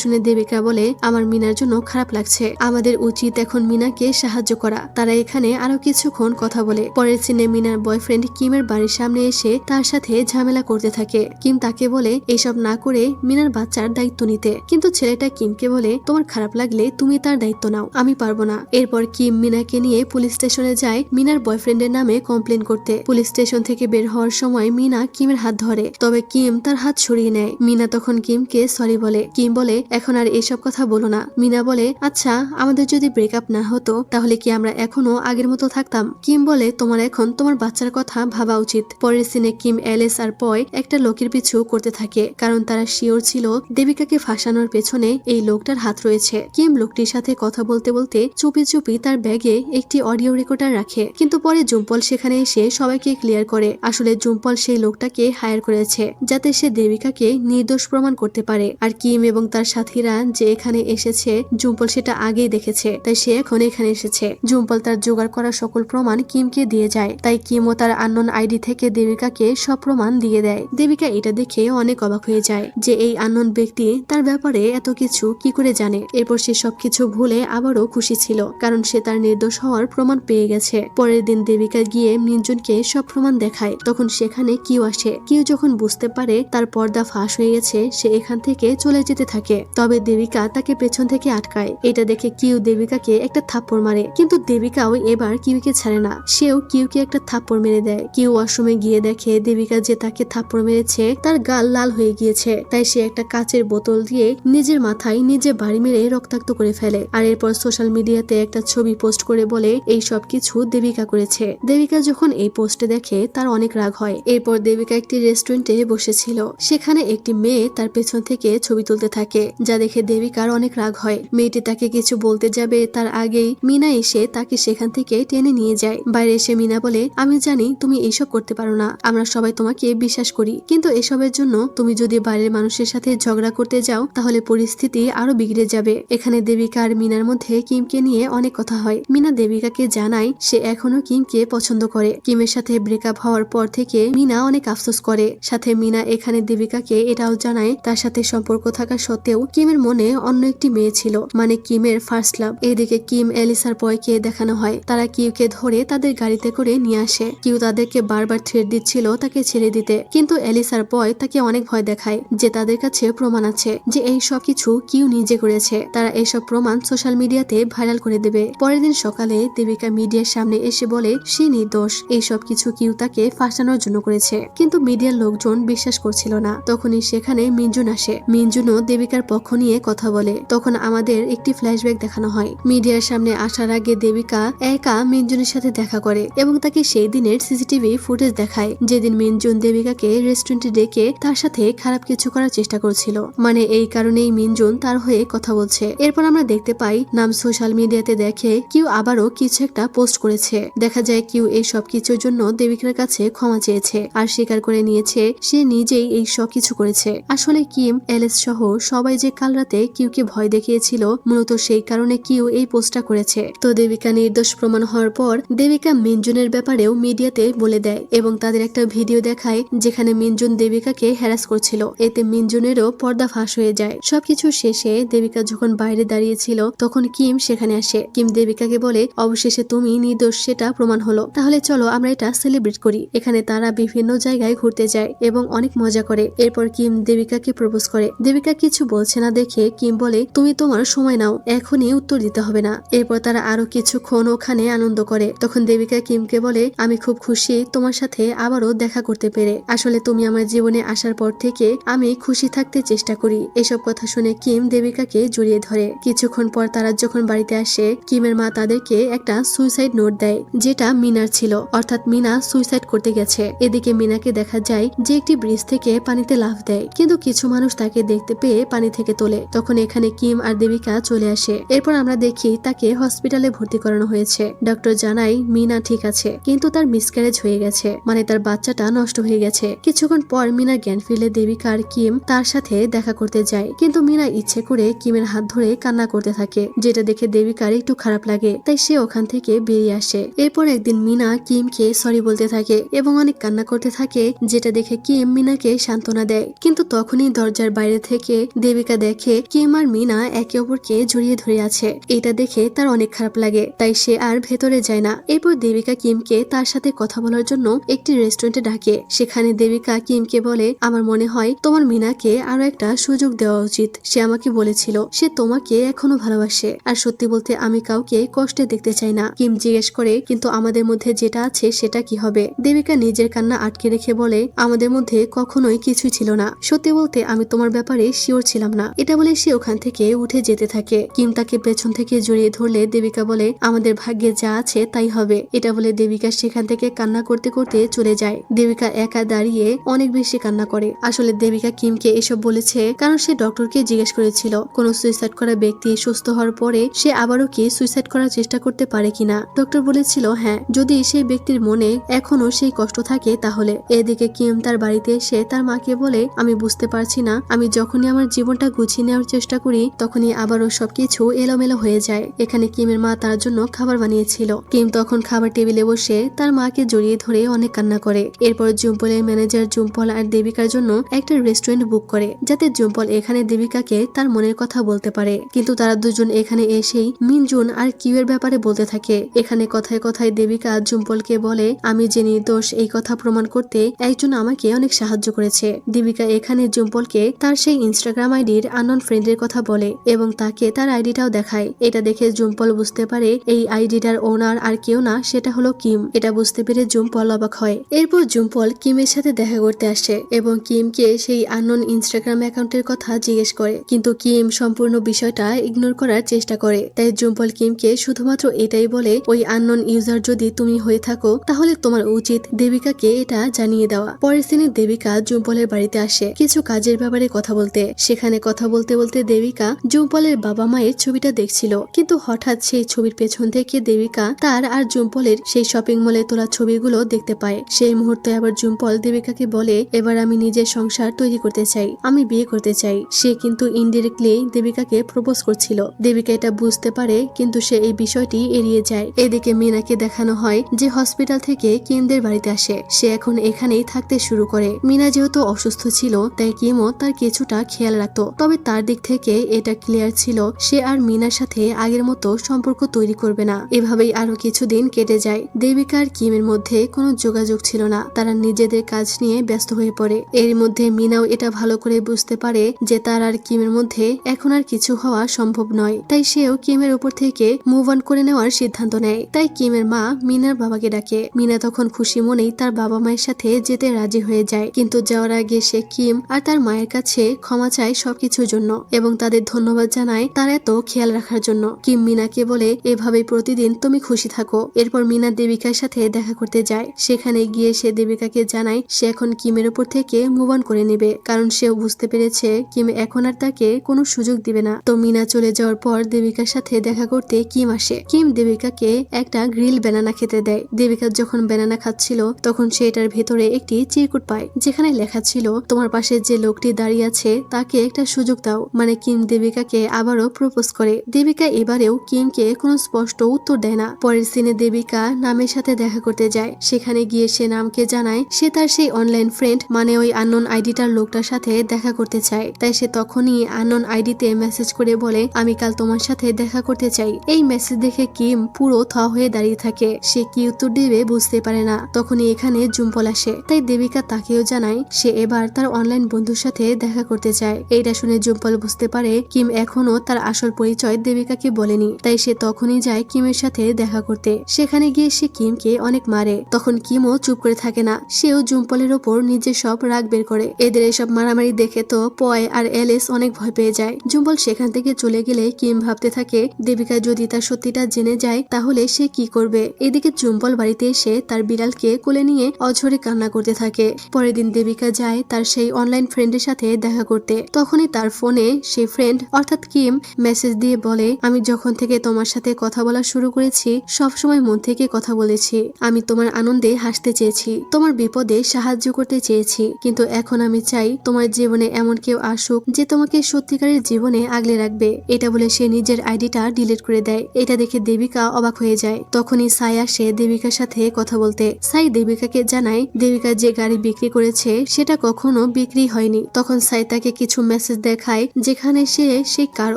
শুনে দেবিকা বলে আমার মিনার জন্য খারাপ লাগছে, আমাদের উচিত এখন মিনাকে সাহায্য করা। তারা এখানে আরো কিছুক্ষণ কথা বলে। পরের সিনে মিনার বয়ফ্রেন্ড কিমের বাড়ির সামনে এসে তার সাথে ঝামেলা করতে থাকে। কিম তাকে বলে এসব না করে মিনার বাচ্চার দায়িত্ব নিতে, কিন্তু ছেলেটা কিমকে বলে তোমার খারাপ লাগলে তুমি তার দায়িত্ব নাও, আমি পারবো না। এরপর কিম মিনাকে নিয়ে পুলিশ স্টেশনে যায় মিনার বয়ফ্রেন্ডের নামে কমপ্লেন করতে। পুলিশ স্টেশন থেকে বের হওয়ার সময় মিনা কিমের হাত ধরে, তবে কিম তার হাত সরিয়ে নেয়। মিনা তখন কিমকে সরি বলে। কিম বলে এখন আর এসব কথা বলো না। মিনা বলে আচ্ছা আমাদের যদি ব্রেকআপ না হতো তাহলে কি আমরা এখনো আগের মতো থাকতাম? কিম বলে তোমার এখন তোমার বাচ্চার কথা ভাবা উচিত। পরের সিনে কিম এলিস আর পয় একটা লোকের পিছু করতে থাকে, কারণ তারা শিওর ছিল দেবিকাকে ফাঁসানোর পেছনে এই লোকটার হাত রয়েছে। কিম লোকটির সাথে কথা বলতে বলতে চুপি চুপি তার ব্যাগে একটি অডিও রেকর্ডার রাখে, কিন্তু পরে জুম্পল সেখানে এসে সবাইকে ক্লিয়ার করে আসলে জুম্পল সেই লোকটাকে হায়ার করেছে যাতে সে দেবিকাকে নির্দোষ প্রমাণ করতে পারে। আর কিম এবং তার সাথীরা যে এখানে এসেছে জুম্পল সেটা আগেই দেখেছে, তাই সে এখন এখানে এসেছে। জুম্পল তার জোগাড় করা সকল প্রমাণ কিমকে দিয়ে যায়, তাই কিমও তার আননোন আইডি থেকে দেবিকাকে সব প্রমাণ দিয়ে দেয়। দেবিকা এটা দেখে অনেক অবাক হয়ে যায় যে এই আননোন ব্যক্তি তার ব্যাপারে এত কিছু কি করে জানে। এরপর সে সবকিছু ভুলে আবারও খুশি ছিল, কারণ সে তার নির্দোষ হওয়ার প্রমাণ পেয়ে গেছে। পরের দিন দেবিকা গিয়ে মিনজুনকে সব প্রমাণ দেখায়। তখন সেখানে কিউ আসে। কিউ যখন বুঝতে পারে তার পর্দা ফাঁস হয়ে গেছে সে এখান থেকে চলে যেতে থাকে, তবে দেবিকা তাকে পেছন থেকে আটকায়। এটা দেখে কিউ দেবিকাকে একটা থাপ্পড় মারে, কিন্তু দেবিকাও এবার কিউকে ছাড়ে না, সেও কিউকে একটা থাপ্পড় মেরে দেয়। কিউ ওয়াশরুমে গিয়ে দেখে দেবিকা যে তাকে থাপ্পড় মেরেছে তার গাল লাল হয়ে গিয়েছে, তাই সে একটা কাচের বোতল দিয়ে নিজের মাথায় নিজে বাড়ি মেরে রক্তাক্ত করে ফেলে। আর এরপর সোশ্যাল মিডিয়াতে একটা ছবি পোস্ট করে বলে এই সব কিছু দেবিকা করেছে। দেবিকা যখন এই পোস্টে দেখে তার অনেক রাগ হয়। এরপর দেবিকা একটি রেস্টুরেন্টে বসেছিল, সেখানে একটি মেয়ে তার পেছন থেকে ছবি তুলতে থাকে, যা দেখে দেবিকার অনেক রাগ হয়। মেয়েটি তাকে কিছু বলতে যাবে তার আগেই মিনা এসে তাকে সেখান থেকে টেনে নিয়ে যায়। বাইরে এসে মিনা বলে আমি জানি তুমি এইসব করতে পারো না, আমরা সবাই তোমাকে বিশ্বাস করি, কিন্তু এসবের জন্য তুমি যদি বাইরের মানুষের সাথে ঝগড়া করতে যাও তাহলে পরিস্থিতি আরো বিগড়ে যাবে। এখানে দেবিকা আর মিনার মধ্যে কিমকে নিয়ে অনেক কথা হয়। মিনা দেবিকাকে জানায় সে এখনো কিমকে পছন্দ করে। কিমের সাথে ব্রেকআপ হওয়ার পর থেকে মিনা অনেক আফসোস করে। সাথে মিনা এখানে দেবিকাকে এটাও জানায় তার সাথে সম্পর্ক থাকা সত্ত্বেও কিমের মনে অন্য একটি মেয়ে ছিল, মানে কিমের ফার্স্ট লাভ। এদিকে কিম এলিসার পয়কে দেখানো হয়, তারা কিউকে ধরে তাদের গাড়িতে করে নিয়ে আসে। কিউ তাদেরকে বারবার থ্রেট দিচ্ছিল তাকে ছেড়ে দিতে, কিন্তু এলিসার পয় তাকে অনেক ভয় দেখায় যে তাদের কাছে প্রমাণ আছে যে এই সব কিছু কিউ নিজে করেছে। তারা এইসব প্রমাণ সোশ্যাল মিডিয়াতে ভাইরাল করে দেবে। পরের দিন সকালে দেবিকা মিডিয়ার সামনে এসে বলে সে নির্দোষ, এই সব কিছু কিউ তাকে ফাঁসানোর জন্য করেছে, কিন্তু মিডিয়ার লোকজন বিশ্বাস করছিল না। তখনই সেখানে মিনজুন আসে। মিনজুনও দেবিকার পক্ষ নিয়ে কথা বলে। তখন আমাদের একটি ফ্ল্যাশব্যাক দেখানো হয়। মিডিয়ার সামনে আসার আগে দেবিকা একা মিনজুনের সাথে দেখা করে এবং তাকে সেই দিনের সিসিটিভি ফুটেজ দেখায় যেদিন মিনজুন দেবিকাকে রেস্টুরেন্টে ডেকে তার সাথে খারাপ কিছু করার চেষ্টা করছিল, মানে এই কারণেই মিনজুন তার হয়ে কথা বলছে। এরপর আমরা দেখতে পাই নাম সোশ্যাল মিডিয়াতে দেখে কিউ আবারও কিছু একটা পোস্ট করেছে। দেখা যায় কিউ এই সব কিছুর জন্য দেবিকার কাছে ক্ষমা চেয়েছে আর স্বীকার করে নিয়েছে সে নিজেই এই সব কিছু করেছে। আসলে কিম এলিস সহ সবাই যে কাল রাতে কিউকে ভয় দেখিয়েছিল মূলত সেই কারণে কিউ এই পোস্টটা করেছে। তো দেবিকা নির্দোষ প্রমাণ হওয়ার পর দেবিকা মিনজুনের ব্যাপারেও মিডিয়াতে বলে দেয় এবং তাদের একটা ভিডিও দেখায় যেখানে মিনজুন দেবিকাকে হ্যারাস করছিল। এতে মিনজুনেরও পর্দা ফাঁস হয়ে যায়। সবকিছু শেষে দেবিকা যখন বাইরে দাঁড়িয়ে দাঁড়িয়েছিল তখন কিম সেখানে আসে। কিম দেবিকাকে বলে, অবশেষে তুমি নির্দোষ সেটা প্রমাণ হলো, তাহলে চলো আমরা এটা সেলিব্রেট করি। এখানে তারা বিভিন্ন জায়গায় ঘুরতে যায় এবং অনেক মজা করে। এরপর কিম দেবিকাকে প্রপোজ করে। দেবিকা কিছু বলছে না দেখে কিম বলে, তুমি তোমার সময় নাও, এখনই উত্তর দিতে হবে না। এরপর তারা আরো কিছুক্ষণ ওখানে আনন্দ করে। তখন দেবিকা কিমকে বলে, আমি খুব খুশি তোমার সাথে আবারও দেখা করতে পেরে। আসলে তুমি আমার জীবনে আসার পর থেকে আমি খুশি থাকতে চেষ্টা করি। এসব কথা শুনে কিম দেবিকাকে জড়িয়ে ধরে। কিছুক্ষণ পর তারা যখন বাড়িতে আসে, কিমের মা তাদেরকে একটা সুইসাইড নোট দেয়, যেটা মিনার ছিল, অর্থাৎ মিনা সুইসাইড করতে গেছে। এদিকে মিনাকে দেখা যায় যে একটি ব্রিজ থেকে পানিতে লাফ দেয়, কিন্তু কিছু মানুষ তাকে দেখতে পেয়ে পানি থেকে তোলে। তখন এখানে কিম আর দেবিকা চলে আসে। এরপর আমরা দেখি তাকে হসপিটালে ভর্তি করানো হয়েছে। ডক্টর জানায় মিনা ঠিক আছে, কিন্তু তার মিসক্যারেজ হয়ে গেছে, মানে তার বাচ্চাটা নষ্ট হয়ে গেছে। কিছুক্ষণ পর মিনার জ্ঞান ফিরলে দেবিকা আর কিম তার সাথে দেখা করতে যায়, কিন্তু মিনা ইচ্ছে করে কিমের হাত ধরে কান্না করতে থাকে, যেটা দেখে দেবিকার একটু খারাপ লাগে, তাই সে ওখান থেকে বেরিয়ে আসে। এরপর একদিন মিনা কিমকে সরি বলতে থাকে এবং অনেক কান্না করতে থাকে, যেটা দেখে কিম মিনাকে সান্ত্বনা দেয়। কিন্তু তখনই দরজার বাইরে থেকে দেবিকা দেখে কিম আর মিনা একে অপরকে জড়িয়ে ধরে আছে। এটা দেখে তার অনেক খারাপ লাগে, তাই সে আর ভেতরে যায় না। এরপর দেবিকা কিমকে তার সাথে কথা বলার জন্য একটি রেস্টুরেন্টে ডাকে। সেখানে দেবিকা কিমকে বলে, আমার মনে হয় তোমার মিনাকে আরো একটা সুযোগ দেওয়া উচিত। সে আমাকে বলেছিল সে তোমাকে এখনো ভালোবাসে, আর সত্যি বলতে আমি কাউকে কষ্টে দেখতে চাই না। কিম জিজ্ঞেস করে, কিন্তু আমাদের মধ্যে যেটা আছে সেটা কি হবে? দেবিকা নিজের কান্না আটকে রেখে বলে, আমাদের মধ্যে কখনোই কিছুই ছিল না। সত্যি বলতে আমি তোমার ব্যাপারে শিওর ছিলাম না। এটা বলে সে ওখান থেকে উঠে যেতে থাকে। কিম তাকে পেছন থেকে জড়িয়ে ধরলে দেবিকা বলে, আমাদের ভাগ্যে যা আছে তাই হবে। এটা বলে দেবিকা সেখান থেকে কান্না করতে করতে চলে যায়। দেবিকা একা দাঁড়িয়ে অনেক বেশি কান্না করে। আসলে দেবিকা কিমকে এসব বলেছে কারণ সে ডক্টরকে জিজ্ঞেস করেছিল কোন সুইসাইড করা ব্যক্তি সুস্থ হওয়ার পরে সে আবারও কি সুইসাইড করার চেষ্টা করতে পারে কিনা। ডক্টর বলেছিল হ্যাঁ, যদি সেই ব্যক্তির মনে এখনো সেই কষ্ট থাকে তাহলে। এদিকে কিম তার বাড়িতে এসে তার মাকে বলে, আমি বুঝতে পারছি না, আমি যখনই আমার জীবনটা গুছিয়ে নেওয়ার চেষ্টা করি তখনই আবারও সবকিছু এলোমেলো হয়ে যায়। এখানে কিমের মা তার জন্য খাবার বানিয়েছিল। কিম তখন খাবার টেবিলে বসে তার মাকে জড়িয়ে ধরে অনেক কান্না করে। এরপর জুম্পলের ম্যানেজার জুম্পল আর দেবিকার জন্য একটা রেস্টুরেন্ট বুক করে, যাতে জুম্পল এখানে দেবিকাকে তার মনের কথা বলতে পারে। কিন্তু তারা দুজন এখানে এসেই মিনজুন আর কিউ এর ব্যাপারে বলতে থাকে। এখানে কথায় কথায় দেবিকা জুম্পলকে বলে, আমি যে নির্দোষ এই কথা প্রমাণ করতে একজন আমাকে অনেক সাহায্য করেছে। দেবিকা এখানে জুম্পলকে তার সেই ইনস্টাগ্রাম আইডির আননোন ফ্রেন্ডের কথা বলে এবং তাকে তার আইডিটাও দেখায়। এটা দেখে জুম্পল বুঝতে পারে এই আইডিটার ওনার আর কেউ না, সেটা হলো কিম। এটা বুঝতে পেরে জুম্পল অবাক হয়। এরপর জুম্পল কিমের সাথে দেখা করতে আসে এবং কিমকে সেই আননোন ইনস্টাগ্রাম অ্যাকাউন্টের কথা জিজ্ঞেস করে, কিন্তু কিম সম্পূর্ণ বিষয়টা ইগনোর করার চেষ্টা করে। তাই জুম্পল কিমকে শুধুমাত্র এটাই বলে, ওই আননোন ইউজার যদি তুমি হয়ে থাকো তাহলে তোমার উচিত দেবিকাকে এটা জানিয়ে দেওয়া। পরের দিনে দেবিকা জুম্পলের বাড়িতে আসে কিছু কাজের ব্যাপারে কথা বলতে। সেখানে কথা বলতে বলতে দেবিকা জুম্পলের বাবা মায়ের ছবিটা দেখছিল, কিন্তু হঠাৎ সেই ছবির পেছন থেকে দেবিকা তার আর জুম্পলের সেই শপিং মলে তোলা ছবিগুলো দেখতে পায়। সেই মুহূর্তে আবার জুম্পল দেবিকাকে বলে, এবার আমি নিজের সংসার তৈরি করতে চাই, আমি বিয়ে করতে চাই। সে কিন্তু ইনডিরেক্টলি দেবিকাকে প্রপোজ করছিল। দেবিকা এটা বুঝতে পারে, কিন্তু সে এই বিষয়টি এড়িয়ে যায়। এদিকে মিনাকে দেখানো হয় যে হসপিটাল থেকে কিমদের বাড়িতে আসে। সে এখন এখানেই থাকতে শুরু করে। মিনা যেহেতু অসুস্থ ছিল তাই কিমও তার কিছুটা খেয়াল রাখতো, তবে তার দিক থেকে এটা ক্লিয়ার ছিল সে আর মিনার সাথে আগের মতো সম্পর্ক তৈরি করবে না। এভাবেই আরো কিছুদিন কেটে যায়। দেবিকা আর কিমের মধ্যে কোনো যোগাযোগ ছিল না, তারা নিজেদের কাজ নিয়ে ব্যস্ত হয়ে পড়ে। এর মধ্যে মিনাও এটা ভালো করে বুঝতে পারে যে তার আর কিমের মধ্যে এখন আর কিছু হওয়া সম্ভব নয়, তাই সেও কিমের উপর থেকে মুভ অন করে নেওয়ার সিদ্ধান্ত নেয়। তাই কিমের মা মিনার বাবাকে ডাকে। মিনা তখন খুশি মনেই তার বাবা মায়ের সাথে যেতে রাজি হয়ে যায়, কিন্তু যাওয়ার আগে সে কিম আর তার মায়ের কাছে ক্ষমা চায় সবকিছুর জন্য এবং তাদের ধন্যবাদ জানায় তার এত খেয়াল রাখার জন্য। কিম মিনাকে বলে, এভাবেই প্রতিদিন তুমি খুশি থাকো। এরপর মিনা দেবিকার সাথে দেখা করতে যায়। সেখানে গিয়ে সে দেবিকাকে জানায় সে এখন কিমের উপর থেকে মুভ অন করে নেবে, কারণ সেও বুঝতে পেরেছে কিম এখন আর তাকে কোনো সুযোগ দিবে না। তো মিনা চলে যাওয়ার পর দেবিকার সাথে দেখা করতে কিম আসে। কিম দেবিকাকে একটা গ্রিল ব্যানানা খেতে দেয়। দেবিকা যখন ব্যানানা খাচ্ছিল তখন সে এটার ভেতরে একটি চিরকুট পায়, যেখানে লেখা ছিল, তোমার পাশে যে লোকটি দাঁড়িয়ে আছে তাকে একটা সুযোগ দাও। মানে কিম দেবিকাকে আবারও প্রপোজ করে। দেবিকা এবারেও কিমকে কোনো স্পষ্ট উত্তর দেয় না। পরের সিনে দেবিকা নামের সাথে দেখা করতে যায়। সেখানে গিয়ে সে নামকে জানায় সে তার সেই অনলাইন ফ্রেন্ড, মানে ওই আননোন আইডিটার লোকটার সাথে দেখা করতে চায়। তাই সে তখনই আননোন আইডিতে মেসেজ করে বলে, বলে আমি কাল তোমার সাথে দেখা করতে চাই। এই মেসেজ দেখে কিম পুরো থ হয়ে দাঁড়িয়ে থাকে। সে কি উত্তর দেবে বুঝতে পারে না। তখনই এখানে জুম্পল আসে। তাই দেবিকা তাকেও জানায় সে এবার তার অনলাইন বন্ধুর সাথে দেখা করতে চায়। এইটা শুনে জুম্পল বুঝতে পারে কিম এখনো তার আসল পরিচয় দেবিকাকে বলেনি। তাই সে তখনই যায় কিমের সাথে দেখা করতে। সেখানে গিয়ে সে কিমকে অনেক মারে। তখন কিমও চুপ করে থাকে না। সেও জুম্পলের ওপর নিজের সব রাগ বের করে। এদের এসব মারামারি দেখে তো পয় আর এলিস অনেক ভয় পেয়ে যায়। জুম্পল সেখান থেকে চলে গেলে কিম ভাবতে থাকে দেবিকা যদি তার সত্যিটা জেনে যায় তাহলে সে কি করবে। এদিকে জুম্পল বাড়িতে এসে তার বিড়ালকে কোলে নিয়ে অঝরে কান্না করতে থাকে। পরের দিন দেবিকা যায় তার সেই অনলাইন ফ্রেন্ডের সাথে দেখা করতে। তখনই তার ফোনে সেই ফ্রেন্ড অর্থাৎ কিম মেসেজ দিয়ে বলে আমি যখন থেকে তোমার সাথে কথা বলা শুরু করেছি সবসময় মন থেকে কথা বলেছি। আমি তোমার আনন্দে হাসতে চেয়েছি, তোমার বিপদে সাহায্য করতে চেয়েছি, কিন্তু এখন আমি চাই তোমার জীবনে এমন কেউ আসুক যে তোমাকে সত্যিকারের জীবনে আগলে রাখবে। এটা বলে সে নিজের আইডিটা ডিলিট করে দেয়। এটা দেখে দেবিকা অবাক হয়ে যায়। তখনই সাই আসে দেবিকার সাথে কথা বলতে। সাই দেবিকাকে জানায় দেবিকা যে গাড়ি বিক্রি করেছে সেটা কখনো বিক্রি হয়নি। তখন সাই তাকে কিছু মেসেজ দেখায় যেখানে সে সেই কার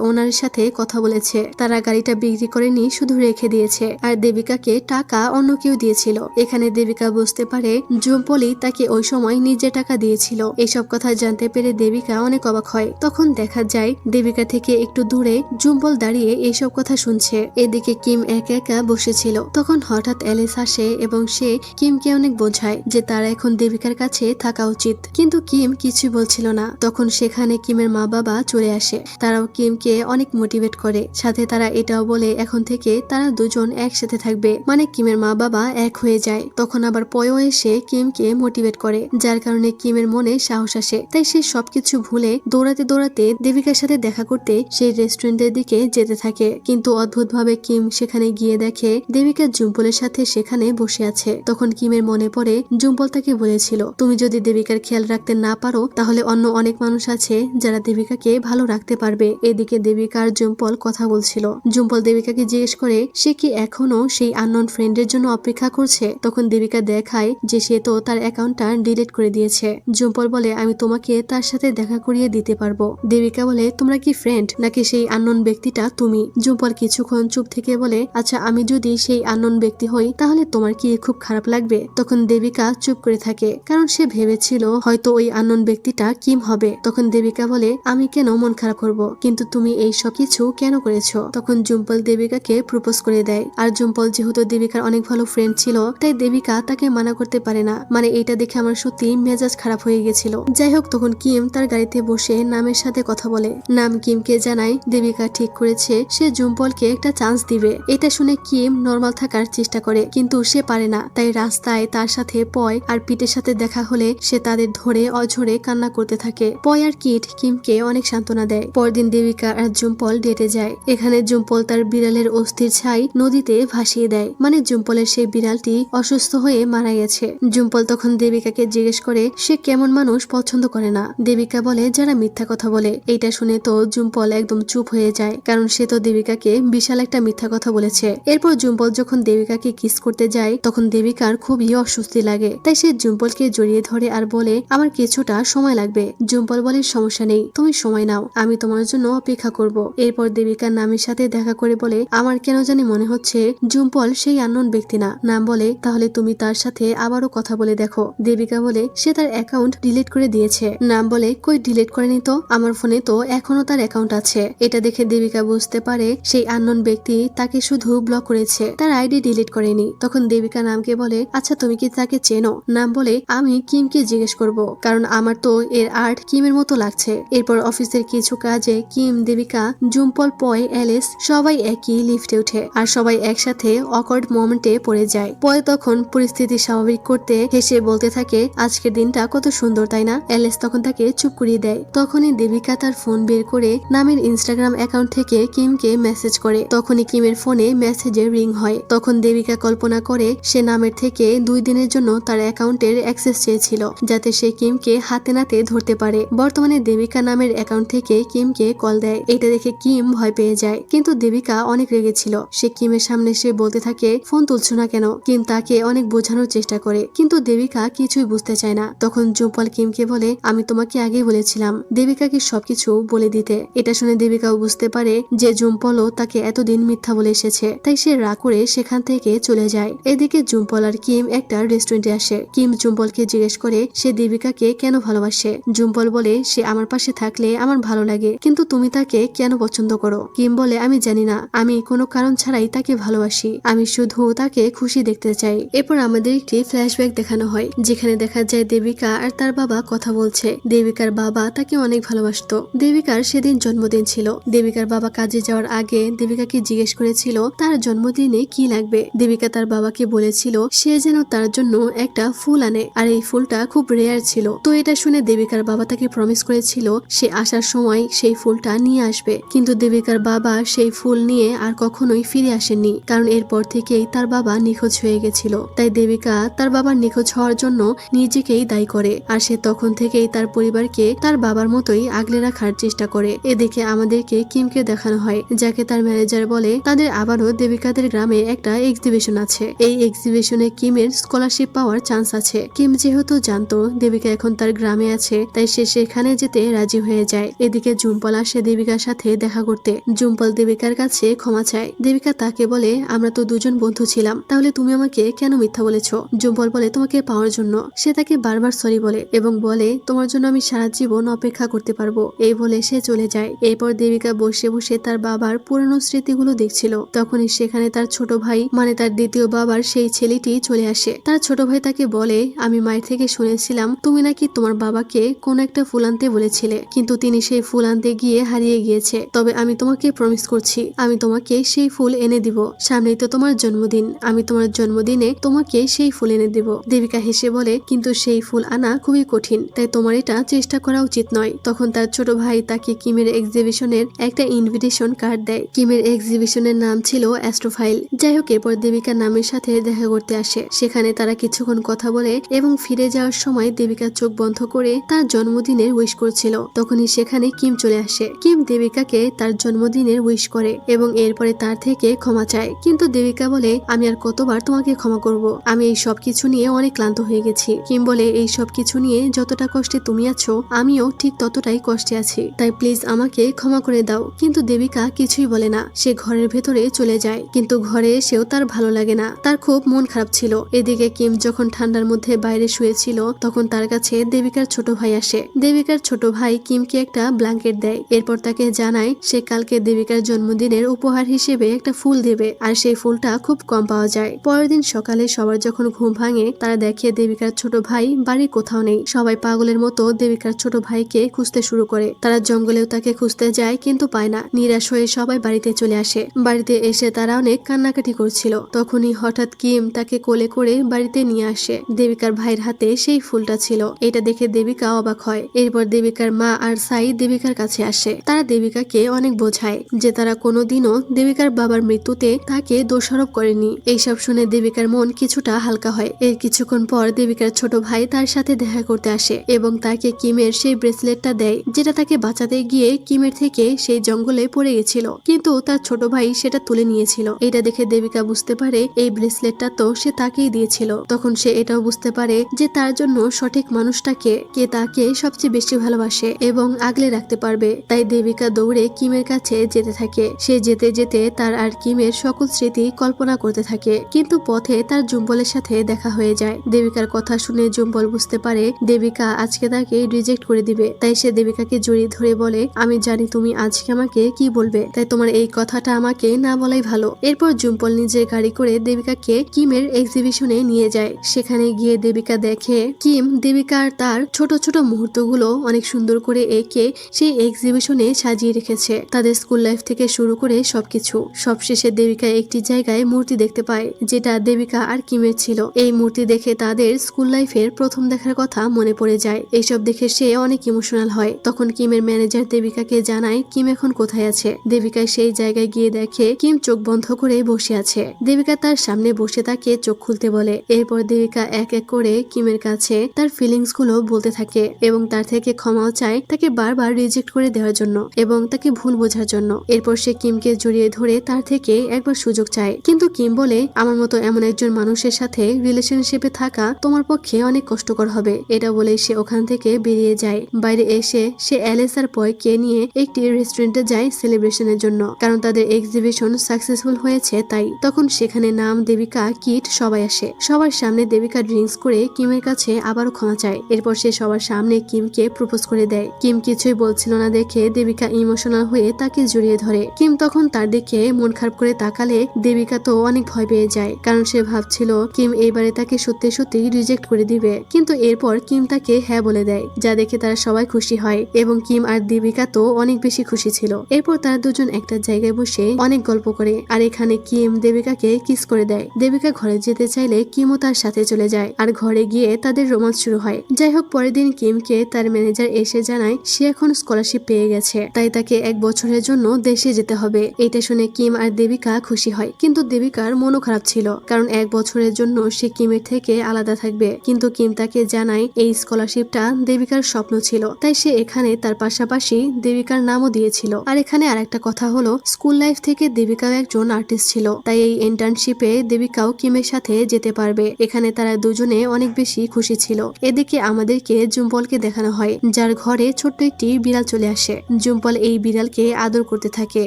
ওনারের সাথে কথা বলেছে। তারা গাড়িটা বিক্রি করেনি, শুধু রেখে দিয়েছে। আর দেবিকাকে টাকা অন্য কেউ দিয়েছিল। এখানে দেবিকা বুঝতে পারে জুম্পলই তাকে ওই সময় নিজে টাকা দিয়েছিল। এইসব কথা জানতে পেরে দেবিকা অনেক অবাক হয়। তখন দেখা যায় দেবিকা থেকে একটু দূরে জুম্পল দাঁড়িয়ে এইসব কথা শুনছে। এদিকে কিম একা একা বসেছিল। তখন হঠাৎ এলিস আসে এবং সে কিমকে অনেক বোঝায় যে তারা এখন দেবিকার কাছে থাকা উচিত, কিন্তু কিম কিছু বলছিল না। তখন সেখানে কিমের মা বাবা চলে আসে। তারাও কিমকে অনেক মোটিভেট করে। সাথে তারা এটাও বলে এখন থেকে তারা দুজন একসাথে থাকবে, মানে কিমের মা বাবা এক হয়ে যায়। তখন আবার পয়ও এসে কিমকে মোটিভেট করে, যার কারণে কিমের মনে সাহস আসে। তাই সে সবকিছু ভুলে দৌড়াতে দৌড়াতে দেবিকার সাথে দেখা করতে সেই রেস্টুরেন্টের দিকে যেতে থাকে। কিন্তু অদ্ভুতভাবে কিম সেখানে গিয়ে দেখে দেবিকা জুম্পলের সাথে সেখানে বসে আছে। তখন কিমের মনে পড়ে জুম্পল তাকে বলেছিল তুমি যদি দেবিকার খেয়াল রাখতে না পারো তাহলে অন্য অনেক মানুষ আছে যারা দেবিকাকে ভালো রাখতে পারবে। এদিকে দেবিকা আর জুম্পল কথা বলছিল। জুম্পল দেবিকাকে জিজ্ঞেস করে সে কি এখনো সেই আননোন ফ্রেন্ডের জন্য অপেক্ষা করছে। তখন দেবিকা দেখায় যে সে তো তার অ্যাকাউন্টটা ডিলিট করে দিয়েছে। জুম্পল বলে আমি তোমাকে তার সাথে দেখা করিয়ে দিতে পারবো। দেবিকা বলে তোমরা কি ফ্রেন্ড নাকি সেই আননোন ব্যক্তিটা তুমি? জুম্পল কিছুক্ষণ চুপ থেকে বলে আচ্ছা আমি যদি সেই আননোন ব্যক্তি হই তাহলে তোমার কি খুব খারাপ লাগবে? তখন দেবিকা চুপ করে থাকে, কারণ সে ভেবেছিল হয়তো ওই আননোন ব্যক্তিটা কিম হবে। তখন দেবিকা বলে আমি কেন মন খারাপ করব, কিন্তু তুমি এই সব কিছু কেন করেছো? তখন জুম্পল দেবিকাকে প্রপোজ করে দেয়। আর জুম্পল যেহেতু দেবিকার অনেক ভালো ফ্রেন্ড ছিল তাই দেবিকা তাকে মানা করতে পারে না। মানে এটা দেখে আমার সত্যি মেজাজ খারাপ হয়ে গেছিল। যাই হোক তখন কিম তার গাড়িতে বসে নামের সাথে কথা বলে। নাম কিমকে জানায় দেবিকা ঠিক করেছে সে জুম্পলকে একটা চান্স দিবে। এটা শুনে কিম নর্মাল থাকার চেষ্টা করে, কিন্তু সে পারে না। তাই রাস্তায় তার সাথে পয় আর পিটের সাথে দেখা হলে সে তাদের ধরে অঝরে কান্না করতে থাকে। পয় আর কিট কিমকে অনেক সান্ত্বনা দেয়। পরদিন দেবিকা আর জুম্পল ডেটে যায়। এখানে জুম্পল তার বিড়ালের অস্থির ছাই নদীতে ভাসিয়ে দেয়, মানে জুম্পলের সেই বিড়ালটি অসুস্থ হয়ে মারা গেছে। জুম্পল তখন দেবিকাকে জিজ্ঞেস করে সে কেমন মানুষ পছন্দ করে না। দেবিকা বলে যারা মিথ্যা কথা বলে। এইটা শুনে তো জুম্পল একদম চুপ হয়ে যায়, কারণ সে তো দেবিকাকে বিশাল একটা মিথ্যা কথা বলেছে। এরপর জুম্পল যখন দেবিকাকে কিস করতে যায় তখন দেবিকার খুবই অস্বস্তি লাগে। তাই সে জুম্পলকে জড়িয়ে ধরে আর বলে আমার কিছুটা সময় লাগবে। জুম্পল বলে সমস্যা নেই, তুমি সময় নাও, আমি তোমার জন্য অপেক্ষা করব। এরপর দেবিকা নামের সাথে দেখা করে বলে আমার কেন জানি মনে হচ্ছে জুম্পল সেই আননোন ব্যক্তি না। নাম বলে তাহলে তুমি তার সাথে আবারও কথা বলে দেখো। দেবিকা বলে সে তার অ্যাকাউন্ট ডিলিট করে দিয়েছে। নাম বলে কই ডিলিট করেনি তো, আমার ফোনে তো এখনো তার অ্যাকাউন্ট আছে। এটা দেখে দেবিকা বুঝতে পারে সেই আননোন ব্যক্তি তাকে শুধু ব্লক করেছে, তার আইডি ডিলিট করেনি। তখন দেবিকা নামকে বলে আচ্ছা তুমি কি তাকে চেনো? নাম বলে আমি কিমকে জিজ্ঞেস করব, কারণ আমার তো এর আর্ট কিমের মতো লাগছে। এরপর অফিসের কিছু কাজে কিম, দেবিকা, জুম্পল, পয়, এলিস সবাই একই লিফটে উঠে আর সবাই একসাথে অকওয়ার্ড মোমেন্টে পড়ে যায়। পয় তখন পরিস্থিতি স্বাভাবিক করতে হেসে বলতে থাকে আজকের দিনটা কত সুন্দর তাই না? এলিস তখন তাকে চুপ করিয়ে দেয়। তখনই দেবিকা তার ফোন বের করে নামের ইনস্টাগ্রাম অ্যাকাউন্ট থেকে কিমকে মেসেজ করে। তখনই কিমের ফোনে মেসেজে রিং হয়। তখন দেবিকা কল্পনা করে সে নামের থেকে 2 দিনের জন্য তার অ্যাকাউন্টের অ্যাক্সেস চেয়েছিল, যাতে সে কিমকে হাতে নাতে ধরতে পারে। বর্তমানে দেবিকা নামের অ্যাকাউন্ট থেকে কিমকে কল দেয়। এটা দেখে কিম ভয় পেয়ে যায়, কিন্তু দেবিকা অনেক রেগেছিল। সে কিমের সামনে সে বলতে থাকে ফোন তুলছো না কেন? কিম তাকে অনেক বোঝানোর চেষ্টা করে, কিন্তু দেবিকা কিছুই বুঝতে চায় না। তখন জুম্পল কিমকে বলে আমি তোমাকে আগেই বলেছিলাম দেবিকাকে সবকিছু বলে দিতে। এটা শুনে দেবিকাও বুঝতে পারে যে জুম্পলও তাকে এতদিন মিথ্যা বলে এসেছে, তাই সে রাগ করে সেখান থেকে চলে যায়। এদিকে জুম্পল আর কিম একটা রেস্টুরেন্টে আসে। কিম জুম্পলকে জিজ্ঞেস করে সে দেবিকাকে কেন ভালোবাসে। জুম্পল বলে সে আমার পাশে থাকলে আমার ভালো লাগে, কিন্তু তুমি তাকে কেন পছন্দ করো। কিম বলে আমি জানি না, আমি কোনো কারণ ছাড়াই তাকে ভালোবাসি, আমি শুধু তাকে খুশি দেখতে চাই। এরপর আমাদের একটি ফ্ল্যাশব্যাক দেখানো হয়, যেখানে দেখা যায় দেবিকা আর তার বাবা কথা বলছে। দেবিকার বাবা তাকে অনেক ভালোবাসতো। দেবিকার সেদিন জন্মদিন ছিল। দেবিকার বাবা কাজে যাওয়ার আগে দেবিকাকে জিজ্ঞেস করেছিল তার জন্মদিনে কি লাগবে। দেবিকা তার বাবাকে বলেছিল সে যেন তার জন্য একটা ফুল আনে, আর এই ফুলটা খুব রেয়ার ছিল। তো এটা শুনে দেবিকার বাবা তাকে প্রমিস করেছিল সে আসার সময় সেই ফুলটা নিয়ে আসবে, কিন্তু দেবিকার বাবা সেই ফুল নিয়ে আর কখনোই ফিরে আসেননি, কারণ এরপর থেকেই তার বাবা নিখোঁজ হয়ে গেছিল। তাই দেবিকা তার বাবার নিখোঁজ হওয়ার জন্য নিজেকেই দায়ী করে, আর সে তখন থেকেই তার পরিবারকে তার বাবার মতোই আগলে রাখার চেষ্টা করে। এদিকে আমাদেরকে কিমকে দেখানো হয়, যাকে তার ম্যানেজার বলে তাদের আবারও দেবিকাদের গ্রামে একটা এক্সিবিশন আছে। এই এক্সিবিশনে কিমের স্কলারশিপ পাওয়ার চান্স আছে। কিম যেহেতু জানতো দেবিকা এখন তার গ্রামে আছে, তাই সে সেখানে যেতে রাজি হয়ে যায়। এদিকে জুম্পল আসে দেবিকার সাথে দেখা করতে। জুম্পল দেবিকার কাছে ক্ষমা চায়। দেবিকা তাকে বলে আমরা তো দুজন বন্ধু ছিলাম, তাহলে তুমি আমাকে কেন মিথ্যা বলেছ। জুম্পল বলে তোমাকে পাওয়ার জন্য। সে তাকে বারবার সরি বলে এবং বলে তোমার জন্য আমি সারা জীবন অপেক্ষা করতে পারবো। এই বলে সে চলে যায়। এরপর দেবিকা বসে বসে তার বাবার পুরনো স্মৃতিগুলো দেখছিল। তখনই সেখানে তার ছোট ভাই মানে তার দ্বিতীয় বাবার সেই ছেলেটি চলে আসে। তার ছোট ভাই তাকে বলে আমি মায়ের থেকে শুনেছিলাম তুমি নাকি তোমার বাবাকে কোন একটা ফুল আনতে বলেছিলে, কিন্তু তিনি সেই ফুল আনতে গিয়ে হারিয়ে গিয়েছে। তবে আমি তোমাকে প্রমিস করছি আমি তোমাকে সেই ফুল এনে দিব। সামনেই তো তোমার জন্মদিন, আমি তোমার জন্মদিনে তোমাকে সেই ফুল এনে দিব। দেবিকা হেসে বলে কিন্তু সেই ফুল আনা খুবই কঠিন, তাই তোমার এটা চেষ্টা করা উচিত নয়। তখন তার ছোট ভাই তাকে কিমের এক্সিবিশনের একটা ইনভিটেশন কার্ড দেয়। কিমের এক্সিবিশনের নাম ছিল অ্যাস্ট্রোফাইল। যাই হোক, এরপর দেবিকা নামের সাথে দেখা করতে আসে। সেখানে তারা কিছুক্ষণ কথা বলে এবং ফিরে যাওয়ার সময় দেবিকা চোখ বন্ধ করে তার জন্মদিনের উইশ করছিল। তখনই সেখানে কিম চলে আসে। কিম দেবিকাকে তার জন্মদিনের উইশ করে এবং এরপরে তার থেকে ক্ষমা চায়, কিন্তু দেবিকা বলে আমি আর কতবার তোমাকে ক্ষমা করব, আমি এই সব কিছু নিয়ে অনেক ক্লান্ত হয়ে গেছি। কিম বলে এই সব কিছু নিয়ে যতটা কষ্টে তুমি আছো আমিও ঠিক ততটাই কষ্টে আছি, তাই প্লিজ আমাকে ক্ষমা করে দাও। কিন্তু দেবিকা কিছুই বলে না। সে ঘরের ভেতরে চলে যায়, কিন্তু ঘরে এসেও তার ভালো লাগে না, তার খুব মন খারাপ ছিল। এদিকে কিম যখন ঠান্ডার মধ্যে বাইরে শুয়েছিল তখন তার কাছে দেবিকার ছোট ভাই আসে। দেবিকার ছোট ভাই কিমকে একটা ব্ল্যাঙ্কেট দেয়। এরপর তাকে জানায় সে কালকে দেবিকার জন্মদিনের উপহার হিসেবে একটা ফুল দেবে, আর সেই ফুলটা খুব কম পাওয়া যায়। পরের দিন সকালে সবার যখন ঘুম ভাঙে তারা দেখে দেবিকার ছোট ভাই বাড়ির কোথাও নেই। সবাই পাগলের মতো দেবিকার ছোট ভাইকে খুঁজতে শুরু করে। তারা জঙ্গলেও তাকে খুঁজতে যায় কিন্তু পায় না। নিরাশ হয়ে সবাই বাড়িতে চলে আসে। বাড়িতে এসে তারা অনেক কান্নাকাটি করছিল। তখনই হঠাৎ কিম তাকে কোলে করে বাড়িতে নিয়ে আসে। দেবিকার ভাইয়ের হাতে সেই ফুলটা ছিল। এটা দেখে দেবিকা অবাক হয়। এরপর দেবিকার মা আর সাই দেবিকার কাছে আসে। তারা দেবিকাকে অনেক বোঝায় যে তারা কোনোদিনও দেবিকার বাবার মৃত্যুতে তাকে দোষারোপ করেনি। এইসব শুনে দেবিকার মন কিছুটা হালকা হয়। এর কিছুক্ষণ পর দেবিকার ছোট ভাই তার সাথে দেখা করতে আসে এবং তাকে কিমের সেই ব্রেসলেটটা দেয়, যেটা তাকে বাঁচাতে গিয়ে কিমের থেকে সেই জঙ্গলে পড়ে গেছিল, কিন্তু তার ছোট ভাই সেটা তুলে নিয়েছিল। এটা দেখে দেবিকা বুঝতে পারে এই ব্রেসলেটটা তো সে তাকেই দিয়েছিল। তখন সে এটাও বুঝতে পারে যে তার জন্য সঠিক মানুষটাকে কে তাকে সবচেয়ে বেশি ভালোবাসে এবং আগলে রাখতে পারবে। তাই দেবিকা দৌড়ে কিমের কাছে যেতে থাকে। সে যেতে যেতে তার আর কিমের সকল স্মৃতি কল্পনা করতে থাকে, কিন্তু পথে তার জুম্বলের সাথে দেখা হয়ে যায়। দেবিকার কথা শুনে জুম্বল বুঝতে পারে দেবিকা আজকে তাকে রিজেক্ট করে দিবে। তাই সে দেবিকাকে জড়িয়ে ধরে বলে আমি জানি তুমি আজকে আমাকে কি বলবে, তাই তোমার এই কথাটা আমাকে না বলাই ভালো। এরপর জুম্পল নিজের গাড়ি করে দেবিকাকে কিমের এক্সিবিশনে নিয়ে যায়। সেখানে গিয়ে দেবিকা দেখে কিম দেবিকার তার ছোট ছোট মুহূর্তগুলো অনেক সুন্দর করে এঁকে সেই এক্সিবিশনে সাজিয়ে রেখেছে। তাদের স্কুল লাইফ থেকে শুরু করে সবকিছু। সবশেষে দেবিকা একটি জায়গায় মূর্তি দেখতে পায় যেটা দেবিকা আর কিমের ছিল। এই মূর্তি দেখে তাদের স্কুল লাইফের প্রথম দেখার কথা মনে পড়ে যায়। এইসব দেখে সে অনেক ইমোশনাল হয়। তখন কিমের ম্যানেজার দেবিকাকে জানায় কিম এখন কোথায় আছে। দেবিকা সেই জায়গায় গিয়ে দেখে কিম চোখ বন্ধ করে বসে আছে। দেবিকা তার সামনে বসে তাকে চোখ খুলতে বলে। এরপর দেবিকা এক এক করে কিমের কাছে তার ফিলিংস গুলো বলতে থাকে এবং তার থেকে ক্ষমাও চায় তাকে বারবার রিজেক্ট করে দেওয়ার জন্য এবং তাকে ভুল বোঝার জন্য। এরপর সে কিমকে জড়িয়ে ধরে তার থেকে একবার সুযোগ চায়, কিন্তু কিম বলে আমার মতো এমন একজন মানুষের সাথে রিলেশনশিপে থাকা তোমার পক্ষে অনেক কষ্টকর হবে। এটা বলে সে ওখান থেকে বেরিয়ে যায়। বাইরে এসে সে অ্যালেস আর পয়কে নিয়ে একটি রেস্টুরেন্টে যায় সেলিব্রেশনের জন্য, কারণ তাদের এক্সিবিশন সাকসেসফুল হয়েছে তাই। তখন সেখানে নাম, দেবিকা, কিট সবাই আসে। সবার সামনে দেবিকা ড্রিঙ্কস করে কিমের কাছে আবারও ক্ষমা চায়। এরপর সে সবার সামনে কিমকে প্রপোজ করে দেয়। কিম কিছুই বলছিল না দেখে দেবিকা ইমোশনাল হয়ে তাকে জড়িয়ে ধরে। কিম তখন তার দিকে মন খারাপ করে তাকালে দেবিকা তো অনেক ভয় পেয়ে যায়, কারণ সে ভাবছিল কিম এইবারে তাকে সত্যি সত্যি রিজেক্ট করে দিবে। কিন্তু এরপর কিম তাকে হ্যাঁ বলে দেয়, যা দেখে তারা সবাই খুশি হয় এবং কিম আর দেবিকা তো অনেক বেশি খুশি ছিল। এরপর তারা দুজন একটা জায়গায় বসে অনেক গল্প করে, আর এখানে কিম দেবিকাকে কিস করে দেয়। দেবিকা ঘরে যেতে চাইলে কিমও তার সাথে চলে যায়, আর ঘরে গিয়ে তাদের রোমান্স শুরু হয়। যাই হোক, পরের দিন কিমকে তার ম্যানেজার এসে জানায় সে এখন স্কলারশিপ পেয়ে গেছে, তাই তাকে 1 বছরের জন্য দেশে যেতে হবে। এটা শুনে কিম আর দেবিকা খুশি হয়, কিন্তু দেবিকার মনও খারাপ ছিল, কারণ 1 বছরের জন্য সে কিমের থেকে আলাদা থাকবে। কিন্তু কিম তাকে জানায় এই স্কলারশিপটা দেবিকার স্বপ্ন ছিল, তাই সে এখানে তার পাশাপাশি দেবিকার নামও দিয়েছিল। আর এখানে আরেকটা কথা হলো, স্কুল লাইফ থেকে দেবিকাও একজন আর্টিস্ট ছিল, তাই এই ইন্টার্নশিপে দেবিকাও কিমের সাথে যেতে পারবে। এখানে তারা দুজনে অনেক বেশি খুশি ছিল। এদিকে আমাদেরকে জুম্পলকে দেখানো হয়, যার ঘরে ছোট্ট একটি বিড়াল চলে আসে। জুম্পল এই বিড়ালকে আদর করতে থাকে।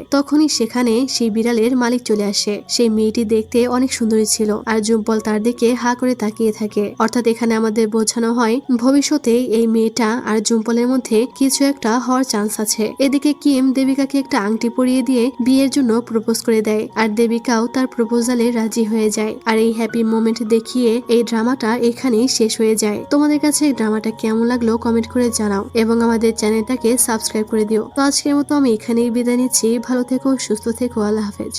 তখনই সেখানে সেই বিড়ালের মালিক চলে আসে। সেই মেয়েটি দেখতে অনেক সুন্দরী ছিল, আর জুম্পল তার দিকে হা করে তাকিয়ে থাকে। অর্থাৎ এখানে আমাদের বোঝানো হয় ভবিষ্যতে এই মেয়েটা আর জুম্পলের মধ্যে কিছু একটা হওয়ার চান্স আছে। এদিকে কিম দেবিকাকে একটা আংটি পরিয়ে দিয়ে বিয়ের জন্য প্রপোজ করে দেয়, আর দেবিকাও তার প্রপোজালে রাজি হয়ে যায়। আর এই হ্যাপি মোমেন্ট দেখিয়ে এই ড্রামাটা এখানেই শেষ হয়ে যায়। তোমাদের কাছে এই ড্রামাটা কেমন লাগলো কমেন্ট করে জানাও, এবং আমাদের চ্যানেলটাকে সাবস্ক্রাইব করে দিও। তো আজকের মতো আমি এখানেই বিদায় নিচ্ছি। ভালো থেকো, সুস্থ থেকো, আল্লাহ হাফেজ।